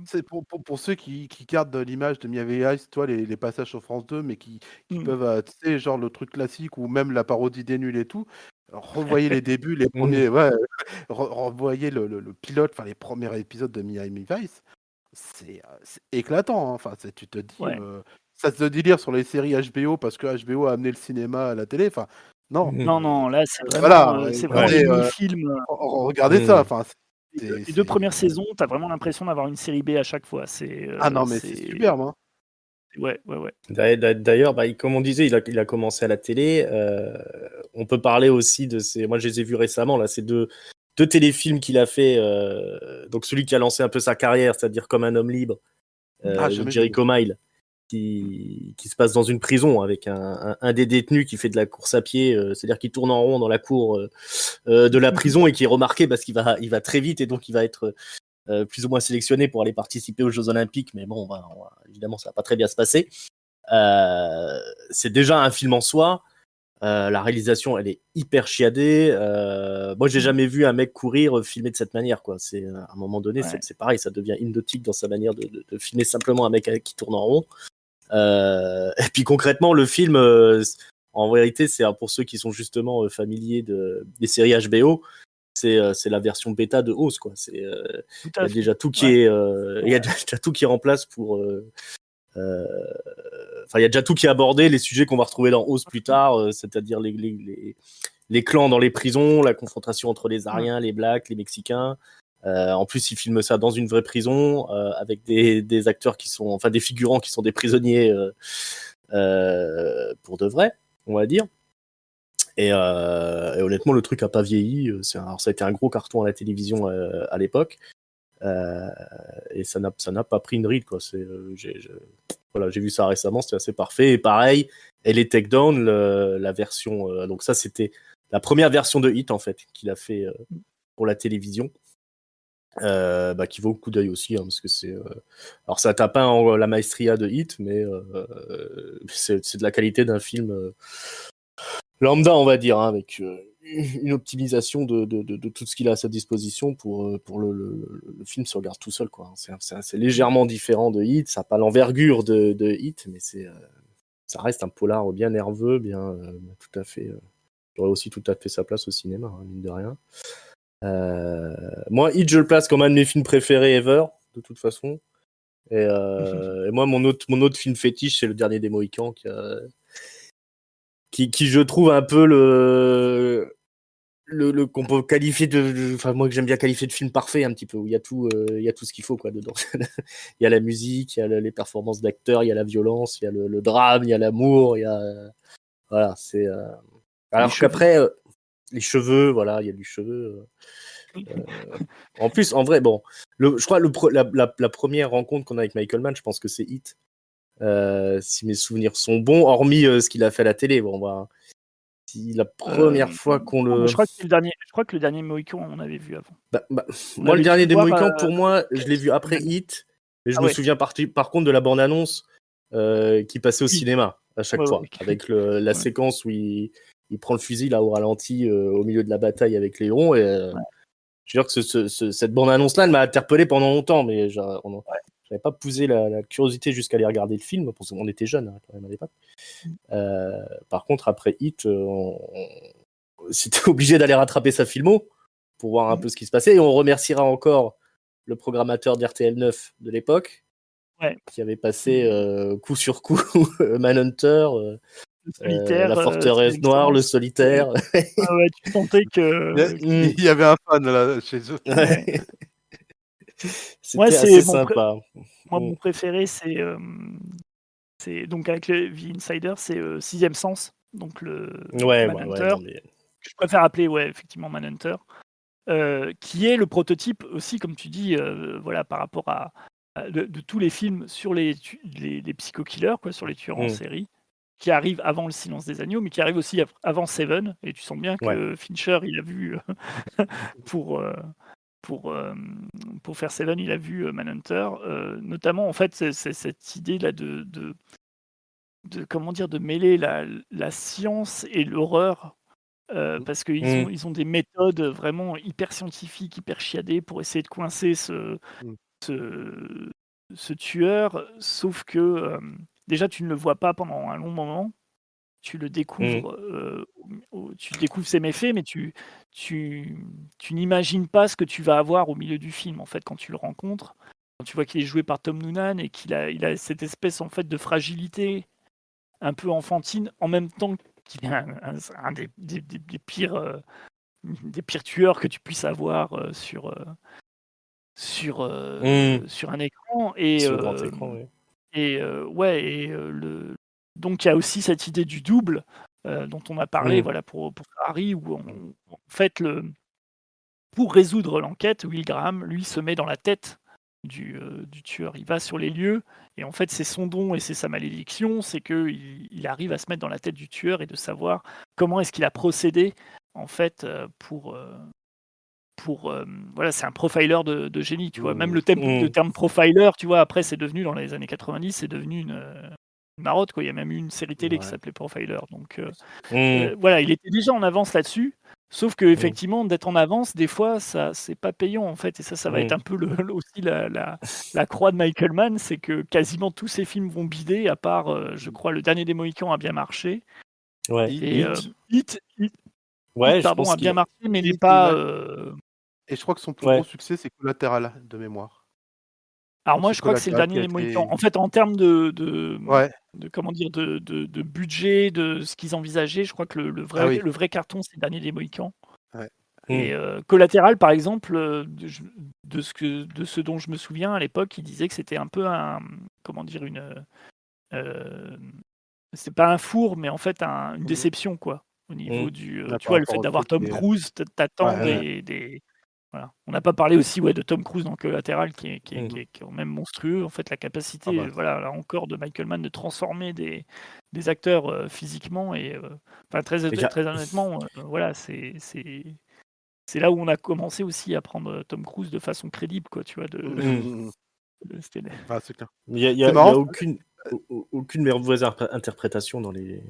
Speaker 3: C'est pour ceux qui gardent l'image de Miami Vice, toi, les passages sur France 2, mais qui peuvent, tu sais, genre le truc classique ou même la parodie des nuls et tout, revoyez les débuts, les premiers, ouais, revoyez le pilote, enfin les premiers épisodes de Miami Vice, c'est éclatant, hein. Enfin, tu te dis,
Speaker 2: Ouais.
Speaker 3: ça se délire sur les séries HBO parce que HBO a amené le cinéma à la télé, enfin, non.
Speaker 2: Non, là, c'est
Speaker 3: Voilà,
Speaker 2: vraiment, c'est vraiment les mini-films.
Speaker 3: regardez ça, enfin,
Speaker 2: Les 2 premières saisons, tu as vraiment l'impression d'avoir une série B à chaque fois.
Speaker 3: Ah non, mais c'est superbe, hein.
Speaker 2: Ouais.
Speaker 1: D'ailleurs, comme on disait, il a commencé à la télé. On peut parler aussi de ces... Moi, je les ai vus récemment, là, ces deux téléfilms qu'il a fait. Donc, celui qui a lancé un peu sa carrière, c'est-à-dire Comme un homme libre, de Jericho Mile, qui se passe dans une prison avec un des détenus qui fait de la course à pied, c'est-à-dire qui tourne en rond dans la cour de la prison et qui est remarqué parce qu'il va très vite et donc il va être plus ou moins sélectionné pour aller participer aux Jeux Olympiques, mais bon, évidemment, ça va pas très bien se passer. C'est déjà un film en soi. La réalisation, elle est hyper chiadée. Moi, j'ai jamais vu un mec courir filmé de cette manière, quoi. C'est à un moment donné, c'est pareil, ça devient hypnotique dans sa manière de filmer simplement un mec qui tourne en rond. Et puis concrètement, le film, en vérité, c'est pour ceux qui sont justement familiers des séries HBO. C'est la version bêta de Oz, quoi. Il y a déjà tout qui est, il y a déjà tout qui remplace pour. Enfin, il y a déjà tout qui est abordé, les sujets qu'on va retrouver dans Oz plus tard, c'est-à-dire les clans dans les prisons, la confrontation entre les Ariens, les Blacks, les Mexicains. En plus, ils filment ça dans une vraie prison avec des acteurs qui sont, enfin, des figurants qui sont des prisonniers pour de vrai, on va dire. Et honnêtement, le truc a pas vieilli. Alors, ça a été un gros carton à la télévision à l'époque. Et ça n'a pas pris une ride, quoi. Voilà, j'ai vu ça récemment, c'était assez parfait. Et pareil, LA Takedown, la version. Donc, ça, c'était la première version de Hit, en fait, qu'il a fait pour la télévision. qui vaut le coup d'œil aussi, hein, parce que c'est. Alors, ça tape pas la maestria de Hit, mais c'est de la qualité d'un film lambda, on va dire, hein, avec une optimisation de tout ce qu'il a à sa disposition pour le film se regarde tout seul, quoi. C'est légèrement différent de Hit, ça n'a pas l'envergure de Hit, mais ça reste un polar bien nerveux, bien tout à fait. Il aurait aussi tout à fait sa place au cinéma, hein, mine de rien. Moi, Hit, je le place comme un de mes films préférés ever, de toute façon. Et moi, mon autre film fétiche, c'est Le Dernier des Mohicans, qui je trouve un peu le qu'on peut qualifier enfin, moi que j'aime bien qualifier de film parfait un petit peu, où il y a tout ce qu'il faut, quoi, dedans. Il y a la musique, il y a les performances d'acteurs, il y a la violence, il y a le drame, il y a l'amour, il y a voilà, c'est alors qu'après les cheveux, voilà, il y a du cheveu. En plus, en vrai, bon, je crois la première rencontre qu'on a avec Michael Mann, je pense que c'est Hit. Si mes souvenirs sont bons, hormis ce qu'il a fait à la télé. Bon, si la première fois qu'on le.
Speaker 2: Je crois que le dernier Mohican, on avait vu avant.
Speaker 1: Moi, Le Dernier des Mohicans, pour moi, je l'ai vu après Hit, mais je me souviens par contre de la bande-annonce qui passait au cinéma à chaque fois, avec la séquence où il prend le fusil là au ralenti au milieu de la bataille avec Léon. Et je veux dire que cette bande-annonce-là, elle m'a interpellé pendant longtemps, mais j'avais pas poussé la curiosité jusqu'à aller regarder le film, parce qu'on était jeunes, hein, quand même à l'époque. Par contre, après Hit, c'était obligé d'aller rattraper sa filmo pour voir un peu ce qui se passait. Et on remerciera encore le programmateur d'RTL 9 de l'époque, qui avait passé coup sur coup Manhunter, La Forteresse Noire, Le Solitaire.
Speaker 2: Tu sentais que...
Speaker 3: Il y avait un fan là, chez eux.
Speaker 1: C'était assez sympa.
Speaker 2: Moi, mon préféré, c'est donc avec le The Insider, c'est Sixième Sens, donc le Manhunter. Je préfère appeler effectivement Manhunter, qui est le prototype aussi, comme tu dis, voilà, par rapport à de tous les films sur les psycho-killers, quoi, sur les tueurs en série, qui arrivent avant Le Silence des Agneaux, mais qui arrivent aussi avant Seven. Et tu sens bien que Fincher, il a vu pour faire Seven, il a vu Manhunter, notamment en fait c'est cette idée là de comment dire, de mêler la science et l'horreur, parce qu'ils ont des méthodes vraiment hyper scientifiques, hyper chiadées pour essayer de coincer ce tueur, sauf que déjà tu ne le vois pas pendant un long moment. Tu le découvres, tu découvres ses méfaits, mais tu n'imagines pas ce que tu vas avoir au milieu du film, en fait, quand tu le rencontres. Quand tu vois qu'il est joué par Tom Noonan et qu'il a cette espèce, en fait, de fragilité un peu enfantine, en même temps qu'il est un des pires tueurs que tu puisses avoir sur un écran. Et,
Speaker 1: sur grand écran,
Speaker 2: donc il y a aussi cette idée du double dont on a parlé, voilà, pour Ferrari, où en fait, pour résoudre l'enquête, Will Graham, lui, se met dans la tête du tueur. Il va sur les lieux, et en fait, c'est son don et c'est sa malédiction, c'est qu'il arrive à se mettre dans la tête du tueur et de savoir comment est-ce qu'il a procédé, en fait, pour voilà, c'est un profiler de génie, tu vois. Même le terme profiler, tu vois, après, c'est devenu, dans les années 90, c'est devenu une marotte, quoi. Il y a même eu une série télé qui s'appelait Profiler. Donc voilà, il était déjà en avance là-dessus. Sauf que effectivement, d'être en avance, des fois, ça, c'est pas payant, en fait. Et ça va être un peu aussi la croix de Michael Mann, c'est que quasiment tous ses films vont bider, à part, je crois, Le Dernier des Mohicans a bien marché. Et Hit, pardon, a bien marché, mais n'est pas...
Speaker 3: Et je crois que son plus gros succès, c'est Collateral, de mémoire.
Speaker 2: Alors moi, je crois que c'est Le Dernier des Mohicans. En fait, en termes de comment dire, de budget, de ce qu'ils envisageaient, je crois que le vrai carton, c'est Le Dernier des Mohicans. Et Collateral, par exemple, de ce dont je me souviens à l'époque, il disait que c'était un peu c'est pas un four, mais en fait une déception, quoi, au niveau du, tu vois, le fait d'avoir Tom Cruise, t'attends des voilà. On n'a pas parlé aussi de Tom Cruise dans Collateral, qui est quand même monstrueux. En fait, la capacité, voilà, là encore, de Michael Mann de transformer des acteurs physiquement. Et très honnêtement, voilà, c'est c'est là où on a commencé aussi à prendre Tom Cruise de façon crédible, quoi, tu vois. C'était
Speaker 3: Ah, c'est clair.
Speaker 1: Il y a, il y
Speaker 3: C'est
Speaker 1: a- il y
Speaker 3: marrant.
Speaker 1: a aucune mauvaise interprétation dans les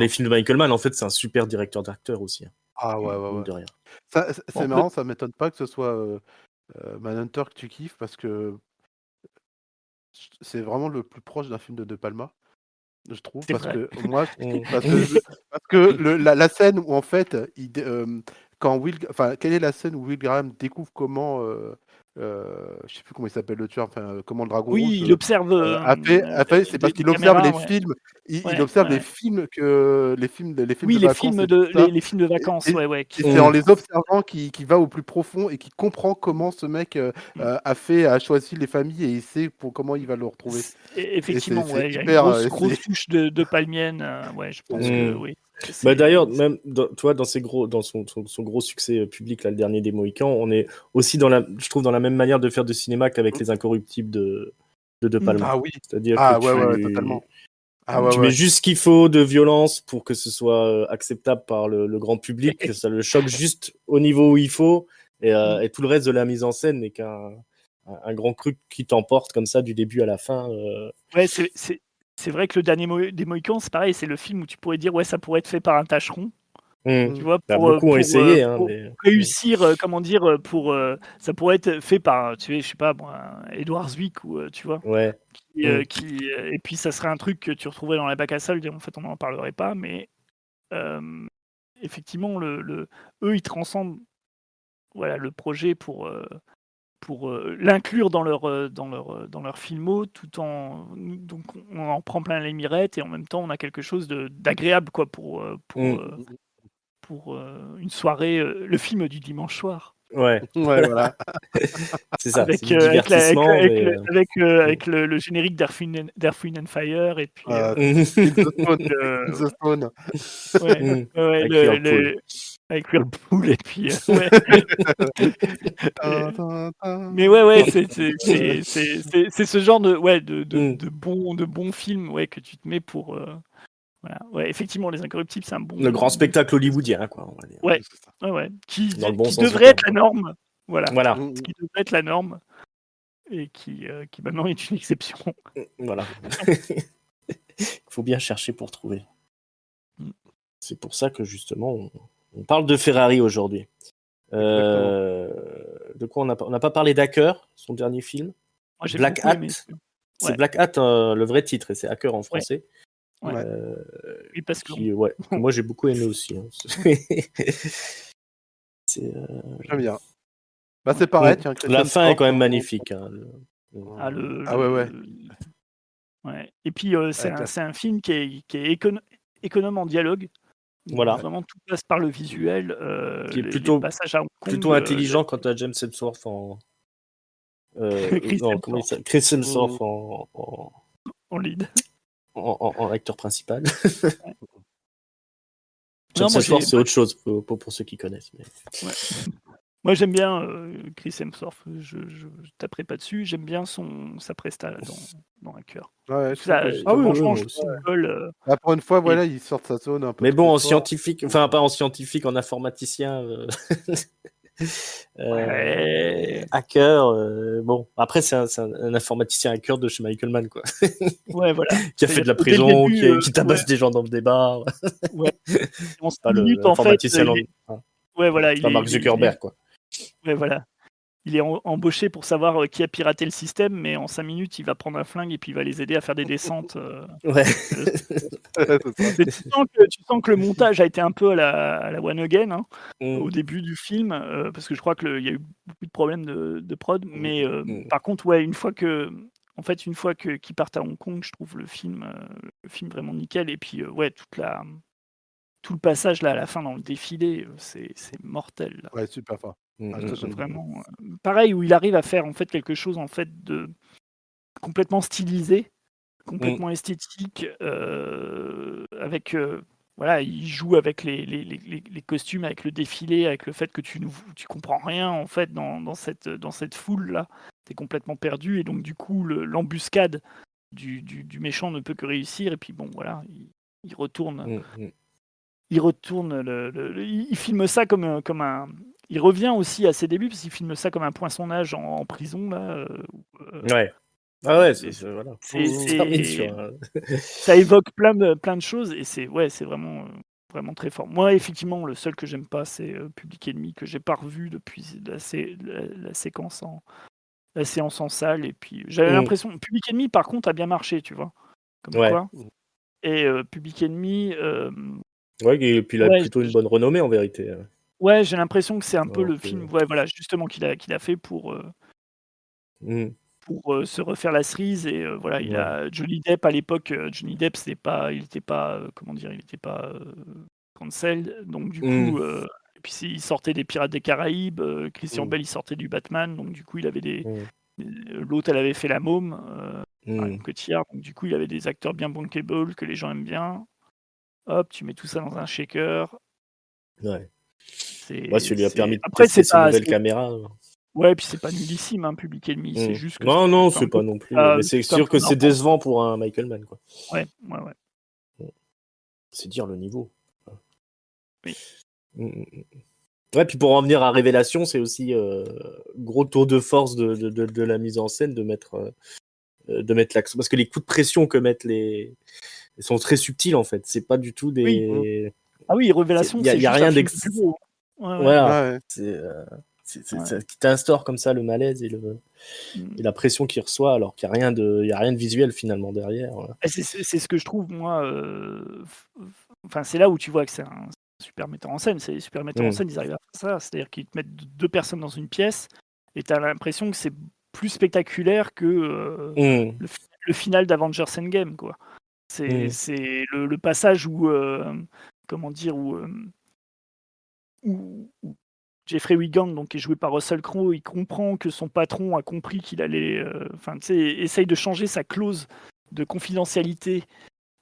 Speaker 1: films de Michael Mann. En fait, c'est un super directeur d'acteur aussi, hein,
Speaker 3: Ah ouais, ouais,
Speaker 1: mine
Speaker 3: ouais.
Speaker 1: de rien.
Speaker 3: C'est
Speaker 2: bon,
Speaker 3: marrant, ça m'étonne pas que ce soit Manhunter que tu kiffes parce que c'est vraiment le plus proche d'un film de De Palma, je trouve,
Speaker 2: c'est
Speaker 3: parce
Speaker 2: vrai.
Speaker 3: que moi,
Speaker 1: Mm.
Speaker 3: parce que la scène où en fait, quand quelle est la scène où Will Graham découvre comment, je sais plus comment il s'appelle le tueur, enfin, comment le Dragon
Speaker 2: Oui,
Speaker 3: Rouge
Speaker 2: il observe
Speaker 3: c'est parce
Speaker 2: des
Speaker 3: qu'il observe les
Speaker 2: caméras, ouais.
Speaker 3: films, il
Speaker 2: Ouais,
Speaker 3: observe
Speaker 2: ouais.
Speaker 3: les films
Speaker 2: Oui,
Speaker 3: de vacances et tout ça.
Speaker 2: les films de vacances,
Speaker 3: Et,
Speaker 2: ouais, ouais.
Speaker 3: et c'est en les observant qu'il va au plus profond et qu'il comprend comment ce mec
Speaker 2: Mm.
Speaker 3: a choisi les familles et il sait comment il va le retrouver. Et
Speaker 2: Effectivement,
Speaker 3: c'est
Speaker 2: ouais, il y a une
Speaker 3: hyper.
Speaker 2: grosse touche de palmienne. Ouais, je pense que
Speaker 1: Mm.
Speaker 2: oui.
Speaker 1: Bah d'ailleurs, même toi, dans son gros succès public, là, le dernier des Mohicans, on est aussi je trouve, dans la même manière de faire de cinéma qu'avec Les Incorruptibles de Palma.
Speaker 3: Ah oui.
Speaker 1: C'est-à-dire
Speaker 3: Ah
Speaker 1: que
Speaker 3: ouais, ouais, ouais, totalement. Ah ouais,
Speaker 1: tu mets
Speaker 3: ouais.
Speaker 1: juste ce qu'il faut de violence pour que ce soit acceptable par le grand public, que ça le choque juste au niveau où il faut, et tout le reste de la mise en scène n'est qu'un grand truc qui t'emporte comme ça du début à la fin.
Speaker 2: Ouais, c'est vrai que le dernier des Mohicans, c'est pareil, c'est le film où tu pourrais dire, ouais, ça pourrait être fait par un tâcheron. Tu vois,
Speaker 1: Bah, beaucoup ont essayé, hein,
Speaker 2: pour
Speaker 1: mais
Speaker 2: réussir, comment dire, ça pourrait être fait par, tu sais, je sais pas, moi, Edward Zwick ou tu vois,
Speaker 1: ouais.
Speaker 2: et puis ça serait un truc que tu retrouverais dans la bac à sable. Et en fait, on n'en parlerait pas, mais effectivement, eux, ils transcendent, voilà, le projet pour l'inclure dans leur filmo, tout en donc on en prend plein les mirettes et en même temps on a quelque chose d'agréable, quoi, pour une soirée, le film du dimanche soir.
Speaker 1: Ouais,
Speaker 3: Ouais, voilà.
Speaker 1: c'est ça, c'est du divertissement, mais
Speaker 2: Avec le générique d'Earth, Wind and Fire et puis
Speaker 3: In the Stone. In
Speaker 2: euh,
Speaker 3: the Stone.
Speaker 2: ouais, ouais,
Speaker 1: avec Whirlpool.
Speaker 2: avec Whirlpool et puis ouais.
Speaker 3: Tin, tin, tin.
Speaker 2: Mais ouais, c'est ce genre
Speaker 1: Mm.
Speaker 2: de bons films, ouais, que tu te mets pour voilà. Ouais, effectivement, Les Incorruptibles, c'est un
Speaker 1: Le grand
Speaker 2: bon
Speaker 1: spectacle hollywoodien, quoi, on va dire.
Speaker 2: ouais,
Speaker 3: C'est ça.
Speaker 2: ouais.
Speaker 1: Dans le bon
Speaker 2: Qui
Speaker 1: sens du
Speaker 2: devrait être la
Speaker 1: terme.
Speaker 2: norme. Voilà.
Speaker 1: Voilà,
Speaker 3: Mm,
Speaker 2: Ce qui devrait être la norme et qui maintenant est une exception.
Speaker 1: voilà. Il faut bien chercher pour trouver.
Speaker 2: Mm.
Speaker 1: C'est pour ça que justement, on parle de Ferrari aujourd'hui.
Speaker 3: Exactement.
Speaker 1: De quoi on n'a pas parlé d'Hacker, son dernier film.
Speaker 2: Moi, j'ai
Speaker 1: Black
Speaker 2: beaucoup
Speaker 1: Hat.
Speaker 2: aimé.
Speaker 1: C'est
Speaker 2: Ouais,
Speaker 1: Black Hat, le vrai titre, et c'est Hacker en
Speaker 2: ouais,
Speaker 1: français.
Speaker 2: ouais.
Speaker 3: Ouais.
Speaker 2: Oui, parce que
Speaker 1: Que moi j'ai beaucoup aimé aussi. Hein. C'est,
Speaker 3: J'aime bien. Bah, c'est pareil, tiens,
Speaker 1: la
Speaker 3: Christian
Speaker 1: fin est
Speaker 3: Thorpe,
Speaker 1: quand même magnifique. Hein.
Speaker 2: ah,
Speaker 3: Ah ouais, ouais.
Speaker 2: ouais. Et puis
Speaker 3: Avec la...
Speaker 2: c'est un film qui est économe en dialogue. Où
Speaker 1: Voilà.
Speaker 2: vraiment tout passe par le visuel.
Speaker 1: Qui est
Speaker 2: Les passages à Hong Kong.
Speaker 1: plutôt intelligent quand tu as James Hemsworth en.
Speaker 2: Chris
Speaker 1: Non, comment il
Speaker 2: Hemsworth
Speaker 1: s'appelle Chris Hemsworth
Speaker 2: en lead.
Speaker 1: en acteur principal.
Speaker 2: Ouais.
Speaker 1: James
Speaker 2: Non, moi,
Speaker 1: Hemsworth, c'est autre chose pour ceux qui connaissent. Mais...
Speaker 2: ouais. Moi, j'aime bien Chris Hemsworth. Je taperai pas dessus. J'aime bien sa presta dans Hacker.
Speaker 3: Ouais,
Speaker 2: Ça,
Speaker 1: Ah oui,
Speaker 2: franchement,
Speaker 1: moi
Speaker 2: je
Speaker 1: aussi.
Speaker 2: trouve qu'il colle.
Speaker 3: Là, pour une fois,
Speaker 2: Et-
Speaker 3: voilà, il sort de sa zone un peu
Speaker 1: Mais bon,
Speaker 3: trop
Speaker 1: en
Speaker 3: fort.
Speaker 1: scientifique, enfin pas en scientifique, en informaticien,
Speaker 2: Ouais.
Speaker 1: hacker, bon, après c'est un informaticien hacker de chez Michael Mann, quoi,
Speaker 2: Ouais, voilà.
Speaker 1: qui a fait de la
Speaker 2: Dès le
Speaker 1: prison,
Speaker 2: début,
Speaker 1: qui tabasse des gens dans des bars.
Speaker 2: ouais. En 5
Speaker 1: Pas
Speaker 2: minutes, en fait,
Speaker 1: l'informaticien,
Speaker 2: ouais, voilà,
Speaker 1: c'est pas Mark Zuckerberg, quoi.
Speaker 2: ouais, voilà. Il est embauché pour savoir qui a piraté le système, mais en 5 minutes, il va prendre un flingue et puis il va les aider à faire des descentes.
Speaker 1: Ouais.
Speaker 3: C'est ça.
Speaker 2: Mais tu sens que le montage a été un peu à la One Again, hein, au début du film, parce que je crois qu'il y a eu beaucoup de problèmes de prod. Mais par contre, ouais, une fois qu'ils partent à Hong Kong, je trouve le film vraiment nickel. Et puis, ouais, tout le passage là à la fin dans le défilé, c'est mortel, là.
Speaker 3: Ouais, super fort. Ah, ça, j'aime beaucoup.
Speaker 2: Vraiment, pareil, où il arrive à faire en fait quelque chose en fait de complètement stylisé, complètement esthétique, avec voilà, il joue avec les costumes, avec le défilé, avec le fait que tu comprends rien en fait dans cette foule là. Tu es complètement perdu et donc du coup l'embuscade du méchant ne peut que réussir et puis bon voilà, il retourne. Il retourne il filme ça comme un. il revient aussi à ses débuts parce qu'il filme ça comme un poinçonnage en prison là.
Speaker 1: Ouais. Ah ouais,
Speaker 2: C'est
Speaker 1: voilà.
Speaker 2: c'est
Speaker 1: Ça se termine
Speaker 2: c'est
Speaker 1: sur un-
Speaker 2: ça évoque plein de choses et c'est vraiment très fort. Moi, effectivement, le seul que j'aime pas, c'est Public Enemy, que j'ai pas revu depuis la séance en salle. Et puis, j'avais
Speaker 1: Mm.
Speaker 2: l'impression. Public Enemy, par contre, a bien marché, tu vois. Comme
Speaker 1: Ouais.
Speaker 2: quoi. Et Public Enemy,
Speaker 1: Ouais, et puis il a
Speaker 2: ouais,
Speaker 1: plutôt une bonne renommée en vérité.
Speaker 2: ouais, j'ai l'impression que c'est un peu
Speaker 1: Alors
Speaker 2: le
Speaker 1: que-
Speaker 2: film, ouais, voilà, justement, qu'il a fait
Speaker 1: Mm.
Speaker 2: pour se refaire la cerise. Et voilà, il
Speaker 1: Ouais.
Speaker 2: a Johnny Depp à l'époque. Johnny Depp, il n'était pas, comment dire, il n'était pas cancel. Donc du coup,
Speaker 1: Mm.
Speaker 2: et puis il sortait des Pirates des Caraïbes. Christian
Speaker 3: Mm.
Speaker 2: Bale, il sortait du Batman. Donc du coup, il avait
Speaker 1: Mm.
Speaker 2: l'autre, elle avait fait La Môme, Marion
Speaker 1: Mm.
Speaker 2: Cotillard. Donc du coup, il avait des acteurs bien bankable que les gens aiment bien. Hop, tu mets tout ça dans un shaker.
Speaker 1: Ouais.
Speaker 2: C'est,
Speaker 1: Ça lui a permis de
Speaker 2: Après,
Speaker 1: tester
Speaker 2: c'est
Speaker 1: ses
Speaker 2: pas,
Speaker 1: nouvelles caméras.
Speaker 2: ouais, puis c'est pas nullissime, hein, Public Enemy. C'est
Speaker 1: Mm.
Speaker 2: juste que
Speaker 1: Non,
Speaker 2: c'est
Speaker 1: non,
Speaker 2: juste un
Speaker 1: c'est
Speaker 2: peu,
Speaker 1: pas non plus. Mais c'est
Speaker 2: juste un
Speaker 1: sûr
Speaker 2: peu
Speaker 1: que c'est
Speaker 2: marrant.
Speaker 1: décevant pour un Michael Mann, quoi.
Speaker 2: Ouais.
Speaker 1: C'est dire le niveau.
Speaker 2: Oui.
Speaker 1: Mm, mm, mm. Ouais, puis pour en venir à Révélation, c'est aussi gros tour de force de la mise en scène de mettre l'accent. Parce que les coups de pression que mettent ils sont très subtils en fait. C'est pas du tout
Speaker 2: Oui.
Speaker 1: des.
Speaker 2: Ah oui, Révélation,
Speaker 1: Il y a
Speaker 2: c'est juste
Speaker 1: rien
Speaker 2: un film
Speaker 1: d'ex.
Speaker 2: de bureau. Ouais.
Speaker 1: Voilà.
Speaker 3: Ouais.
Speaker 1: Ça qui t'instaure comme ça le malaise et la pression qu'il reçoit alors qu'il n'y a rien de visuel finalement derrière. Voilà.
Speaker 2: Et c'est ce que je trouve, moi. Enfin, c'est là où tu vois que c'est un super metteur en scène. C'est les super metteurs en scène, ils arrivent à faire ça. C'est-à-dire qu'ils te mettent deux personnes dans une pièce et tu as l'impression que c'est plus spectaculaire que le final d'Avengers Endgame, quoi. C'est le passage où, comment dire, où Jeffrey Wiggum, donc, qui est joué par Russell Crowe, il comprend que son patron a compris qu'il allait, enfin, tu sais, essaye de changer sa clause de confidentialité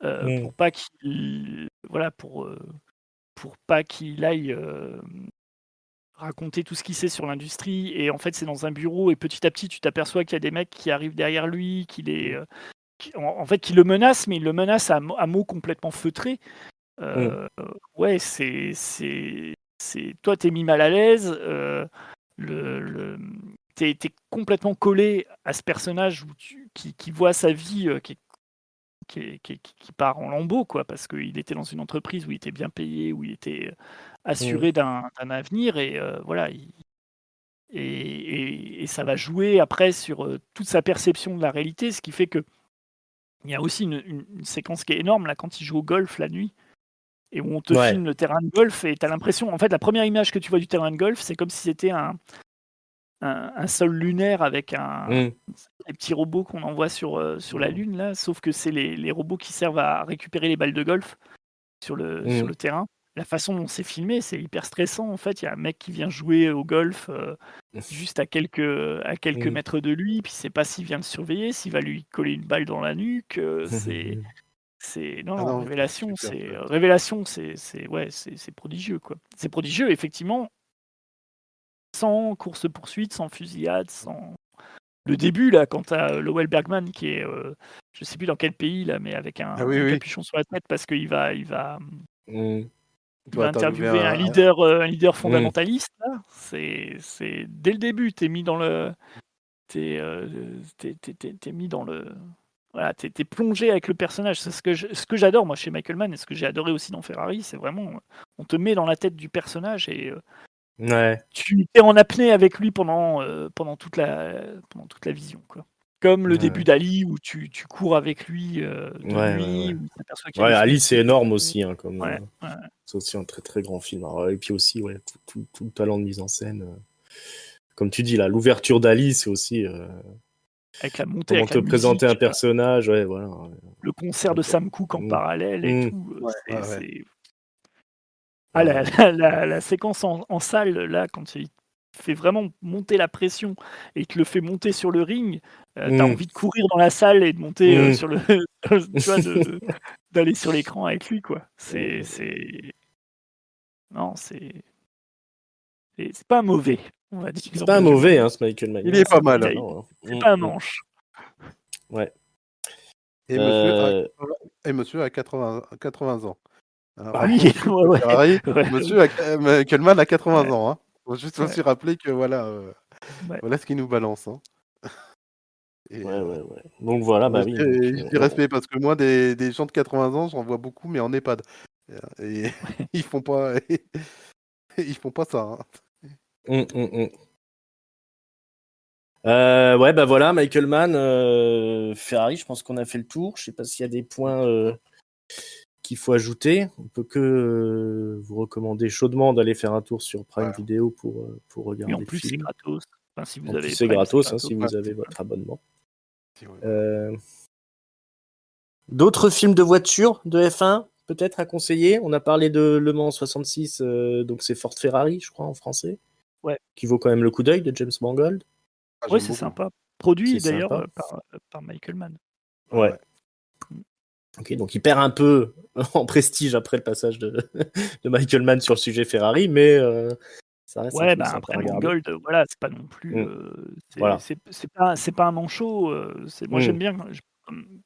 Speaker 2: pour pas qu'il, voilà, pour pas qu'il aille raconter tout ce qu'il sait sur l'industrie. Et en fait, c'est dans un bureau et petit à petit, tu t'aperçois qu'il y a des mecs qui arrivent derrière lui, en fait, qui le menacent, mais ils le menacent à mots complètement feutrés. Ouais, toi, t'es mis mal à l'aise. T'es complètement collé à ce personnage qui voit sa vie qui part en lambeaux, quoi, parce qu'il était dans une entreprise où il était bien payé, où il était assuré d'un avenir. Et voilà. Et ça va jouer après sur toute sa perception de la réalité, ce qui fait que il y a aussi une séquence qui est énorme là quand il joue au golf la nuit et où on te filme le terrain de golf et tu as l'impression, en fait, la première image que tu vois du terrain de golf, c'est comme si c'était un sol lunaire avec les petits robots qu'on envoie sur la Lune, là, sauf que c'est les robots qui servent à récupérer les balles de golf sur le terrain. La façon dont c'est filmé, c'est hyper stressant. En fait, il y a un mec qui vient jouer au golf juste à quelques mètres de lui, puis il sait pas s'il vient le surveiller, s'il va lui coller une balle dans la nuque. Non, Révélation, c'est prodigieux, quoi. C'est prodigieux, effectivement, sans course-poursuite, sans fusillade, sans le début là, quand t'as Lowell Bergman qui est, je sais plus dans quel pays là, mais avec un capuchon sur la tête parce qu'il va interviewer un leader fondamentaliste. Là. C'est dès le début, t'es mis dans le, t'es mis dans le, voilà, t'es plongé avec le personnage. C'est ce que j'adore moi chez Michael Mann et ce que j'ai adoré aussi dans Ferrari, c'est vraiment, on te met dans la tête du personnage et tu es en apnée avec lui pendant toute la vision, quoi. Comme le début d'Ali où tu cours avec lui de nuit. Où t'aperçois qu'il y a des
Speaker 1: Ali,
Speaker 2: flics
Speaker 1: c'est
Speaker 2: qui-
Speaker 1: énorme aussi. Hein,
Speaker 2: Ouais.
Speaker 1: c'est aussi un très très grand film. Alors, et puis aussi, tout le talent de mise en scène. Comme tu dis, là, l'ouverture d'Ali, c'est aussi.
Speaker 2: Avec la montée,
Speaker 1: Comment
Speaker 2: avec
Speaker 1: te
Speaker 2: la
Speaker 1: présenter
Speaker 2: musique,
Speaker 1: un personnage, voilà.
Speaker 2: le concert de Sam Cooke en parallèle et tout. C'est... Ah, la séquence en salle, là, quand il fait vraiment monter la pression et qu'il le fait monter sur le ring, t'as envie de courir dans la salle et de monter sur le... tu vois, d'aller sur l'écran avec lui, quoi. Non, c'est pas mauvais, on va dire.
Speaker 1: C'est pas mauvais, hein, ce Michael Mann.
Speaker 3: Il est pas mal.
Speaker 2: C'est pas un manche.
Speaker 1: Ouais.
Speaker 3: Et monsieur a 80 ans. Alors,
Speaker 2: oui,
Speaker 3: Ferrari, monsieur Michael Mann a 80 ans. Hein. Faut juste
Speaker 2: Ouais.
Speaker 3: aussi rappeler que
Speaker 2: Ouais.
Speaker 3: voilà ce qu'ils nous balancent, hein. Et
Speaker 1: Ouais. Donc voilà,
Speaker 3: moi
Speaker 1: bah oui. Donc,
Speaker 3: je dis respect parce que moi des gens de 80 ans, j'en vois beaucoup, mais en EHPAD. Et ils font pas ils font pas ça, hein.
Speaker 1: Hum. Ouais, bah voilà, Michael Mann, Ferrari, je pense qu'on a fait le tour. Je sais pas s'il y a des points qu'il faut ajouter. On peut que vous recommander chaudement d'aller faire un tour sur Prime
Speaker 3: Ouais.
Speaker 1: Video pour
Speaker 2: Et
Speaker 1: regarder
Speaker 2: en
Speaker 1: le
Speaker 2: plus, c'est
Speaker 1: film.
Speaker 2: gratos. Enfin, si
Speaker 1: En
Speaker 2: vous
Speaker 1: plus,
Speaker 2: avez
Speaker 1: c'est
Speaker 2: Prime, c'est
Speaker 1: gratos, hein, si
Speaker 2: gratos.
Speaker 1: vous
Speaker 3: Ouais.
Speaker 1: avez votre abonnement.
Speaker 3: Si, ouais, voilà.
Speaker 1: D'autres films de voiture de F1, peut-être à conseiller. On a parlé de Le Mans 66, donc c'est Ford Ferrari, je crois, en français,
Speaker 2: Ouais.
Speaker 1: qui vaut quand même le coup d'œil de James Mangold.
Speaker 3: Ah,
Speaker 2: Ouais,
Speaker 3: j'aime
Speaker 2: c'est
Speaker 3: beaucoup.
Speaker 2: sympa.
Speaker 1: C'est
Speaker 2: Produit d'ailleurs
Speaker 1: sympa.
Speaker 2: par Michael Mann.
Speaker 1: Ouais. Ok, donc il perd un peu en prestige après le passage de Michael Mann sur le sujet Ferrari, mais ça reste un
Speaker 2: Ouais,
Speaker 1: film
Speaker 2: bah
Speaker 1: sympa
Speaker 2: après
Speaker 1: à regarder.
Speaker 2: Mangold, voilà, c'est pas non plus,
Speaker 1: Voilà.
Speaker 2: c'est pas un manchot. Moi,
Speaker 1: Mm.
Speaker 2: j'aime bien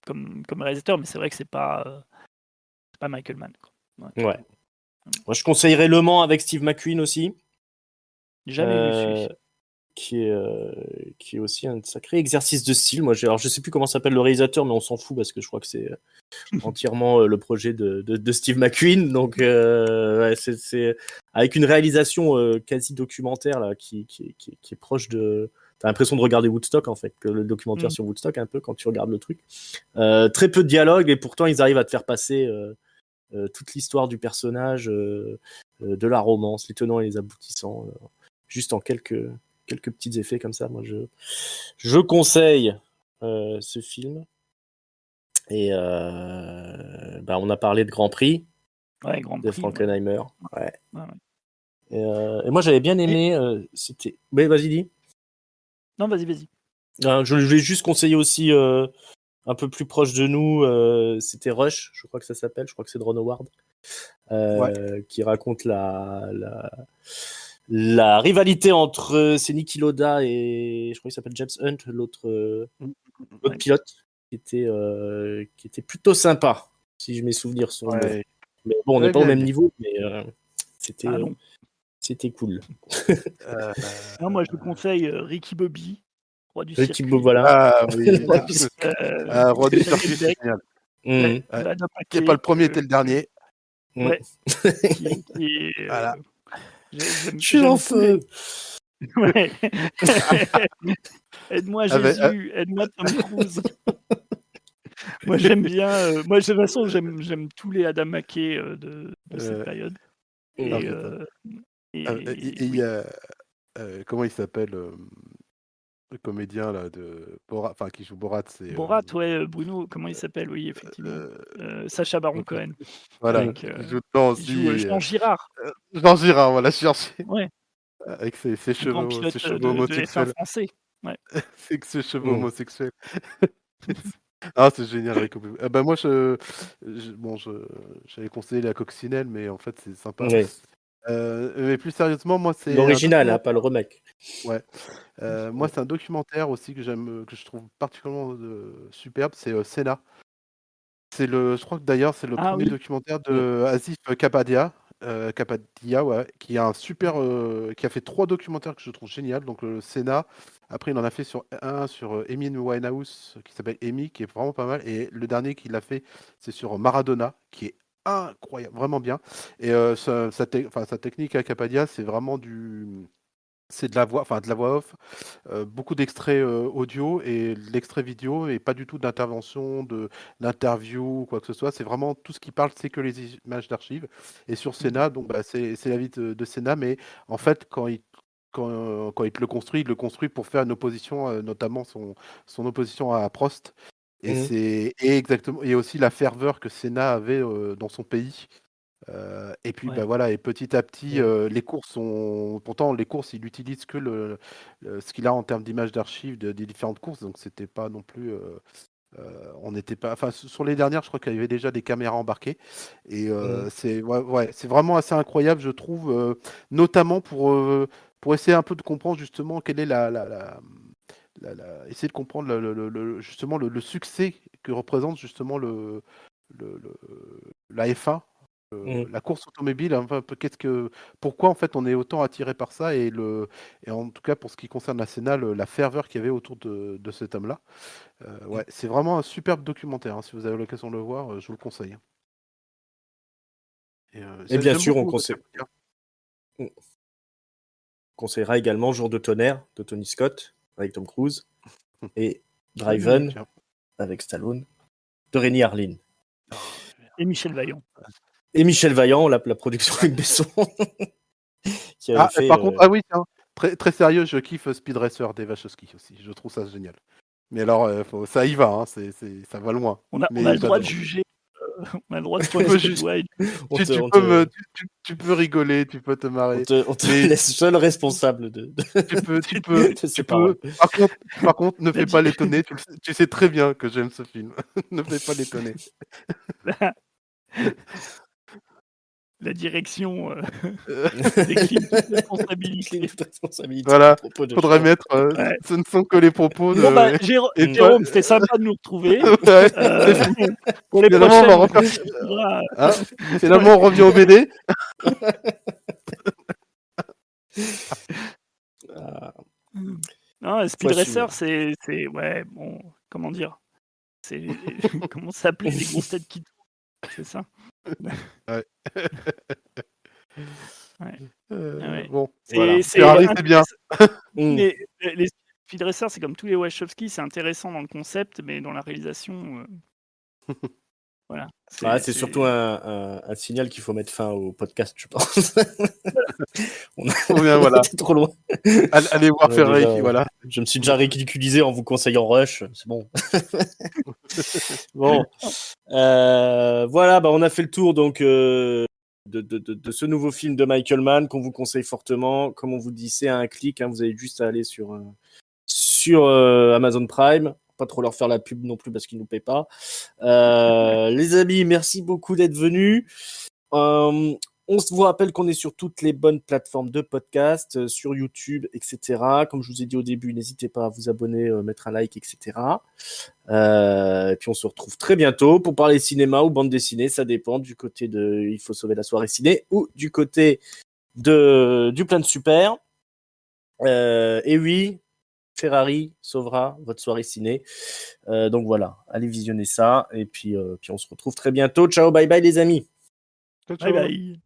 Speaker 2: comme réalisateur, mais c'est vrai que c'est pas Michael Mann, quoi.
Speaker 1: Ouais. Moi, je conseillerais Le Mans avec Steve McQueen aussi,
Speaker 2: J'ai jamais vu celui-ci.
Speaker 1: qui est aussi un sacré exercice de style. Moi, alors, je sais plus comment s'appelle le réalisateur, mais on s'en fout parce que je crois que c'est entièrement le projet de Steve McQueen. Donc, ouais, c'est avec une réalisation quasi documentaire là, qui est proche de. T'as l'impression de regarder Woodstock en fait, que le documentaire sur Woodstock un peu quand tu regardes le truc. Très peu de dialogue et pourtant ils arrivent à te faire passer toute l'histoire du personnage, de la romance, les tenants et les aboutissants, juste en quelques petits effets comme ça. Moi, je conseille ce film. Et on a parlé de Grand Prix
Speaker 2: Ouais, Grand
Speaker 1: de
Speaker 2: Prix. Ouais.
Speaker 1: Frankenheimer. Ouais.
Speaker 2: Ouais.
Speaker 1: Et moi, j'avais bien aimé. C'était. Mais vas-y, dis.
Speaker 2: Non, vas-y.
Speaker 1: Je voulais juste conseiller aussi un peu plus proche de nous. C'était Rush, je crois que ça s'appelle. Je crois que c'est de Ron Howard. Qui raconte la rivalité entre c'est Niki Lauda et je crois qu'il s'appelle James Hunt, l'autre
Speaker 2: Ouais.
Speaker 1: pilote, qui était plutôt sympa, si mes souvenirs sont bons.
Speaker 3: Ouais.
Speaker 1: Mais bon, on n'est
Speaker 3: Ouais,
Speaker 1: pas au
Speaker 3: bien
Speaker 1: même
Speaker 3: aimé.
Speaker 1: niveau, mais c'était
Speaker 2: Ah non.
Speaker 1: c'était cool.
Speaker 2: Non, moi, je vous conseille Ricky Bobby, roi du
Speaker 1: Petit
Speaker 2: circuit.
Speaker 1: beau, voilà.
Speaker 3: Ah oui. Roi du
Speaker 2: Daniel
Speaker 3: circuit, c'est
Speaker 2: Beck,
Speaker 3: génial.
Speaker 1: Mhm.
Speaker 2: Adam
Speaker 3: T'es pas
Speaker 2: McKay,
Speaker 3: le premier, t'es le dernier.
Speaker 2: ouais, qui est,
Speaker 3: Voilà.
Speaker 1: Je suis en
Speaker 2: j'aime tous
Speaker 1: feu.
Speaker 2: Ouais. Aide-moi
Speaker 3: Avec-
Speaker 2: Jésus, aide-moi Tom Cruise. Moi j'aime bien, moi de toute façon j'aime tous les Adam McKay de cette période. Et,
Speaker 3: Non,
Speaker 2: et
Speaker 3: il
Speaker 2: oui.
Speaker 3: y a comment il s'appelle le comédien là de Borat, enfin qui joue Borat, c'est
Speaker 2: Borat, ouais, Bruno, comment il s'appelle? Oui, effectivement. Sacha Baron Cohen.
Speaker 3: voilà,
Speaker 2: Avec,
Speaker 3: il joue dedans
Speaker 2: il joue
Speaker 3: aussi.
Speaker 2: Jean Girard.
Speaker 3: Jean Girard, voilà, cherché.
Speaker 2: Ouais,
Speaker 3: Avec ses
Speaker 2: un grand
Speaker 3: cheveux,
Speaker 2: pilote
Speaker 3: ses cheveux
Speaker 2: de F1
Speaker 3: homosexuels.
Speaker 2: français. Ouais.
Speaker 3: C'est que ses cheveux homosexuels. Ah, c'est génial, Rico Bobby. Bah moi, j'avais conseillé la coccinelle, mais en fait, c'est sympa.
Speaker 1: Ouais.
Speaker 3: Mais plus sérieusement, moi, c'est un
Speaker 1: L'original, hein,
Speaker 3: documentaire.
Speaker 1: pas le remake.
Speaker 3: Ouais. Moi, c'est un documentaire aussi que j'aime, que je trouve particulièrement superbe, c'est Senna. Je crois que d'ailleurs, c'est le
Speaker 2: Ah
Speaker 3: premier
Speaker 2: oui.
Speaker 3: documentaire de Asif Kapadia, ouais, qui a qui a fait 3 documentaires que je trouve génial. Donc le Senna, après il en a fait un sur Amy Winehouse qui s'appelle Amy, qui est vraiment pas mal. Et le dernier qu'il a fait, c'est sur Maradona, qui est incroyable, vraiment bien. Et sa technique à Kapadia, c'est vraiment c'est de la voix, enfin de la voix off, beaucoup d'extraits audio et de l'extrait vidéo, et pas du tout d'intervention, d'interview ou quoi que ce soit. C'est vraiment tout ce qui parle, c'est que les images d'archives. Et sur Senna, donc c'est la vie de Senna, mais en fait quand il te le construit, il le construit pour faire une opposition, notamment son opposition à Prost. Et exactement, et aussi la ferveur que Senna avait dans son pays. Et puis
Speaker 2: Ouais.
Speaker 3: voilà, et petit à petit, les courses pourtant les courses, il utilise que ce qu'il a en termes d'images d'archives des différentes courses, donc c'était pas non plus, on n'était pas, enfin sur les dernières, je crois qu'il y avait déjà des caméras embarquées. Et c'est vraiment assez incroyable, je trouve, notamment pour essayer un peu de comprendre justement quelle est essayer de comprendre justement le succès que représente justement la F1. la course automobile, enfin, pourquoi en fait on est autant attiré par ça et en tout cas pour ce qui concerne la Sénat, la ferveur qu'il y avait autour de cet homme-là. Ouais, c'est vraiment un superbe documentaire, hein. Si vous avez l'occasion de le voir, je vous le conseille.
Speaker 1: Et bien
Speaker 3: j'aime
Speaker 1: sûr, on
Speaker 3: beaucoup
Speaker 1: conseillera également Jour de tonnerre de Tony Scott avec Tom Cruise et
Speaker 3: Oui,
Speaker 1: Driven
Speaker 3: tiens.
Speaker 1: avec Stallone de Renny Harlin.
Speaker 2: Et Michel Vaillant.
Speaker 1: Et Michel Vaillant, la production avec Besson. qui avait fait,
Speaker 3: Par contre, oui, tiens, très, très sérieux, je kiffe Speed Racer des Wachowski aussi. Je trouve ça génial. Mais alors, ça y va, hein, ça va loin.
Speaker 2: On a
Speaker 3: Mais
Speaker 2: le droit de
Speaker 3: j'adore.
Speaker 2: juger, on a le droit de
Speaker 3: Tu
Speaker 2: pointer
Speaker 3: peux
Speaker 2: du
Speaker 3: juste-
Speaker 2: doigt.
Speaker 1: on
Speaker 3: Tu,
Speaker 1: te-
Speaker 3: tu
Speaker 1: on
Speaker 3: peux
Speaker 1: te-
Speaker 3: tu peux rigoler, tu peux te marrer.
Speaker 1: on te
Speaker 3: Mais
Speaker 1: laisse seul responsable de
Speaker 3: tu
Speaker 1: ces
Speaker 3: peux.
Speaker 1: paroles.
Speaker 3: Par contre, ne
Speaker 2: La
Speaker 3: fais pas
Speaker 2: di-
Speaker 3: l'étonner. Tu sais très bien que j'aime ce film. Ne fais pas l'étonner.
Speaker 2: La direction
Speaker 3: Euh,
Speaker 2: décline toute responsabilité.
Speaker 1: Décline toute responsabilité
Speaker 3: Voilà,
Speaker 1: à propos de
Speaker 3: faudrait
Speaker 1: Sean.
Speaker 3: mettre.
Speaker 2: Ouais.
Speaker 3: Ce ne sont que les propos
Speaker 2: Bon, bah,
Speaker 3: de. Et toi,
Speaker 2: Jérôme, c'était sympa de nous retrouver.
Speaker 3: ouais,
Speaker 2: Pour les
Speaker 3: finalement, on
Speaker 2: prochaines,
Speaker 3: va
Speaker 2: on
Speaker 3: refaire.
Speaker 2: continuera.
Speaker 3: Hein, finalement, on revient au BD.
Speaker 1: Ah,
Speaker 2: Non, Speed
Speaker 1: faut assumer.
Speaker 2: Racer, c'est ouais, bon, comment dire, c'est comment ça s'appelait les grosses têtes qui tournent, c'est ça.
Speaker 3: Ouais.
Speaker 2: Ouais. Ouais.
Speaker 3: Bon,
Speaker 1: Voilà.
Speaker 3: Ferrari, c'est bien.
Speaker 1: Mm.
Speaker 2: Mais les Speed Racer, c'est comme tous les Wachowski, c'est intéressant dans le concept, mais dans la réalisation, voilà.
Speaker 1: C'est surtout un signal qu'il faut mettre fin au podcast, je pense.
Speaker 3: Ou bien, voilà.
Speaker 1: était trop loin.
Speaker 3: Allez voir
Speaker 1: Ouais,
Speaker 3: Ferrari,
Speaker 1: déjà,
Speaker 3: voilà.
Speaker 1: Je me suis déjà ridiculisé en vous conseillant Rush, c'est bon. Bon, voilà, on a fait le tour donc de ce nouveau film de Michael Mann qu'on vous conseille fortement. Comme on vous dit, c'est à un clic, hein, vous avez juste à aller sur Amazon Prime. Pas trop leur faire la pub non plus parce qu'ils nous paient pas. Les amis, merci beaucoup d'être venus. On se vous rappelle qu'on est sur toutes les bonnes plateformes de podcast, sur YouTube, etc. Comme je vous ai dit au début, n'hésitez pas à vous abonner, mettre un like, etc. Et puis on se retrouve très bientôt pour parler cinéma ou bande dessinée, ça dépend du côté de Il faut sauver la soirée ciné ou du côté du plein de super. Et oui, Ferrari sauvera votre soirée ciné. Donc voilà, allez visionner ça et puis on se retrouve très bientôt. Ciao, bye bye les amis.
Speaker 3: Ciao,
Speaker 2: Bye
Speaker 3: ciao.
Speaker 2: bye.